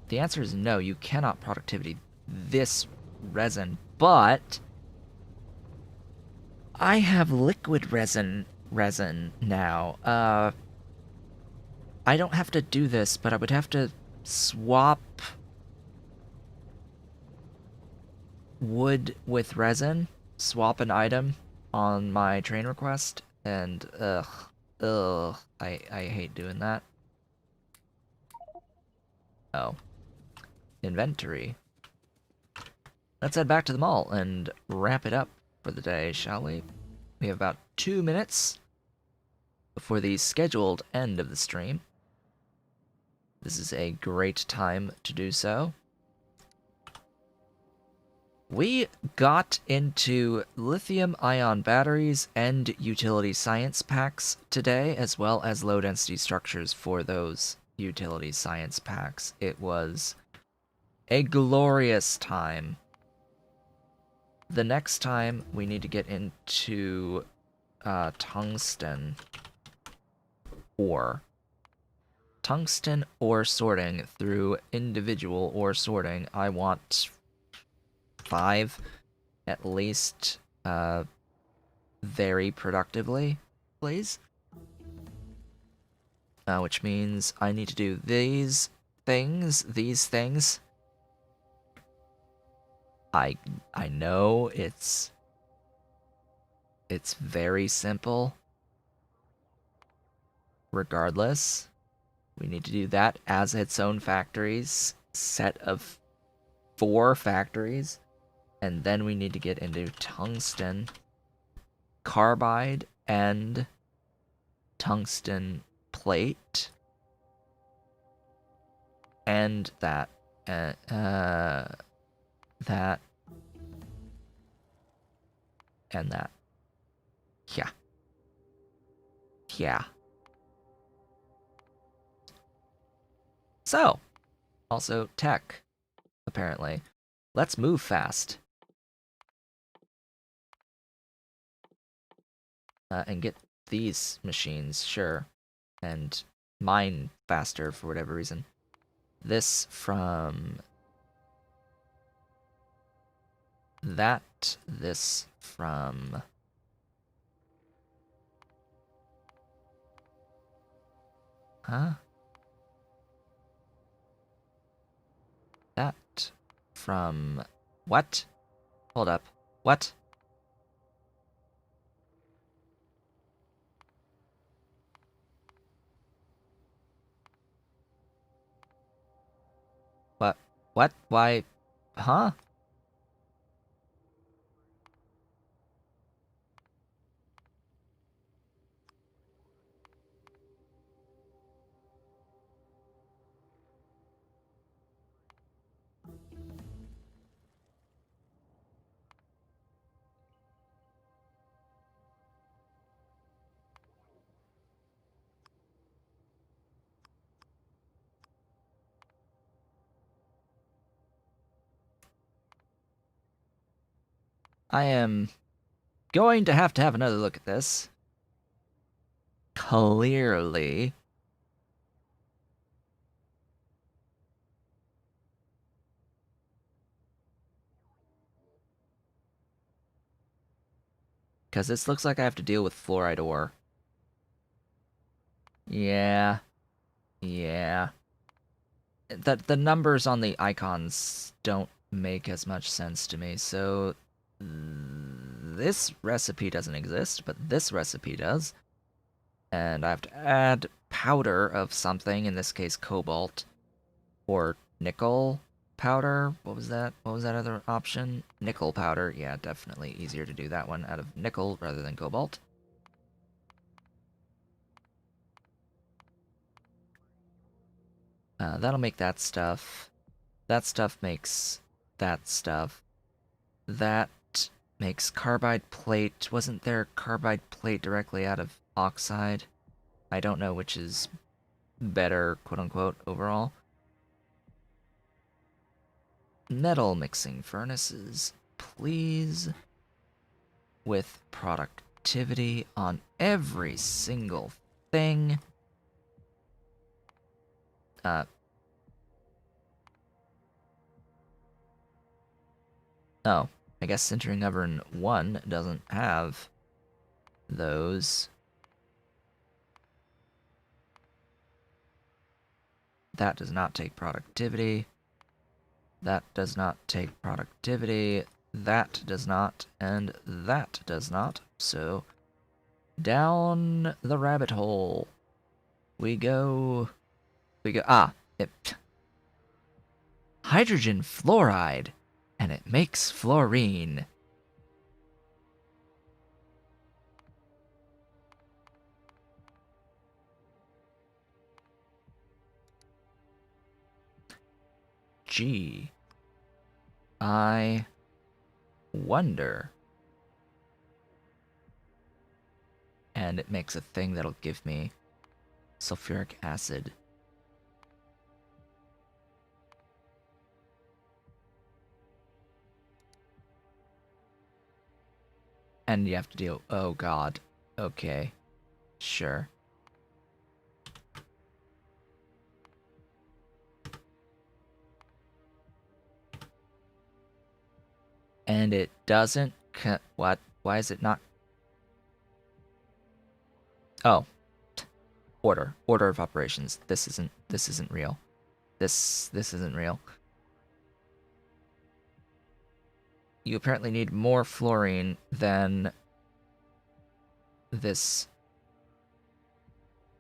The answer is no, you cannot productivity this resin, but I have liquid resin now. I don't have to do this, but I would have to swap wood with resin, swap an item on my train request, and I hate doing that. Oh. Inventory. Let's head back to the mall and wrap it up for the day, shall we? We have about 2 minutes before the scheduled end of the stream. This is a great time to do so. We got into lithium-ion batteries and utility science packs today, as well as low-density structures for those utility science packs. It was a glorious time. The next time we need to get into tungsten ore. Tungsten ore sorting through individual ore sorting. I want 5 at least very productively, please. Which means I need to do these things. I know it's very simple. Regardless, we need to do that as its own factories, set of 4 factories, and then we need to get into tungsten carbide and tungsten plate, and that that and that. Yeah. So, also tech, apparently. Let's move fast. and get these machines, sure, and mine faster for whatever reason. This from that, this from... Huh? That from... What? Hold up. What? What? What? Why? Huh? I am going to have another look at this. Clearly. Because this looks like I have to deal with fluoride ore. Yeah. Yeah. The numbers on the icons don't make as much sense to me, so this recipe doesn't exist, but this recipe does. And I have to add powder of something, in this case cobalt, or nickel powder. What was that? What was that other option? Nickel powder. Yeah, definitely easier to do that one out of nickel rather than cobalt. That'll make that stuff. That stuff makes that stuff. That makes carbide plate. Wasn't there carbide plate directly out of oxide? I don't know which is better, quote-unquote, overall. Metal mixing furnaces, please. With productivity on every single thing. Oh, I guess sintering oven 1 doesn't have those. That does not take productivity. That does not take productivity. That does not, and that does not. So, down the rabbit hole we go. Hydrogen fluoride, and it makes fluorine. Gee, I wonder. And it makes a thing that'll give me sulfuric acid. And you have to deal... Oh god. Okay. Sure. And it doesn't... What? Why is it not... Oh. Order. Order of operations. This isn't real. This isn't real. You apparently need more fluorine than this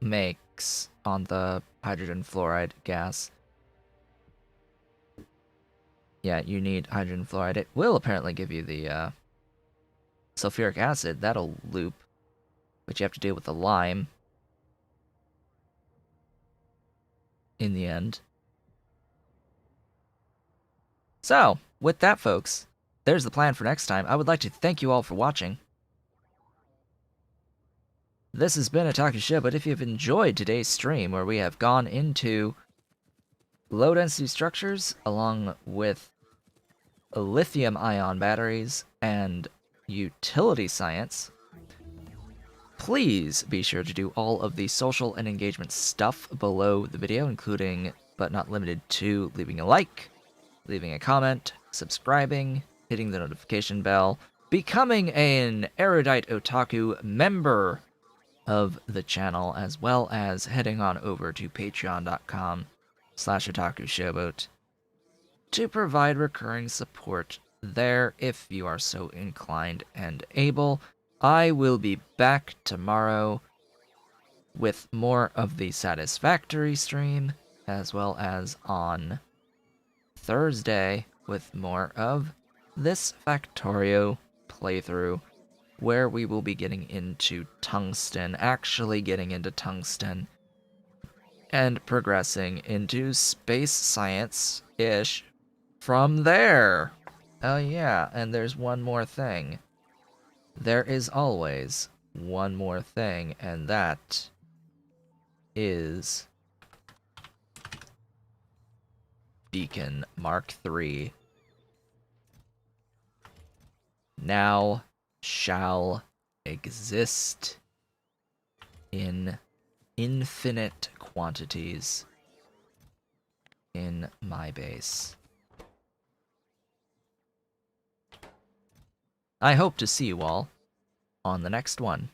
makes on the hydrogen fluoride gas. Yeah, you need hydrogen fluoride. It will apparently give you the sulfuric acid. That'll loop. But you have to deal with the lime in the end. So, with that, folks, there's the plan for next time. I would like to thank you all for watching. This has been a Talking Show, but if you've enjoyed today's stream where we have gone into low-density structures along with lithium-ion batteries and utility science, Please be sure to do all of the social and engagement stuff below the video, including, but not limited to, leaving a like, leaving a comment, subscribing, hitting the notification bell, becoming an Erudite Otaku member of the channel, as well as heading on over to patreon.com/otakushowboat to provide recurring support there if you are so inclined and able. I will be back tomorrow with more of the Satisfactory stream, as well as on Thursday with more of this Factorio playthrough, where we will be getting into tungsten, actually getting into tungsten, and progressing into space science-ish from there. Oh yeah, and there's one more thing. There is always one more thing, and that is Beacon Mark III. Now shall exist in infinite quantities in my base. I hope to see you all on the next one.